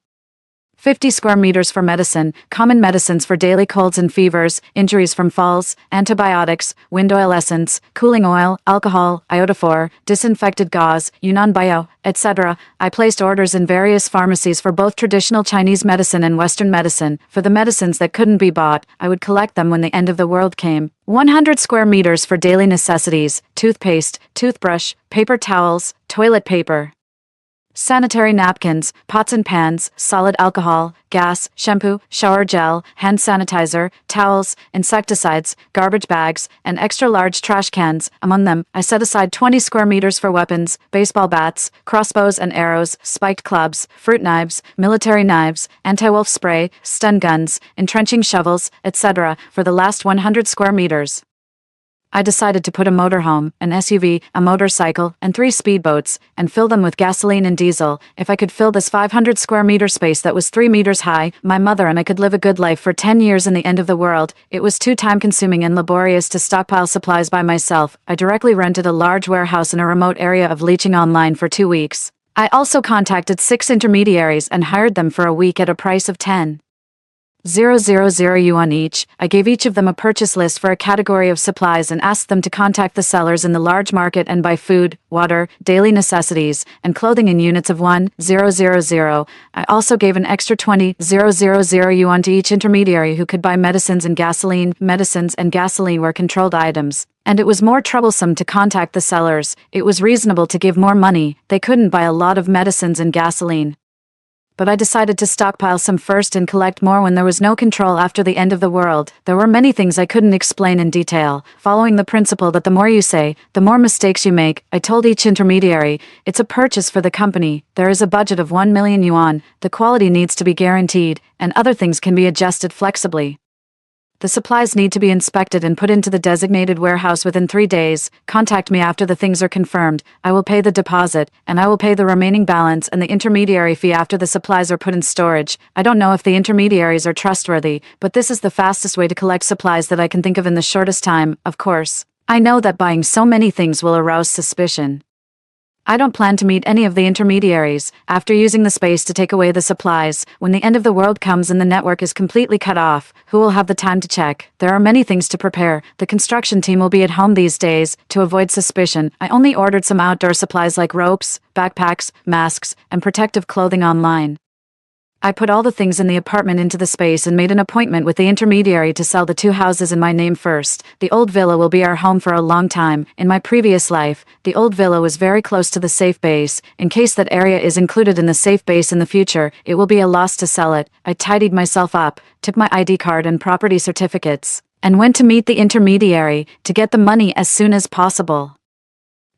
50 square meters for medicine, common medicines for daily colds and fevers, injuries from falls, antibiotics, wind oil essence, cooling oil, alcohol, iodophor, disinfected gauze, Yunnan bio, etc. I placed orders in various pharmacies for both traditional Chinese medicine and Western medicine. For the medicines that couldn't be bought, I would collect them when the end of the world came. 100 square meters for daily necessities: toothpaste, toothbrush, paper towels, toilet paper, sanitary napkins, pots and pans, solid alcohol, gas, shampoo, shower gel, hand sanitizer, towels, insecticides, garbage bags, and extra-large trash cans. Among them, I set aside 20 square meters for weapons: baseball bats, crossbows and arrows, spiked clubs, fruit knives, military knives, anti-wolf spray, stun guns, entrenching shovels, etc. For the last 100 square meters, I decided to put a motorhome, an SUV, a motorcycle, and 3 speedboats, and fill them with gasoline and diesel. If I could fill this 500 square meter space that was 3 meters high, my mother and I could live a good life for 10 years in the end of the world. It was too time-consuming and laborious to stockpile supplies by myself. I directly rented a large warehouse in a remote area of Licheng online for 2 weeks. I also contacted 6 intermediaries and hired them for a week at a price of 10,000 yuan each. I gave each of them a purchase list for a category of supplies and asked them to contact the sellers in the large market and buy food, water, daily necessities, and clothing in units of 1,000. I also gave an extra 20,000 yuan to each intermediary who could buy medicines and gasoline. Medicines and gasoline were controlled items, and it was more troublesome to contact the sellers. It was reasonable to give more money. They couldn't buy a lot of medicines and gasoline, but I decided to stockpile some first and collect more when there was no control after the end of the world. There were many things I couldn't explain in detail. Following the principle that the more you say, the more mistakes you make, I told each intermediary, it's a purchase for the company. There is a budget of 1 million yuan. The quality needs to be guaranteed, and other things can be adjusted flexibly. The supplies need to be inspected and put into the designated warehouse within 3 days. Contact me after the things are confirmed. I will pay the deposit, and I will pay the remaining balance and the intermediary fee after the supplies are put in storage. I don't know if the intermediaries are trustworthy, but this is the fastest way to collect supplies that I can think of in the shortest time. Of course, I know that buying so many things will arouse suspicion. I don't plan to meet any of the intermediaries. After using the space to take away the supplies, when the end of the world comes and the network is completely cut off, who will have the time to check? There are many things to prepare. The construction team will be at home these days. To avoid suspicion, I only ordered some outdoor supplies like ropes, backpacks, masks, and protective clothing online. I put all the things in the apartment into the space and made an appointment with the intermediary to sell the 2 houses in my name first. The old villa will be our home for a long time. In my previous life, the old villa was very close to the safe base. In case that area is included in the safe base in the future, it will be a loss to sell it. I tidied myself up, took my ID card and property certificates, and went to meet the intermediary to get the money as soon as possible.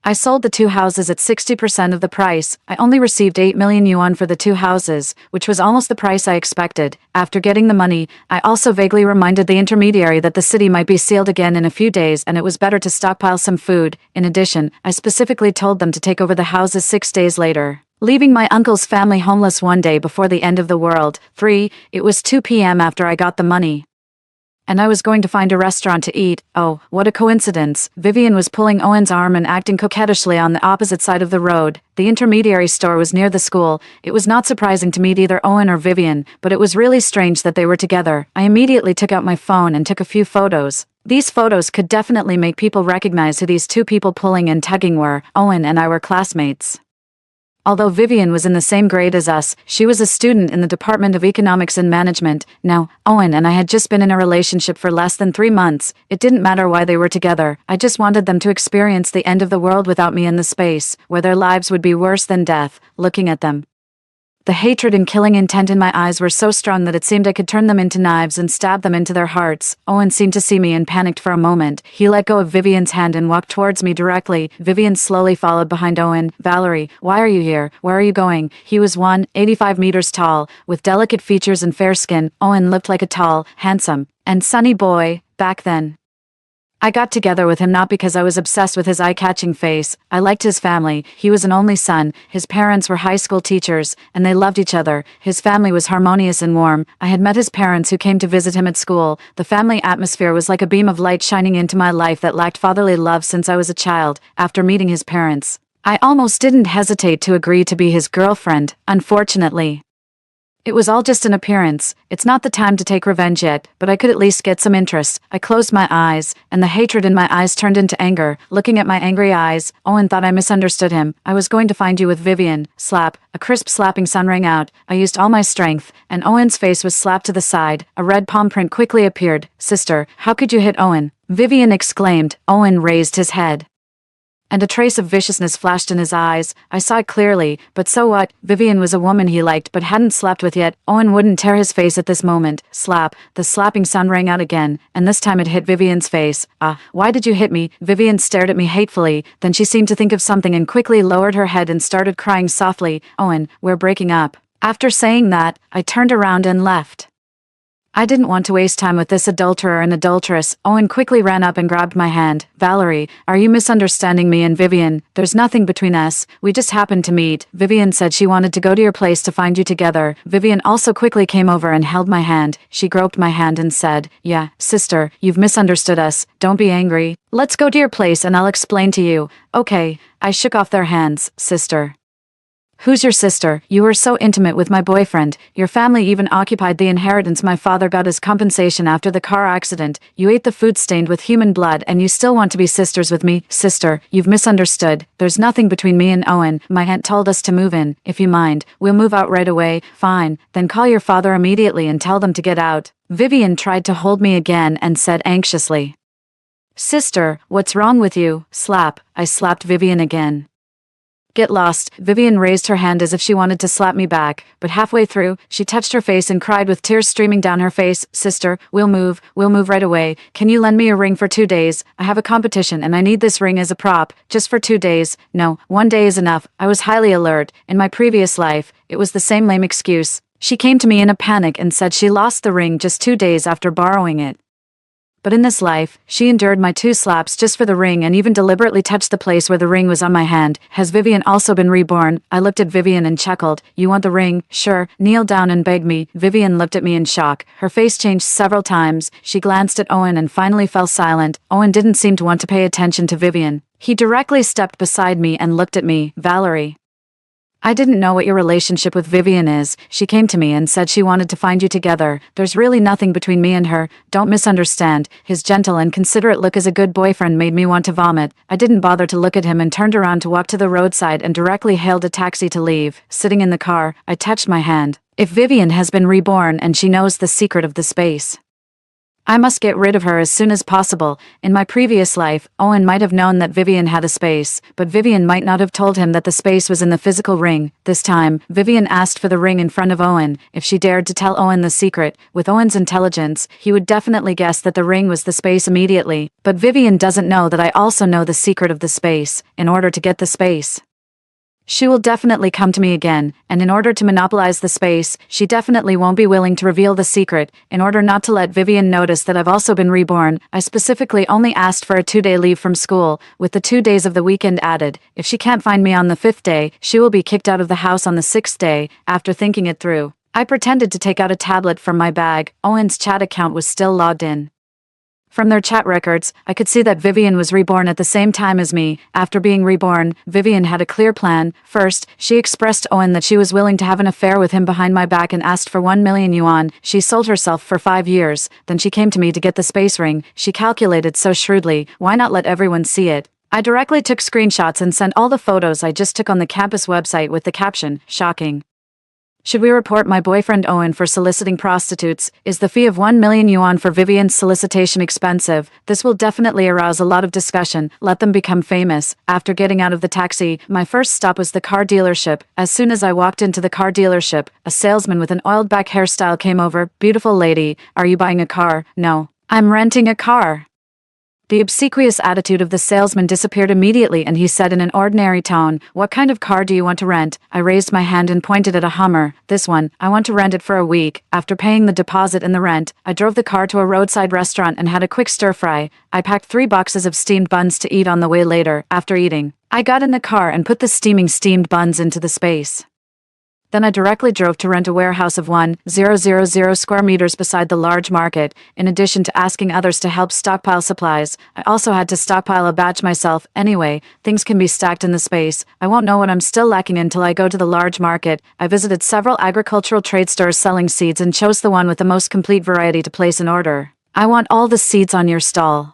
I sold the 2 houses at 60% of the price. I only received 8 million yuan for the 2 houses, which was almost the price I expected. After getting the money, I also vaguely reminded the intermediary that the city might be sealed again in a few days and it was better to stockpile some food. In addition, I specifically told them to take over the houses 6 days later, leaving my uncle's family homeless one day before the end of the world. 3. It was 2 p.m. after I got the money. and I was going to find a restaurant to eat. Oh, what a coincidence. Vivian was pulling Owen's arm and acting coquettishly on the opposite side of the road. The intermediary store was near the school. It was not surprising to meet either Owen or Vivian, but it was really strange that they were together. I immediately took out my phone and took a few photos. These photos could definitely make people recognize who these two people pulling and tugging were. Owen and I were classmates. Although Vivian was in the same grade as us, she was a student in the Department of Economics and Management. Now, Owen and I had just been in a relationship for less than 3 months. It didn't matter why they were together. I just wanted them to experience the end of the world without me in the space, where their lives would be worse than death. Looking at them, the hatred and killing intent in my eyes were so strong that it seemed I could turn them into knives and stab them into their hearts. Owen seemed to see me and panicked for a moment. He let go of Vivian's hand and walked towards me directly. Vivian slowly followed behind Owen. Valerie, why are you here? Where are you going? He was 185 meters tall, with delicate features and fair skin. Owen looked like a tall, handsome, and sunny boy back then. I got together with him not because I was obsessed with his eye-catching face. I liked his family. He was an only son. His parents were high school teachers, and they loved each other. His family was harmonious and warm. I had met his parents who came to visit him at school. The family atmosphere was like a beam of light shining into my life that lacked fatherly love since I was a child. After meeting his parents, I almost didn't hesitate to agree to be his girlfriend. Unfortunately, it was all just an appearance. It's not the time to take revenge yet, but I could at least get some interest. I closed my eyes, and the hatred in my eyes turned into anger. Looking at my angry eyes, Owen thought I misunderstood him. I was going to find you with Vivian. Slap. A crisp slapping sound rang out. I used all my strength, and Owen's face was slapped to the side. A red palm print quickly appeared. Sister, how could you hit Owen? Vivian exclaimed. Owen raised his head, and a trace of viciousness flashed in his eyes. I saw it clearly, but so what? Vivian was a woman he liked but hadn't slept with yet. Owen wouldn't tear his face at this moment. Slap. The slapping sound rang out again, and this time it hit Vivian's face. Why did you hit me? Vivian stared at me hatefully, then she seemed to think of something and quickly lowered her head and started crying softly. Owen, we're breaking up. After saying that, I turned around and left. I didn't want to waste time with this adulterer and adulteress. Owen quickly ran up and grabbed my hand. Valerie, are you misunderstanding me and Vivian? There's nothing between us. We just happened to meet. Vivian said she wanted to go to your place to find you together. Vivian also quickly came over and held my hand. She groped my hand and said, yeah, sister, you've misunderstood us. Don't be angry. Let's go to your place and I'll explain to you. Okay. I shook off their hands. Sister. Who's your sister? You were so intimate with my boyfriend. Your family even occupied the inheritance my father got as compensation after the car accident. You ate the food stained with human blood and you still want to be sisters with me? Sister, you've misunderstood. There's nothing between me and Owen. My aunt told us to move in. If you mind, we'll move out right away. Fine. Then call your father immediately and tell them to get out. Vivian tried to hold me again and said anxiously, Sister, what's wrong with you? Slap. I slapped Vivian again. Get lost. Vivian raised her hand as if she wanted to slap me back, but halfway through, she touched her face and cried with tears streaming down her face, Sister, we'll move right away. Can you lend me a ring for 2 days? I have a competition and I need this ring as a prop, just for 2 days. No, 1 day is enough. I was highly alert. In my previous life, it was the same lame excuse. She came to me in a panic and said she lost the ring just 2 days after borrowing it. But in this life, she endured my 2 slaps just for the ring and even deliberately touched the place where the ring was on my hand. Has Vivian also been reborn? I looked at Vivian and chuckled. You want the ring? Sure. Kneel down and beg me. Vivian looked at me in shock. Her face changed several times. She glanced at Owen and finally fell silent. Owen didn't seem to want to pay attention to Vivian. He directly stepped beside me and looked at me. Valerie, I didn't know what your relationship with Vivian is. She came to me and said she wanted to find you together. There's really nothing between me and her. Don't misunderstand. His gentle and considerate look as a good boyfriend made me want to vomit. I didn't bother to look at him and turned around to walk to the roadside and directly hailed a taxi to leave. Sitting in the car, I touched my hand. If Vivian has been reborn and she knows the secret of the space, I must get rid of her as soon as possible. In my previous life, Owen might have known that Vivian had a space, but Vivian might not have told him that the space was in the physical ring. This time, Vivian asked for the ring in front of Owen. If she dared to tell Owen the secret, with Owen's intelligence, he would definitely guess that the ring was the space immediately. But Vivian doesn't know that I also know the secret of the space. In order to get the space, she will definitely come to me again, and in order to monopolize the space, she definitely won't be willing to reveal the secret. In order not to let Vivian notice that I've also been reborn, I specifically only asked for a 2-day leave from school, with the 2 days of the weekend added. If she can't find me on the 5th day, she will be kicked out of the house on the 6th day. After thinking it through, I pretended to take out a tablet from my bag. Owen's chat account was still logged in. From their chat records, I could see that Vivian was reborn at the same time as me. After being reborn, Vivian had a clear plan. First, she expressed Owen that she was willing to have an affair with him behind my back and asked for 1 million yuan. She sold herself for 5 years. Then she came to me to get the space ring. She calculated so shrewdly, why not let everyone see it? I directly took screenshots and sent all the photos I just took on the campus website with the caption, "Shocking. Should we report my boyfriend Owen for soliciting prostitutes? Is the fee of 1 million yuan for Vivian's solicitation expensive? This will definitely arouse a lot of discussion. Let them become famous." After getting out of the taxi, my first stop was the car dealership. As soon as I walked into the car dealership, a salesman with an oiled back hairstyle came over. "Beautiful lady, are you buying a car?" "No. I'm renting a car." The obsequious attitude of the salesman disappeared immediately and he said in an ordinary tone, "What kind of car do you want to rent?" I raised my hand and pointed at a Hummer. "This one. I want to rent it for a week." After paying the deposit and the rent, I drove the car to a roadside restaurant and had a quick stir-fry. I packed 3 boxes of steamed buns to eat on the way later. After eating, I got in the car and put the steaming steamed buns into the space. Then I directly drove to rent a warehouse of 1,000 square meters beside the large market. In addition to asking others to help stockpile supplies, I also had to stockpile a batch myself. Anyway, things can be stacked in the space. I won't know what I'm still lacking until I go to the large market. I visited several agricultural trade stores selling seeds and chose the one with the most complete variety to place an order. "I want all the seeds on your stall.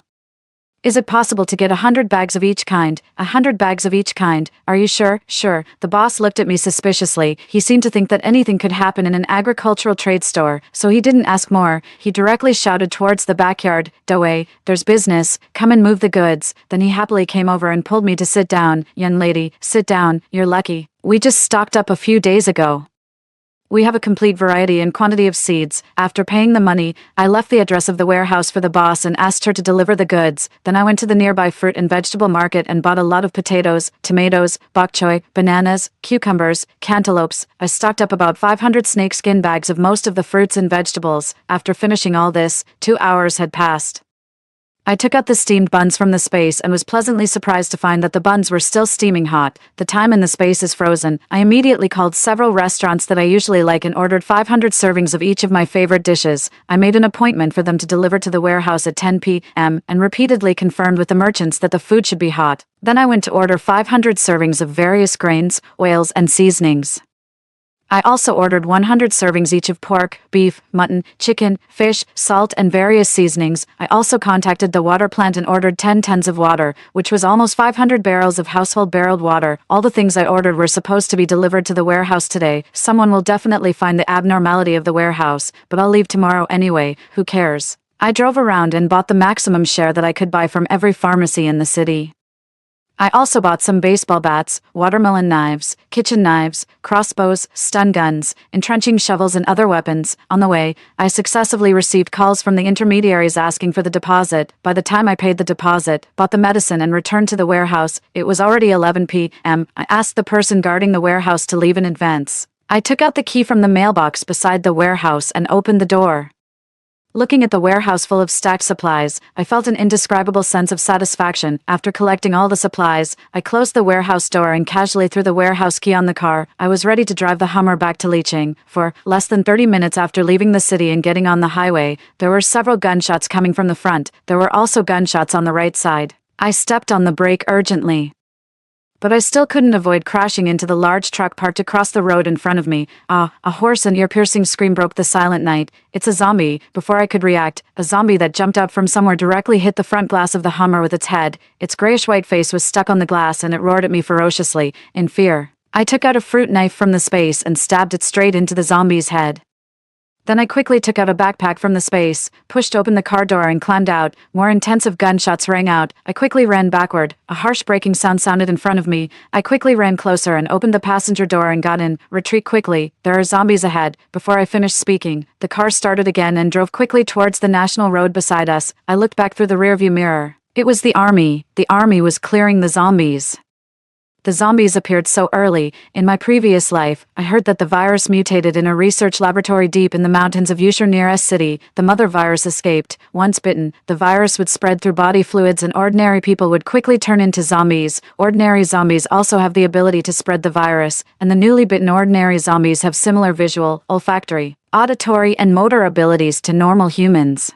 Is it possible to get 100 bags of each kind?" 100 bags of each kind. "Are you sure?" "Sure." The boss looked at me suspiciously. He seemed to think that anything could happen in an agricultural trade store, so he didn't ask more. He directly shouted towards the backyard, "Doe, there's business. Come and move the goods." Then he happily came over and pulled me to sit down. "Young lady, sit down. You're lucky. We just stocked up a few days ago. We have a complete variety and quantity of seeds." After paying the money, I left the address of the warehouse for the boss and asked her to deliver the goods. Then I went to the nearby fruit and vegetable market and bought a lot of potatoes, tomatoes, bok choy, bananas, cucumbers, cantaloupes. I stocked up about 500 snakeskin bags of most of the fruits and vegetables. After finishing all this, 2 hours had passed. I took out the steamed buns from the space and was pleasantly surprised to find that the buns were still steaming hot. The time in the space is frozen. I immediately called several restaurants that I usually like and ordered 500 servings of each of my favorite dishes. I made an appointment for them to deliver to the warehouse at 10 p.m. and repeatedly confirmed with the merchants that the food should be hot. Then I went to order 500 servings of various grains, oils, and seasonings. I also ordered 100 servings each of pork, beef, mutton, chicken, fish, salt, and various seasonings. I also contacted the water plant and ordered 10 tons of water, which was almost 500 barrels of household barreled water. All the things I ordered were supposed to be delivered to the warehouse today. Someone will definitely find the abnormality of the warehouse, but I'll leave tomorrow anyway. Who cares? I drove around and bought the maximum share that I could buy from every pharmacy in the city. I also bought some baseball bats, watermelon knives, kitchen knives, crossbows, stun guns, entrenching shovels and other weapons. On the way, I successively received calls from the intermediaries asking for the deposit. By the time I paid the deposit, bought the medicine and returned to the warehouse, it was already 11 p.m. I asked the person guarding the warehouse to leave in advance. I took out the key from the mailbox beside the warehouse and opened the door. Looking at the warehouse full of stacked supplies, I felt an indescribable sense of satisfaction. After collecting all the supplies, I closed the warehouse door and casually threw the warehouse key on the car. I was ready to drive the Hummer back to Licheng. For less than 30 minutes after leaving the city and getting on the highway, there were several gunshots coming from the front. There were also gunshots on the right side. I stepped on the brake urgently, but I still couldn't avoid crashing into the large truck parked across the road in front of me. A hoarse and ear-piercing scream broke the silent night. "It's a zombie." Before I could react, a zombie that jumped out from somewhere directly hit the front glass of the Hummer with its head. Its grayish-white face was stuck on the glass and it roared at me ferociously, in fear. I took out a fruit knife from the space and stabbed it straight into the zombie's head. Then I quickly took out a backpack from the space, pushed open the car door and climbed out. More intensive gunshots rang out. I quickly ran backward. A harsh breaking sound sounded in front of me. I quickly ran closer and opened the passenger door and got in. "Retreat quickly. There are zombies ahead." Before I finished speaking, the car started again and drove quickly towards the national road beside us. I looked back through the rearview mirror. It was the army. The army was clearing the zombies. The zombies appeared so early. In my previous life, I heard that the virus mutated in a research laboratory deep in the mountains of Yusher near S City. The mother virus escaped. Once bitten, the virus would spread through body fluids and ordinary people would quickly turn into zombies. Ordinary zombies also have the ability to spread the virus, and the newly bitten ordinary zombies have similar visual, olfactory, auditory, and motor abilities to normal humans.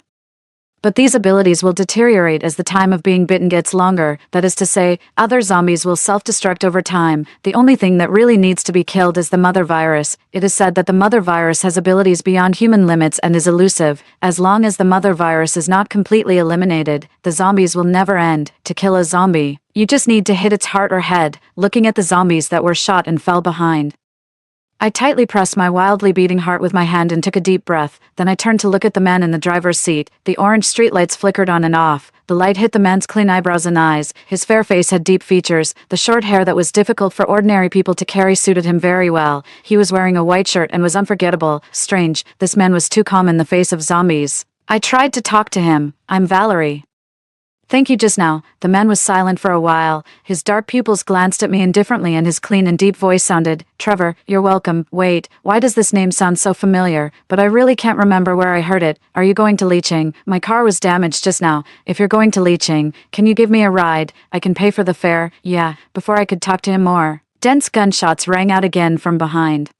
But these abilities will deteriorate as the time of being bitten gets longer, that is to say, other zombies will self-destruct over time. The only thing that really needs to be killed is the mother virus. It is said that the mother virus has abilities beyond human limits and is elusive. As long as the mother virus is not completely eliminated, the zombies will never end. To kill a zombie, you just need to hit its heart or head, looking at the zombies that were shot and fell behind. I tightly pressed my wildly beating heart with my hand and took a deep breath. Then I turned to look at the man in the driver's seat. The orange streetlights flickered on and off. The light hit the man's clean eyebrows and eyes. His fair face had deep features. The short hair that was difficult for ordinary people to carry suited him very well. He was wearing a white shirt and was unforgettable. Strange, this man was too calm in the face of zombies. I tried to talk to him. "I'm Valerie." "Thank you just now." The man was silent for a while. His dark pupils glanced at me indifferently and his clean and deep voice sounded, "Trevor, you're welcome. Wait, why does this name sound so familiar? But I really can't remember where I heard it. Are you going to Leeching? My car was damaged just now. If you're going to Leeching, can you give me a ride? I can pay for the fare." "Yeah." Before I could talk to him more, dense gunshots rang out again from behind.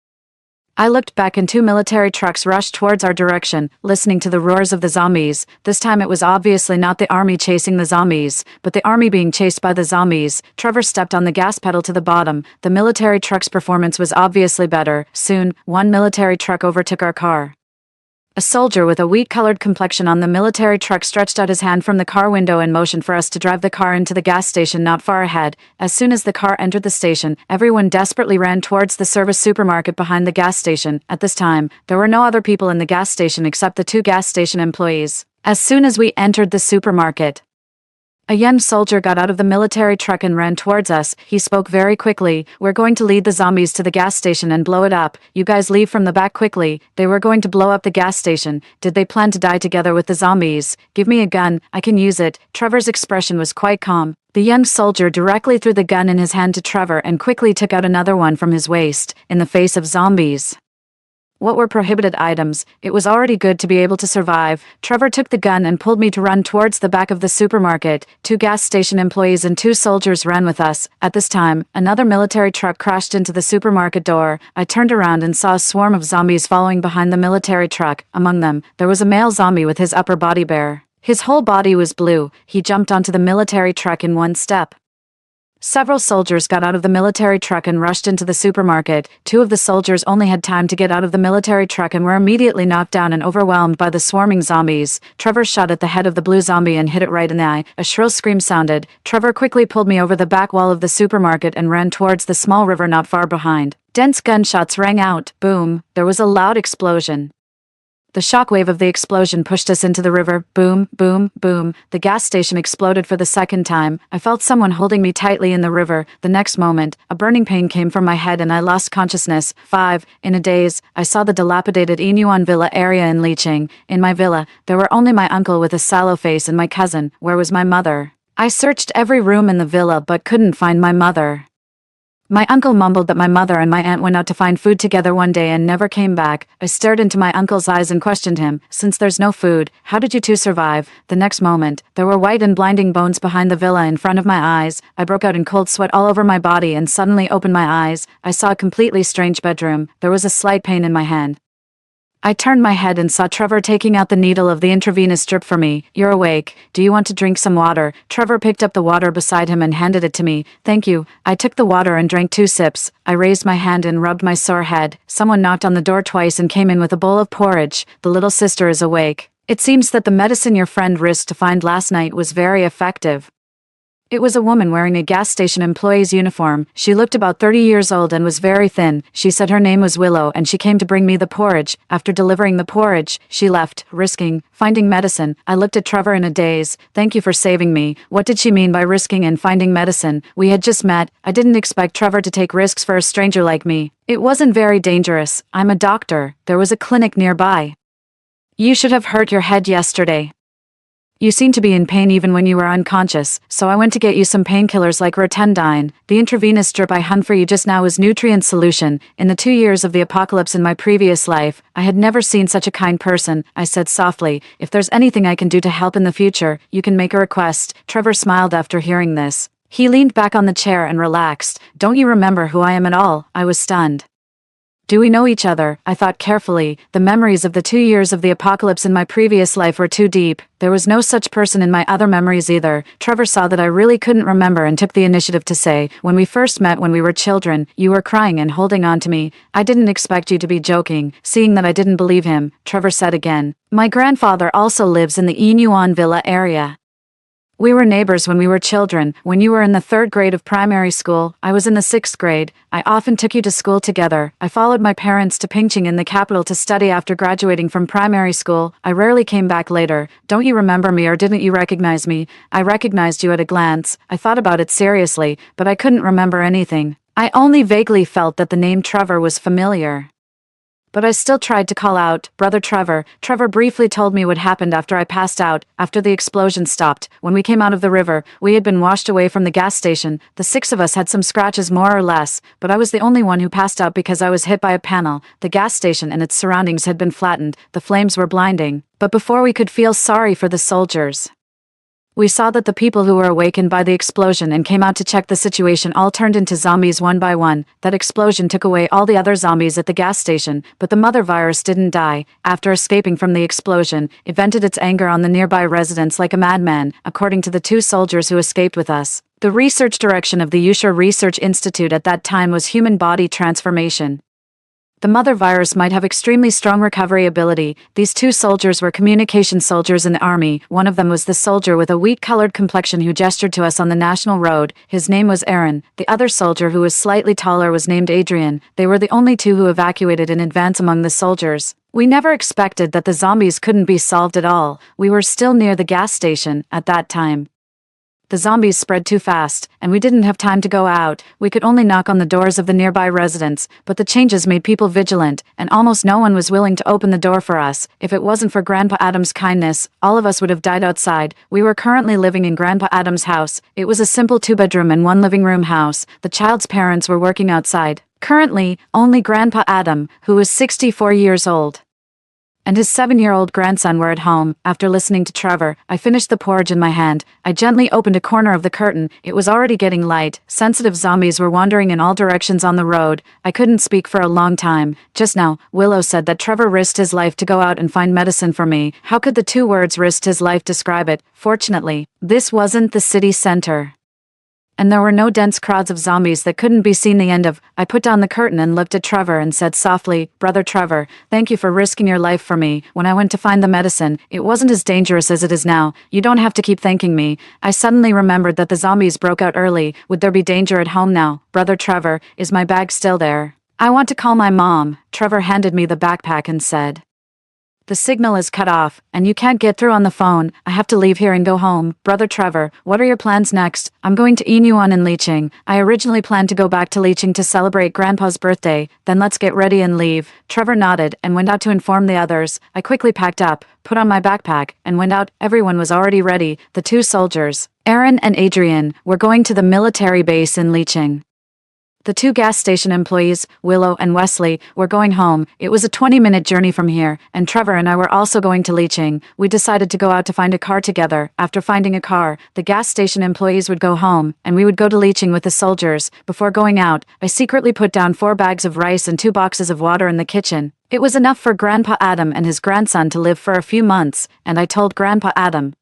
I looked back and 2 military trucks rushed towards our direction, listening to the roars of the zombies. This time it was obviously not the army chasing the zombies, but the army being chased by the zombies. Trevor stepped on the gas pedal to the bottom. The military truck's performance was obviously better. Soon, one military truck overtook our car. A soldier with a wheat-colored complexion on the military truck stretched out his hand from the car window and motioned for us to drive the car into the gas station not far ahead. As soon as the car entered the station, everyone desperately ran towards the service supermarket behind the gas station. At this time, there were no other people in the gas station except the 2 gas station employees. As soon as we entered the supermarket, a young soldier got out of the military truck and ran towards us. He spoke very quickly. "We're going to lead the zombies to the gas station and blow it up. You guys leave from the back quickly." They were going to blow up the gas station. Did they plan to die together with the zombies? "Give me a gun. I can use it." Trevor's expression was quite calm. The young soldier directly threw the gun in his hand to Trevor and quickly took out another one from his waist. In the face of zombies, what were prohibited items? It was already good to be able to survive. Trevor took the gun and pulled me to run towards the back of the supermarket. 2 gas station employees and 2 soldiers ran with us. At this time, another military truck crashed into the supermarket door. I turned around and saw a swarm of zombies following behind the military truck. Among them, there was a male zombie with his upper body bare. His whole body was blue. He jumped onto the military truck in one step. Several soldiers got out of the military truck and rushed into the supermarket. 2 of the soldiers only had time to get out of the military truck and were immediately knocked down and overwhelmed by the swarming zombies. Trevor shot at the head of the blue zombie and hit it right in the eye. A shrill scream sounded. Trevor quickly pulled me over the back wall of the supermarket and ran towards the small river not far behind. Dense gunshots rang out. Boom. There was a loud explosion. The shockwave of the explosion pushed us into the river. Boom, boom, boom. The gas station exploded for the second time. I felt someone holding me tightly in the river. The next moment, a burning pain came from my head and I lost consciousness. 5. In a daze, I saw the dilapidated Inuan villa area in Leeching. In my villa, there were only my uncle with a sallow face and my cousin. Where was my mother? I searched every room in the villa but couldn't find my mother. My uncle mumbled that my mother and my aunt went out to find food together one day and never came back. I stared into my uncle's eyes and questioned him. "Since there's no food, how did you 2 survive?" The next moment, there were white and blinding bones behind the villa in front of my eyes. I broke out in cold sweat all over my body and suddenly opened my eyes. I saw a completely strange bedroom. There was a slight pain in my hand. I turned my head and saw Trevor taking out the needle of the intravenous drip for me. "You're awake. Do you want to drink some water?" Trevor picked up the water beside him and handed it to me. "Thank you." I took the water and drank 2 sips. I raised my hand and rubbed my sore head. Someone knocked on the door twice and came in with a bowl of porridge. "The little sister is awake. It seems that the medicine your friend risked to find last night was very effective." It was a woman wearing a gas station employee's uniform. She looked about 30 years old and was very thin. She said her name was Willow and she came to bring me the porridge. After delivering the porridge, she left, risking finding medicine. I looked at Trevor in a daze. "Thank you for saving me." What did she mean by risking and finding medicine? We had just met. I didn't expect Trevor to take risks for a stranger like me. It wasn't very dangerous. I'm a doctor. There was a clinic nearby. "You should have hurt your head yesterday. You seem to be in pain even when you were unconscious, so I went to get you some painkillers like Rotendine. The intravenous drip I hung for you just now is nutrient solution. In the 2 years of the apocalypse in my previous life, I had never seen such a kind person," I said softly. "If there's anything I can do to help in the future, you can make a request." Trevor smiled after hearing this. He leaned back on the chair and relaxed. "Don't you remember who I am at all?" I was stunned. Do we know each other? I thought carefully. The memories of the 2 years of the apocalypse in my previous life were too deep. There was no such person in my other memories either. Trevor saw that I really couldn't remember and took the initiative to say, when we first met when we were children, you were crying and holding on to me. I didn't expect you to be joking. Seeing that I didn't believe him, Trevor said again. My grandfather also lives in the Inuan Villa area. We were neighbors when we were children. When you were in the 3rd grade of primary school, I was in the 6th grade. I often took you to school together. I followed my parents to Pingching in the capital to study after graduating from primary school. I rarely came back later. Don't you remember me or didn't you recognize me? I recognized you at a glance. I thought about it seriously, but I couldn't remember anything. I only vaguely felt that the name Trevor was familiar. But I still tried to call out, Brother Trevor. Trevor briefly told me what happened after I passed out, after the explosion stopped. When we came out of the river, we had been washed away from the gas station. The 6 of us had some scratches more or less, but I was the only one who passed out because I was hit by a panel. The gas station and its surroundings had been flattened. The flames were blinding. But before we could feel sorry for the soldiers, we saw that the people who were awakened by the explosion and came out to check the situation all turned into zombies one by one. That explosion took away all the other zombies at the gas station, but the mother virus didn't die. After escaping from the explosion, it vented its anger on the nearby residents like a madman, according to the 2 soldiers who escaped with us. The research direction of the Usher Research Institute at that time was human body transformation. The mother virus might have extremely strong recovery ability. These 2 soldiers were communication soldiers in the army. One of them was the soldier with a wheat-colored complexion who gestured to us on the national road. His name was Aaron. The other soldier, who was slightly taller, was named Adrian. They were the only 2 who evacuated in advance among the soldiers. We never expected that the zombies couldn't be solved at all. We were still near the gas station at that time. The zombies spread too fast, and we didn't have time to go out. We could only knock on the doors of the nearby residents, but the changes made people vigilant, and almost no one was willing to open the door for us. If it wasn't for Grandpa Adam's kindness, all of us would have died outside. We were currently living in Grandpa Adam's house. It was a simple 2-bedroom and 1 living room house. The child's parents were working outside. Currently, only Grandpa Adam, who was 64 years old, and his 7-year-old grandson were at home. After listening to Trevor, I finished the porridge in my hand. I gently opened a corner of the curtain. It was already getting light. Sensitive zombies were wandering in all directions on the road. I couldn't speak for a long time. Just now, Willow said that Trevor risked his life to go out and find medicine for me. How could the 2 words risked his life describe it? Fortunately, this wasn't the city center, and there were no dense crowds of zombies that couldn't be seen the end of. I put down the curtain and looked at Trevor and said softly, Brother Trevor, thank you for risking your life for me. When I went to find the medicine, it wasn't as dangerous as it is now. You don't have to keep thanking me. I suddenly remembered that the zombies broke out early. Would there be danger at home now? Brother Trevor, is my bag still there? I want to call my mom. Trevor handed me the backpack and said, the signal is cut off, and you can't get through on the phone. I have to leave here and go home. Brother Trevor, what are your plans next? I'm going to Inuan and Leeching. I originally planned to go back to Leeching to celebrate Grandpa's birthday. Then let's get ready and leave. Trevor nodded and went out to inform the others. I quickly packed up, put on my backpack, and went out. Everyone was already ready. The 2 soldiers, Aaron and Adrian, were going to the military base in Leeching. The 2 gas station employees, Willow and Wesley, were going home. It was a 20-minute journey from here, and Trevor and I were also going to Leeching. We decided to go out to find a car together. After finding a car, the gas station employees would go home, and we would go to Leeching with the soldiers. Before going out, I secretly put down 4 bags of rice and 2 boxes of water in the kitchen. It was enough for Grandpa Adam and his grandson to live for a few months, and I told Grandpa Adam,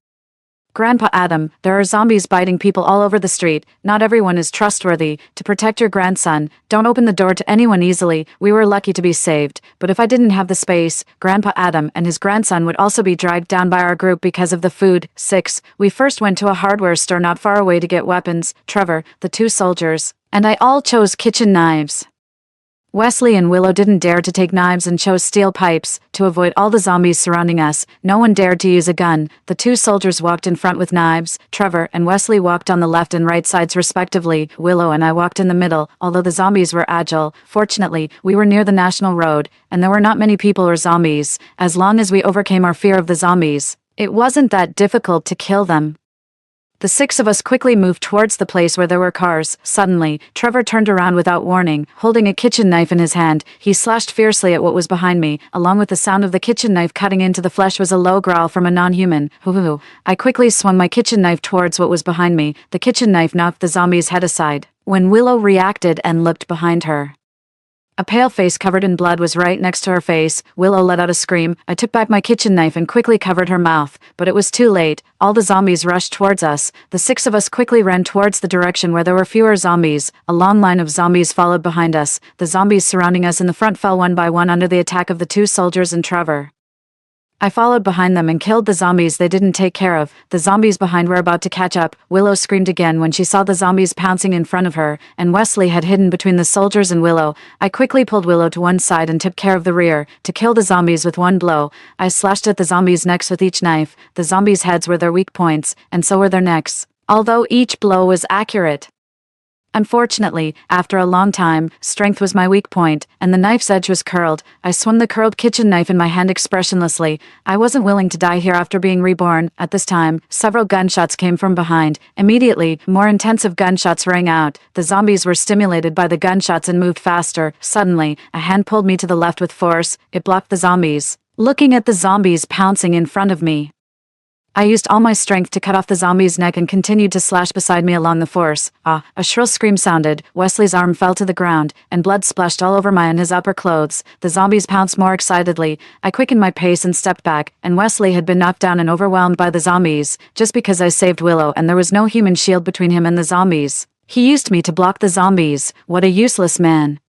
Grandpa Adam, there are zombies biting people all over the street. Not everyone is trustworthy. To protect your grandson, don't open the door to anyone easily. We were lucky to be saved, but if I didn't have the space, Grandpa Adam and his grandson would also be dragged down by our group because of the food. 6. We first went to a hardware store not far away to get weapons. Trevor, the 2 soldiers, and I all chose kitchen knives. Wesley and Willow didn't dare to take knives and chose steel pipes. To avoid all the zombies surrounding us, no one dared to use a gun. The 2 soldiers walked in front with knives. Trevor and Wesley walked on the left and right sides respectively. Willow and I walked in the middle, although the zombies were agile. Fortunately, we were near the national road, and there were not many people or zombies. As long as we overcame our fear of the zombies, it wasn't that difficult to kill them. The 6 of us quickly moved towards the place where there were cars. Suddenly, Trevor turned around without warning, holding a kitchen knife in his hand. He slashed fiercely at what was behind me. Along with the sound of the kitchen knife cutting into the flesh was a low growl from a non-human. Hoo-hoo. I quickly swung my kitchen knife towards what was behind me. The kitchen knife knocked the zombie's head aside. When Willow reacted and looked behind her, A pale face covered in blood was right next to her face. Willow let out a scream. I took back my kitchen knife and quickly covered her mouth, but it was too late. All the zombies rushed towards us. The 6 of us quickly ran towards the direction where there were fewer zombies. A long line of zombies followed behind us. The zombies surrounding us in the front fell one by one under the attack of the 2 soldiers and Trevor. I followed behind them and killed the zombies they didn't take care of. The zombies behind were about to catch up. Willow screamed again when she saw the zombies pouncing in front of her, and Wesley had hidden between the soldiers and Willow. I quickly pulled Willow to one side and took care of the rear. To kill the zombies with one blow, I slashed at the zombies' necks with each knife. The zombies' heads were their weak points, and so were their necks, although each blow was accurate. Unfortunately, after a long time, strength was my weak point, and the knife's edge was curled. I swung the curled kitchen knife in my hand expressionlessly. I wasn't willing to die here after being reborn. At this time, several gunshots came from behind. Immediately, more intensive gunshots rang out. The zombies were stimulated by the gunshots and moved faster. Suddenly, a hand pulled me to the left with force. It blocked the zombies. Looking at the zombies pouncing in front of me, I used all my strength to cut off the zombie's neck and continued to slash beside me along the force. A shrill scream sounded. Wesley's arm fell to the ground, and blood splashed all over my and his upper clothes. The zombies pounced more excitedly. I quickened my pace and stepped back, and Wesley had been knocked down and overwhelmed by the zombies, just because I saved Willow and there was no human shield between him and the zombies. He used me to block the zombies. What a useless man.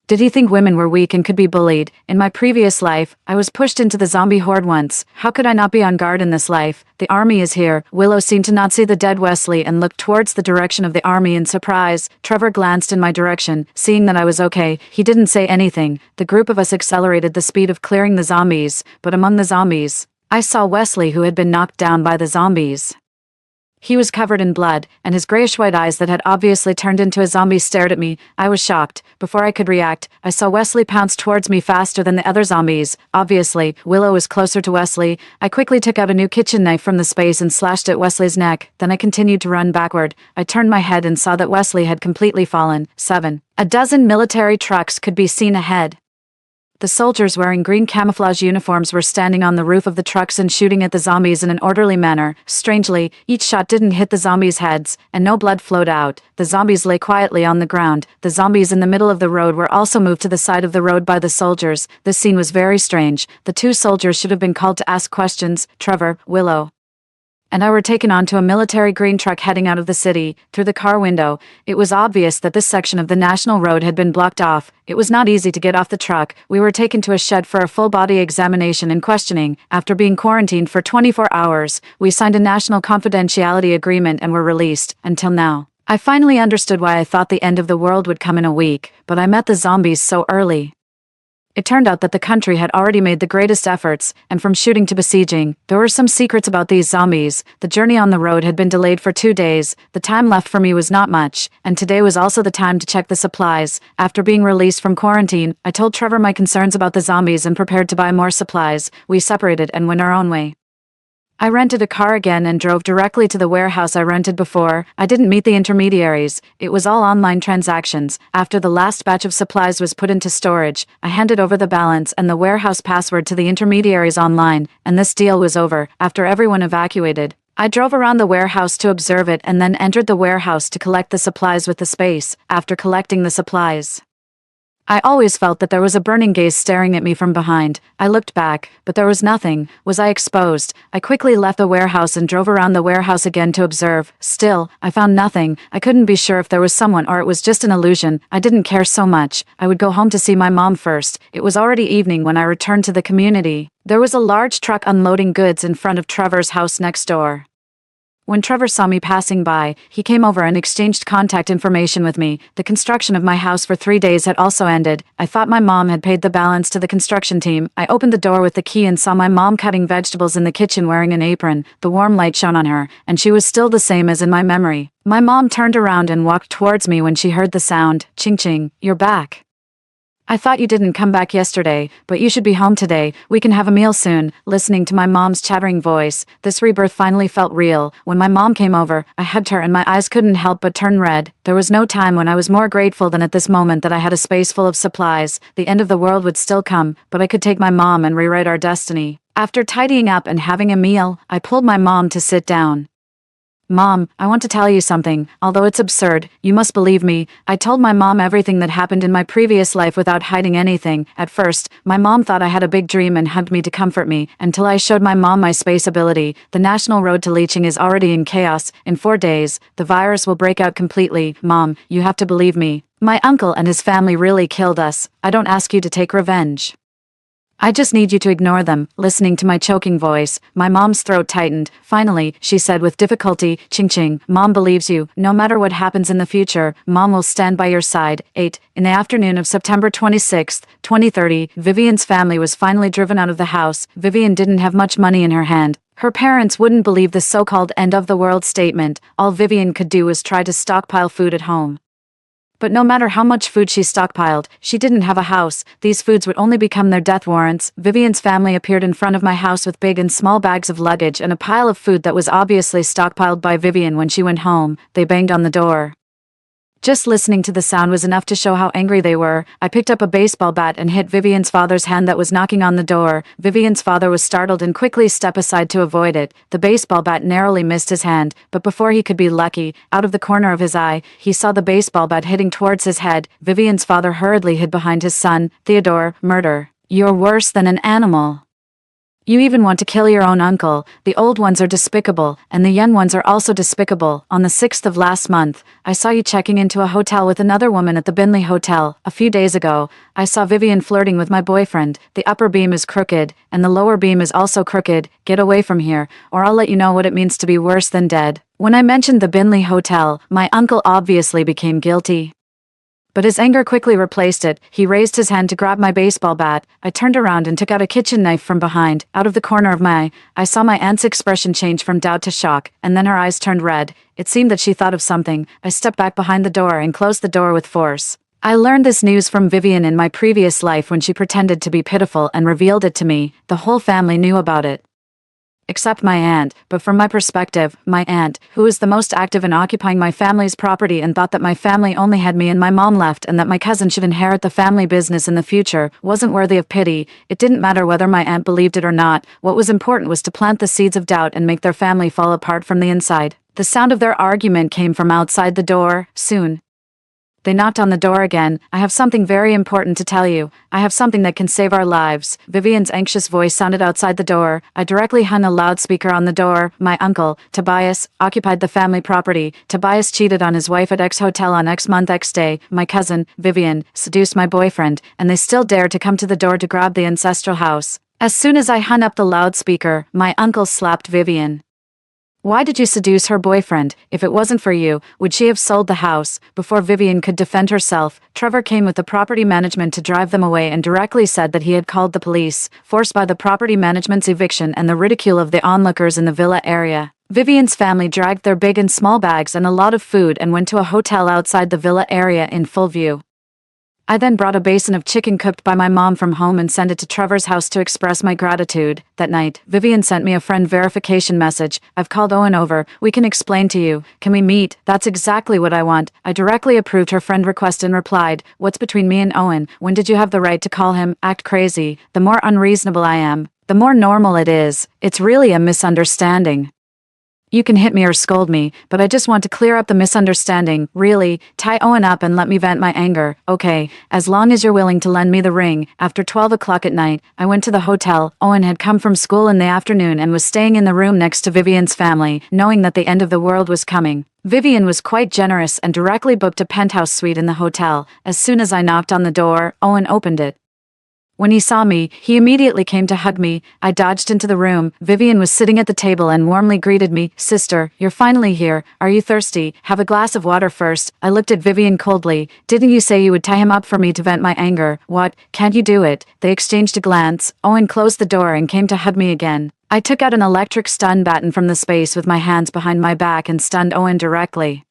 Did he think women were weak and could be bullied? In my previous life, I was pushed into the zombie horde once. How could I not be on guard in this life? The army is here. Willow seemed to not see the dead Wesley and looked towards the direction of the army in surprise. Trevor glanced in my direction. Seeing that I was okay, he didn't say anything. The group of us accelerated the speed of clearing the zombies, but among the zombies, I saw Wesley, who had been knocked down by the zombies. He was covered in blood, and his grayish-white eyes that had obviously turned into a zombie stared at me. I was shocked. Before I could react, I saw Wesley pounce towards me faster than the other zombies. Obviously, Willow was closer to Wesley. I quickly took out a new kitchen knife from the space and slashed at Wesley's neck. Then I continued to run backward. I turned my head and saw that Wesley had completely fallen. 7. A dozen military trucks could be seen ahead. The soldiers wearing green camouflage uniforms were standing on the roof of the trucks and shooting at the zombies in an orderly manner. Strangely, each shot didn't hit the zombies' heads, and no blood flowed out. The zombies lay quietly on the ground. The zombies in the middle of the road were also moved to the side of the road by the soldiers. This scene was very strange. The 2 soldiers should have been called to ask questions. Trevor, Willow, and I were taken onto a military green truck heading out of the city. Through the car window, it was obvious that this section of the national road had been blocked off. It was not easy to get off the truck. We were taken to a shed for a full-body examination and questioning. After being quarantined for 24 hours, we signed a national confidentiality agreement and were released. Until now, I finally understood why I thought the end of the world would come in a week, but I met the zombies so early. It turned out that the country had already made the greatest efforts, and from shooting to besieging, there were some secrets about these zombies. The journey on the road had been delayed for 2 days. The time left for me was not much, and today was also the time to check the supplies. After being released from quarantine, I told Trevor my concerns about the zombies and prepared to buy more supplies. We separated and went our own way. I rented a car again and drove directly to the warehouse I rented before. I didn't meet the intermediaries. It was all online transactions. After the last batch of supplies was put into storage, I handed over the balance and the warehouse password to the intermediaries online, and this deal was over. After everyone evacuated, I drove around the warehouse to observe it and then entered the warehouse to collect the supplies with the space. After collecting the supplies, I always felt that there was a burning gaze staring at me from behind. I looked back, but there was nothing. Was I exposed? I quickly left the warehouse and drove around the warehouse again to observe. Still, I found nothing. I couldn't be sure if there was someone or it was just an illusion. I didn't care so much. I would go home to see my mom first. It was already evening when I returned to the community. There was a large truck unloading goods in front of Trevor's house next door. When Trevor saw me passing by, he came over and exchanged contact information with me. The construction of my house for 3 days had also ended. I thought my mom had paid the balance to the construction team. I opened the door with the key and saw my mom cutting vegetables in the kitchen wearing an apron. The warm light shone on her, and she was still the same as in my memory. My mom turned around and walked towards me when she heard the sound. Ching ching, you're back. I thought you didn't come back yesterday, but you should be home today. We can have a meal soon. Listening to my mom's chattering voice, this rebirth finally felt real. When my mom came over, I hugged her and my eyes couldn't help but turn red. There was no time when I was more grateful than at this moment that I had a space full of supplies. The end of the world would still come, but I could take my mom and rewrite our destiny. After tidying up and having a meal, I pulled my mom to sit down. Mom, I want to tell you something. Although it's absurd, you must believe me. I told my mom everything that happened in my previous life without hiding anything. At first, my mom thought I had a big dream and hugged me to comfort me, until I showed my mom my space ability. The national road to leeching is already in chaos. In 4 days, the virus will break out completely. Mom, you have to believe me. My uncle and his family really killed us. I don't ask you to take revenge. I just need you to ignore them. Listening to my choking voice, my mom's throat tightened. Finally, she said with difficulty, Ching Ching, Mom believes you. No matter what happens in the future, Mom will stand by your side. 8. In the afternoon of September 26, 2030, Vivian's family was finally driven out of the house. Vivian didn't have much money in her hand. Her parents wouldn't believe the so-called end-of-the-world statement. All Vivian could do was try to stockpile food at home. But no matter how much food she stockpiled, she didn't have a house. These foods would only become their death warrants. Vivian's family appeared in front of my house with big and small bags of luggage and a pile of food that was obviously stockpiled by Vivian when she went home. They banged on the door. Just listening to the sound was enough to show how angry they were. I picked up a baseball bat and hit Vivian's father's hand that was knocking on the door. Vivian's father was startled and quickly stepped aside to avoid it. The baseball bat narrowly missed his hand, but before he could be lucky, out of the corner of his eye, he saw the baseball bat hitting towards his head. Vivian's father hurriedly hid behind his son. Theodore, murder. You're worse than an animal. You even want to kill your own uncle. The old ones are despicable, and the young ones are also despicable. On the 6th of last month, I saw you checking into a hotel with another woman at the Binley Hotel. A few days ago, I saw Vivian flirting with my boyfriend. The upper beam is crooked, and the lower beam is also crooked. Get away from here, or I'll let you know what it means to be worse than dead. When I mentioned the Binley Hotel, my uncle obviously became guilty. But his anger quickly replaced it. He raised his hand to grab my baseball bat. I turned around and took out a kitchen knife from behind. Out of the corner of my eye, I saw my aunt's expression change from doubt to shock, and then her eyes turned red. It seemed that she thought of something. I stepped back behind the door and closed the door with force. I learned this news from Vivian in my previous life when she pretended to be pitiful and revealed it to me. The whole family knew about it. Except my aunt, but from my perspective, my aunt, who is the most active in occupying my family's property and thought that my family only had me and my mom left and that my cousin should inherit the family business in the future, wasn't worthy of pity. It didn't matter whether my aunt believed it or not. What was important was to plant the seeds of doubt and make their family fall apart from the inside. The sound of their argument came from outside the door. Soon, they knocked on the door again. I have something very important to tell you. I have something that can save our lives. Vivian's anxious voice sounded outside the door. I directly hung a loudspeaker on the door. My uncle, Tobias, occupied the family property. Tobias cheated on his wife at X hotel on X month X day. My cousin, Vivian, seduced my boyfriend, and they still dared to come to the door to grab the ancestral house. As soon as I hung up the loudspeaker, my uncle slapped Vivian. Why did you seduce her boyfriend? If it wasn't for you, would she have sold the house? Before Vivian could defend herself, Trevor came with the property management to drive them away and directly said that he had called the police, forced by the property management's eviction and the ridicule of the onlookers in the villa area. Vivian's family dragged their big and small bags and a lot of food and went to a hotel outside the villa area in full view. I then brought a basin of chicken cooked by my mom from home and sent it to Trevor's house to express my gratitude. That night, Vivian sent me a friend verification message. I've called Owen over. We can explain to you. Can we meet? That's exactly what I want. I directly approved her friend request and replied, what's between me and Owen? When did you have the right to call him? Act crazy. The more unreasonable I am, the more normal it is. It's really a misunderstanding. You can hit me or scold me, but I just want to clear up the misunderstanding. Really, tie Owen up and let me vent my anger. Okay, as long as you're willing to lend me the ring. After 12 o'clock at night, I went to the hotel. Owen had come from school in the afternoon and was staying in the room next to Vivian's family, knowing that the end of the world was coming. Vivian was quite generous and directly booked a penthouse suite in the hotel. As soon as I knocked on the door, Owen opened it. When he saw me, he immediately came to hug me. I dodged into the room. Vivian was sitting at the table and warmly greeted me. Sister, you're finally here. Are you thirsty? Have a glass of water first. I looked at Vivian coldly. Didn't you say you would tie him up for me to vent my anger? What? Can't you do it? They exchanged a glance. Owen closed the door and came to hug me again. I took out an electric stun baton from the space with my hands behind my back and stunned Owen directly.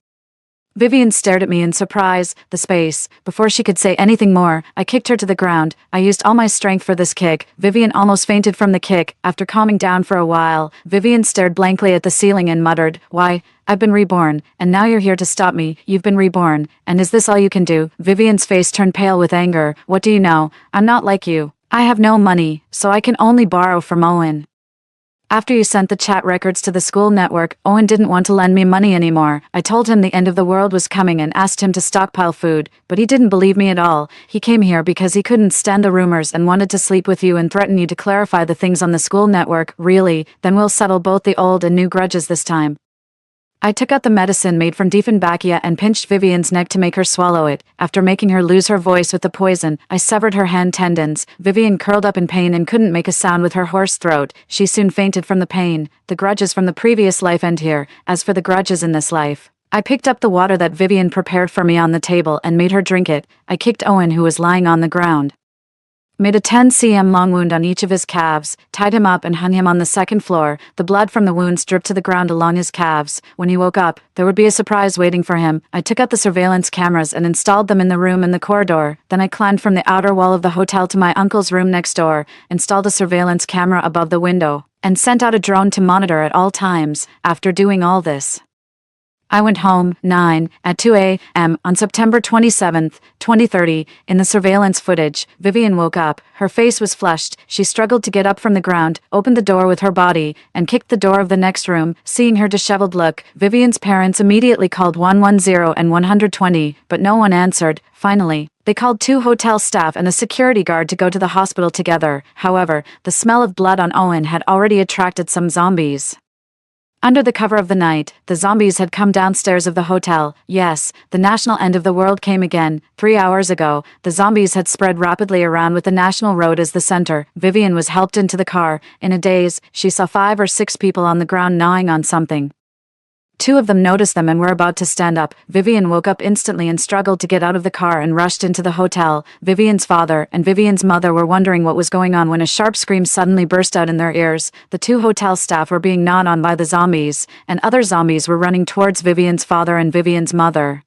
Vivian stared at me in surprise. The space. Before she could say anything more, I kicked her to the ground. I used all my strength for this kick. Vivian almost fainted from the kick. After calming down for a while, Vivian stared blankly at the ceiling and muttered, Why, I've been reborn, and now you're here to stop me. You've been reborn, and is this all you can do? Vivian's face turned pale with anger. What do you know? I'm not like you. I have no money, so I can only borrow from Owen. After you sent the chat records to the school network, Owen didn't want to lend me money anymore. I told him the end of the world was coming and asked him to stockpile food, but he didn't believe me at all. He came here because he couldn't stand the rumors and wanted to sleep with you and threaten you to clarify the things on the school network. Really? Then we'll settle both the old and new grudges this time. I took out the medicine made from Diefenbachia and pinched Vivian's neck to make her swallow it. After making her lose her voice with the poison, I severed her hand tendons. Vivian curled up in pain and couldn't make a sound with her hoarse throat. She soon fainted from the pain. The grudges from the previous life end here. As for the grudges in this life, I picked up the water that Vivian prepared for me on the table and made her drink it. I kicked Owen, who was lying on the ground, made a 10 cm long wound on each of his calves, tied him up and hung him on the second floor. The blood from the wounds dripped to the ground along his calves. When he woke up, there would be a surprise waiting for him. I took out the surveillance cameras and installed them in the room and the corridor. Then I climbed from the outer wall of the hotel to my uncle's room next door, installed a surveillance camera above the window, and sent out a drone to monitor at all times. After doing all this, I went home, at 2 a.m. on September 27, 2030. In the surveillance footage, Vivian woke up. Her face was flushed. She struggled to get up from the ground, opened the door with her body, and kicked the door of the next room. Seeing her disheveled look, Vivian's parents immediately called 110 and 120, but no one answered. Finally, they called 2 hotel staff and a security guard to go to the hospital together. However, the smell of blood on Owen had already attracted some zombies. Under the cover of the night, the zombies had come downstairs of the hotel. Yes, the national end of the world came again. 3 hours ago, the zombies had spread rapidly around with the national road as the center. Vivian was helped into the car. In a daze, she saw 5 or 6 people on the ground gnawing on something. 2 of them noticed them and were about to stand up. Vivian woke up instantly and struggled to get out of the car and rushed into the hotel. Vivian's father and Vivian's mother were wondering what was going on when a sharp scream suddenly burst out in their ears. The 2 hotel staff were being gnawed on by the zombies, and other zombies were running towards Vivian's father and Vivian's mother.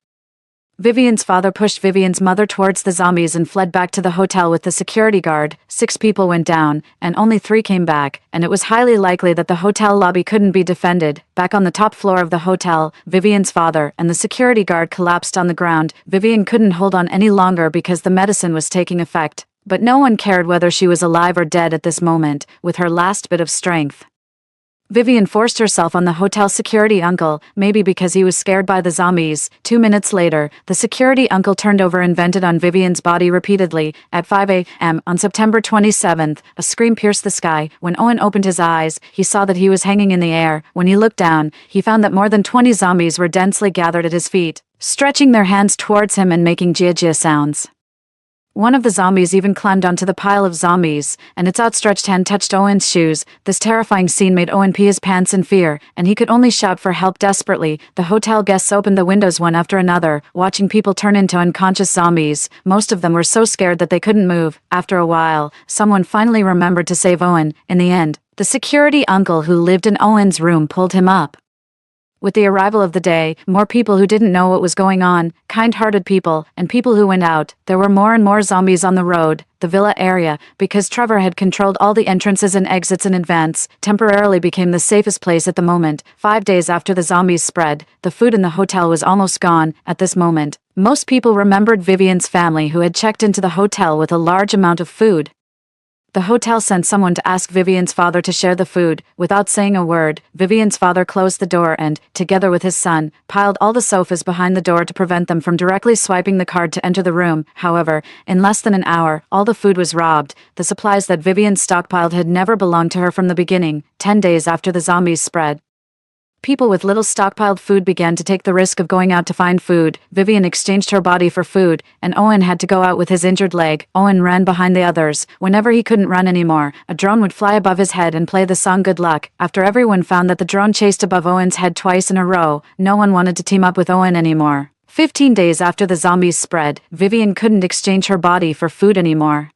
Vivian's father pushed Vivian's mother towards the zombies and fled back to the hotel with the security guard. 6 people went down, and only 3 came back, and it was highly likely that the hotel lobby couldn't be defended. Back on the top floor of the hotel, Vivian's father and the security guard collapsed on the ground. Vivian couldn't hold on any longer because the medicine was taking effect, but no one cared whether she was alive or dead at this moment. With her last bit of strength, Vivian forced herself on the hotel security uncle, maybe because he was scared by the zombies. 2 minutes later, the security uncle turned over and vented on Vivian's body repeatedly. At 5 a.m. on September 27th, a scream pierced the sky. When Owen opened his eyes, he saw that he was hanging in the air. When he looked down, he found that more than 20 zombies were densely gathered at his feet, stretching their hands towards him and making gia sounds. One of the zombies even climbed onto the pile of zombies, and its outstretched hand touched Owen's shoes. This terrifying scene made Owen pee his pants in fear, and he could only shout for help desperately. The hotel guests opened the windows one after another, watching people turn into unconscious zombies. Most of them were so scared that they couldn't move. After a while, someone finally remembered to save Owen. In the end, the security uncle who lived in Owen's room pulled him up. With the arrival of the day, more people who didn't know what was going on, kind-hearted people, and people who went out. There were more and more zombies on the road, the villa area, because Trevor had controlled all the entrances and exits in advance, temporarily became the safest place at the moment. 5 days after the zombies spread, the food in the hotel was almost gone. At this moment, most people remembered Vivian's family who had checked into the hotel with a large amount of food. The hotel sent someone to ask Vivian's father to share the food. Without saying a word, Vivian's father closed the door and, together with his son, piled all the sofas behind the door to prevent them from directly swiping the card to enter the room. However, in less than an hour, all the food was robbed. The supplies that Vivian stockpiled had never belonged to her from the beginning. 10 days after the zombies spread, people with little stockpiled food began to take the risk of going out to find food. Vivian exchanged her body for food, and Owen had to go out with his injured leg. Owen ran behind the others. Whenever he couldn't run anymore, a drone would fly above his head and play the song Good Luck. After everyone found that the drone chased above Owen's head twice in a row, no one wanted to team up with Owen anymore. 15 days after the zombies spread, Vivian couldn't exchange her body for food anymore,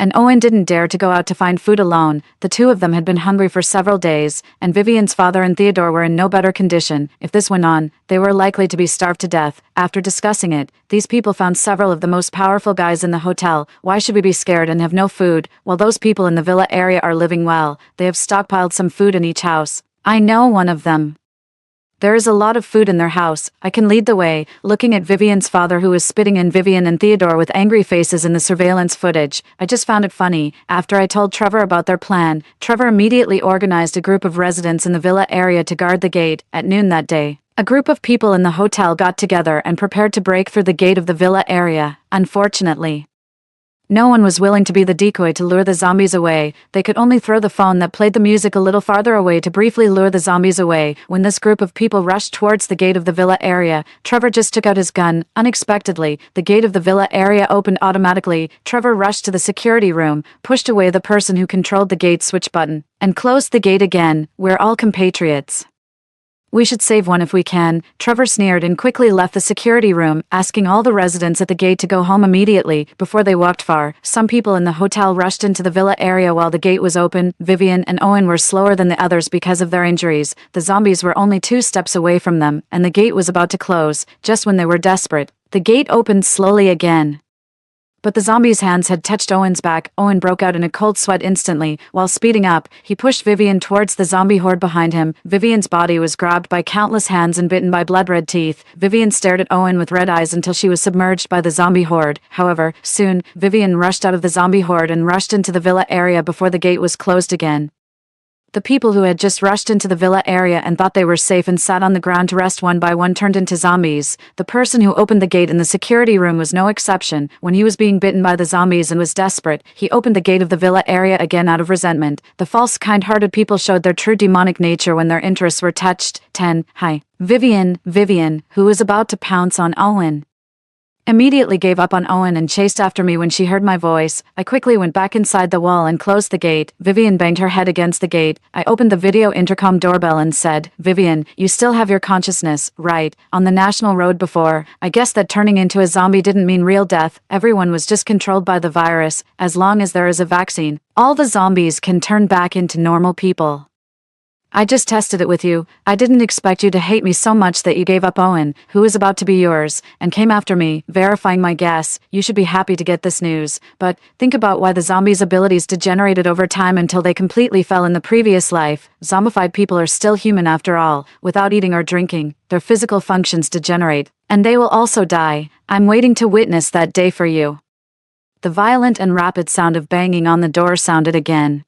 and Owen didn't dare to go out to find food alone. The 2 of them had been hungry for several days, and Vivian's father and Theodore were in no better condition. If this went on, they were likely to be starved to death. After discussing it, these people found several of the most powerful guys in the hotel. Why should we be scared and have no food, while those people in the villa area are living well? They have stockpiled some food in each house. I know one of them. There is a lot of food in their house. I can lead the way," looking at Vivian's father who was spitting in Vivian and Theodore with angry faces in the surveillance footage. I just found it funny. After I told Trevor about their plan, Trevor immediately organized a group of residents in the villa area to guard the gate. At noon that day, a group of people in the hotel got together and prepared to break through the gate of the villa area. Unfortunately, no one was willing to be the decoy to lure the zombies away. They could only throw the phone that played the music a little farther away to briefly lure the zombies away. When this group of people rushed towards the gate of the villa area, Trevor just took out his gun. Unexpectedly, the gate of the villa area opened automatically. Trevor rushed to the security room, pushed away the person who controlled the gate switch button, and closed the gate again. "We're all compatriots. We should save one if we can," Trevor sneered and quickly left the security room, asking all the residents at the gate to go home immediately. Before they walked far, some people in the hotel rushed into the villa area while the gate was open. Vivian and Owen were slower than the others because of their injuries. The zombies were only 2 steps away from them, and the gate was about to close. Just when they were desperate, the gate opened slowly again. But the zombie's hands had touched Owen's back. Owen broke out in a cold sweat instantly. While speeding up, he pushed Vivian towards the zombie horde behind him. Vivian's body was grabbed by countless hands and bitten by blood-red teeth. Vivian stared at Owen with red eyes until she was submerged by the zombie horde. However, soon, Vivian rushed out of the zombie horde and rushed into the villa area before the gate was closed again. The people who had just rushed into the villa area and thought they were safe and sat on the ground to rest one by one turned into zombies. The person who opened the gate in the security room was no exception. When he was being bitten by the zombies and was desperate, he opened the gate of the villa area again out of resentment. The false kind-hearted people showed their true demonic nature when their interests were touched. 10. Hi. Vivian, who was about to pounce on Owen, immediately gave up on Owen and chased after me when she heard my voice. I quickly went back inside the wall and closed the gate. Vivian banged her head against the gate. I opened the video intercom doorbell and said, "Vivian, you still have your consciousness, right? On the national road before. I guess that turning into a zombie didn't mean real death. Everyone was just controlled by the virus. As long as there is a vaccine, all the zombies can turn back into normal people. I just tested it with you. I didn't expect you to hate me so much that you gave up Owen, who was about to be yours, and came after me, verifying my guess. You should be happy to get this news. But think about why the zombies' abilities degenerated over time until they completely fell in the previous life. Zombified people are still human after all. Without eating or drinking, their physical functions degenerate, and they will also die. I'm waiting to witness that day for you." The violent and rapid sound of banging on the door sounded again.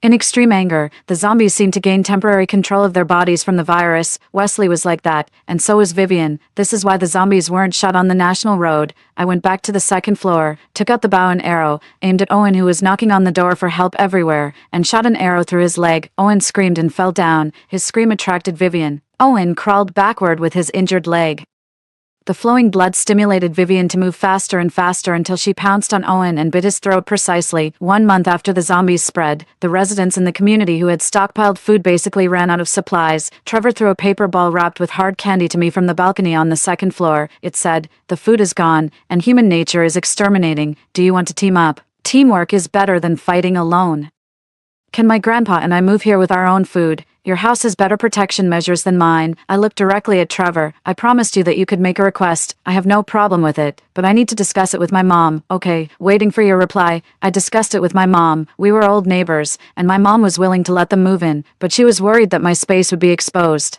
In extreme anger, the zombies seemed to gain temporary control of their bodies from the virus. Wesley was like that, and so was Vivian. This is why the zombies weren't shot on the national road. I went back to the second floor, took out the bow and arrow, aimed at Owen who was knocking on the door for help everywhere, and shot an arrow through his leg. Owen screamed and fell down. His scream attracted Vivian. Owen crawled backward with his injured leg. The flowing blood stimulated Vivian to move faster and faster until she pounced on Owen and bit his throat precisely. 1 month after the zombies spread, the residents in the community who had stockpiled food basically ran out of supplies. Trevor threw a paper ball wrapped with hard candy to me from the balcony on the second floor. It said, "The food is gone, and human nature is exterminating. Do you want to team up? Teamwork is better than fighting alone. Can my grandpa and I move here with our own food? Your house has better protection measures than mine." I looked directly at Trevor. "I promised you that you could make a request. I have no problem with it, but I need to discuss it with my mom." "Okay." Waiting for your reply, I discussed it with my mom. We were old neighbors, and my mom was willing to let them move in, but she was worried that my space would be exposed.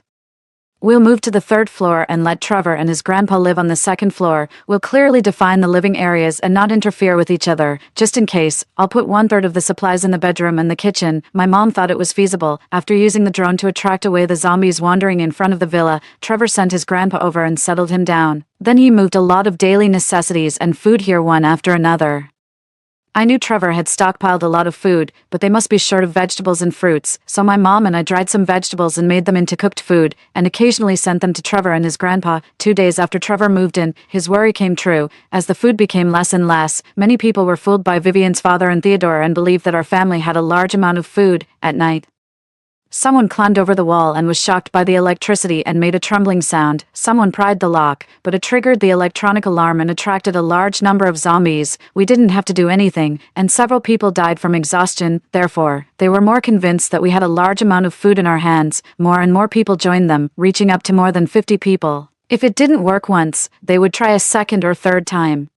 "We'll move to the third floor and let Trevor and his grandpa live on the second floor. We'll clearly define the living areas and not interfere with each other. Just in case, I'll put 1/3 of the supplies in the bedroom and the kitchen." My mom thought it was feasible. After using the drone to attract away the zombies wandering in front of the villa, Trevor sent his grandpa over and settled him down. Then he moved a lot of daily necessities and food here one after another. I knew Trevor had stockpiled a lot of food, but they must be short of vegetables and fruits, so my mom and I dried some vegetables and made them into cooked food, and occasionally sent them to Trevor and his grandpa. 2 days after Trevor moved in, his worry came true. As the food became less and less, many people were fooled by Vivian's father and Theodore and believed that our family had a large amount of food. At night, someone climbed over the wall and was shocked by the electricity and made a trembling sound. Someone pried the lock, but it triggered the electronic alarm and attracted a large number of zombies. We didn't have to do anything, and several people died from exhaustion. Therefore, they were more convinced that we had a large amount of food in our hands. More and more people joined them, reaching up to more than 50 people. If it didn't work once, they would try a second or third time.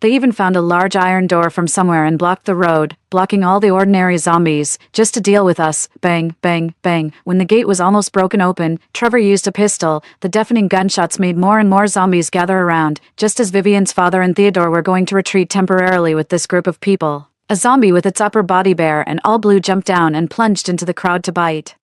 They even found a large iron door from somewhere and blocked the road, blocking all the ordinary zombies, just to deal with us. Bang, bang, bang. When the gate was almost broken open, Trevor used a pistol. The deafening gunshots made more and more zombies gather around, just as Vivian's father and Theodore were going to retreat temporarily with this group of people. A zombie with its upper body bare and all blue jumped down and plunged into the crowd to bite.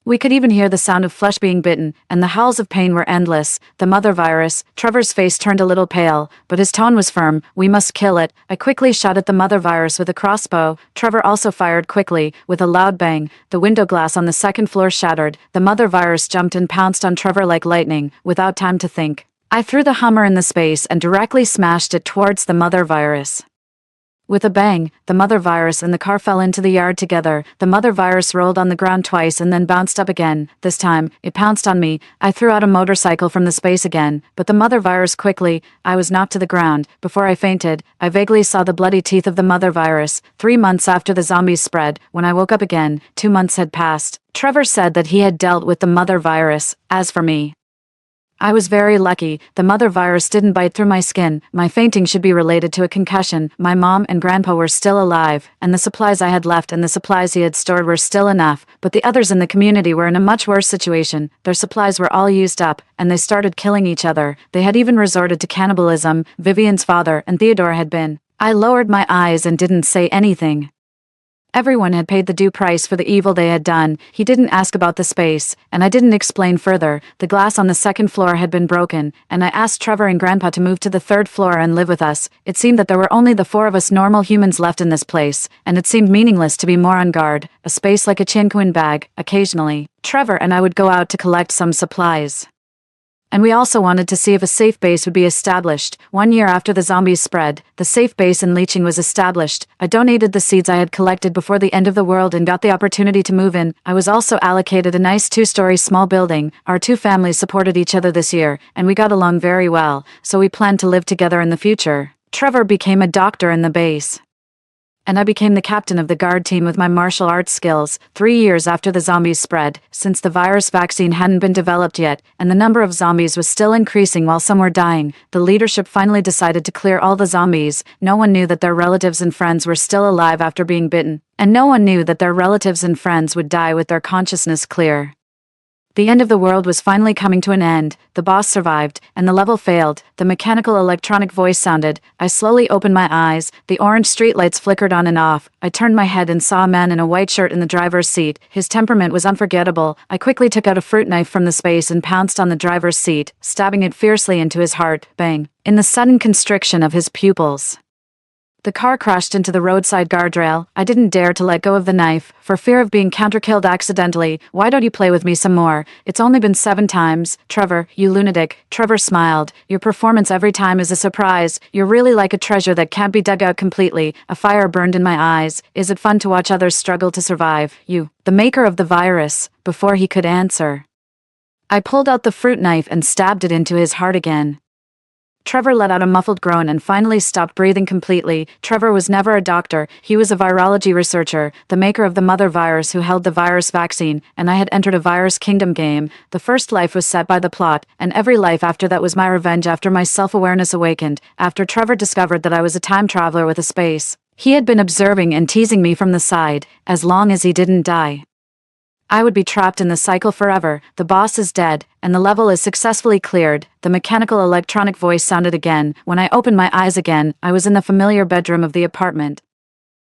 We could even hear the sound of flesh being bitten, and the howls of pain were endless. The mother virus. Trevor's face turned a little pale, but his tone was firm. We must kill it. I quickly shot at the mother virus with a crossbow. Trevor also fired quickly, with a loud bang. The window glass on the second floor shattered. The mother virus jumped and pounced on Trevor like lightning, without time to think. I threw the Hummer in the space and directly smashed it towards the mother virus. With a bang, the mother virus and the car fell into the yard together. The mother virus rolled on the ground twice and then bounced up again. This time, it pounced on me. I threw out a motorcycle from the space again, but the mother virus quickly. I was knocked to the ground. Before I fainted, I vaguely saw the bloody teeth of the mother virus. 3 months after the zombies spread, when I woke up again, 2 months had passed. Trevor said that he had dealt with the mother virus. As for me, I was very lucky. The mother virus didn't bite through my skin. My fainting should be related to a concussion. My mom and grandpa were still alive, and the supplies I had left and the supplies he had stored were still enough, but the others in the community were in a much worse situation. Their supplies were all used up, and they started killing each other. They had even resorted to cannibalism. Vivian's father and Theodore had been. I lowered my eyes and didn't say anything. Everyone had paid the due price for the evil they had done. He didn't ask about the space, and I didn't explain further. The glass on the second floor had been broken, and I asked Trevor and Grandpa to move to the third floor and live with us. It seemed that there were only the 4 of us normal humans left in this place, and it seemed meaningless to be more on guard. A space like a chinquin bag. Occasionally, Trevor and I would go out to collect some supplies. And we also wanted to see if a safe base would be established. 1 year after the zombies spread, the safe base in Leeching was established. I donated the seeds I had collected before the end of the world and got the opportunity to move in. I was also allocated a nice 2-story small building. Our 2 families supported each other this year, and we got along very well, so we planned to live together in the future. Trevor became a doctor in the base, and I became the captain of the guard team with my martial arts skills. 3 years after the zombies spread, since the virus vaccine hadn't been developed yet, and the number of zombies was still increasing while some were dying, the leadership finally decided to clear all the zombies. No one knew that their relatives and friends were still alive after being bitten, and no one knew that their relatives and friends would die with their consciousness clear. The end of the world was finally coming to an end. The boss survived, and the level failed. The mechanical electronic voice sounded. I slowly opened my eyes. The orange streetlights flickered on and off. I turned my head and saw a man in a white shirt in the driver's seat. His temperament was unforgettable. I quickly took out a fruit knife from the space and pounced on the driver's seat, stabbing it fiercely into his heart. Bang! In the sudden constriction of his pupils, the car crashed into the roadside guardrail. I didn't dare to let go of the knife, for fear of being counterkilled accidentally. Why don't you play with me some more? It's only been 7 times. Trevor, you lunatic. Trevor smiled. Your performance every time is a surprise. You're really like a treasure that can't be dug out completely. A fire burned in my eyes. Is it fun to watch others struggle to survive? You, the maker of the virus. Before he could answer, I pulled out the fruit knife and stabbed it into his heart again. Trevor let out a muffled groan and finally stopped breathing completely. Trevor was never a doctor. He was a virology researcher, the maker of the mother virus who held the virus vaccine, and I had entered a virus kingdom game. The first life was set by the plot, and every life after that was my revenge after my self-awareness awakened, after Trevor discovered that I was a time traveler with a space. He had been observing and teasing me from the side. As long as he didn't die, I would be trapped in the cycle forever. The boss is dead, and the level is successfully cleared. The mechanical electronic voice sounded again. When I opened my eyes again, I was in the familiar bedroom of the apartment.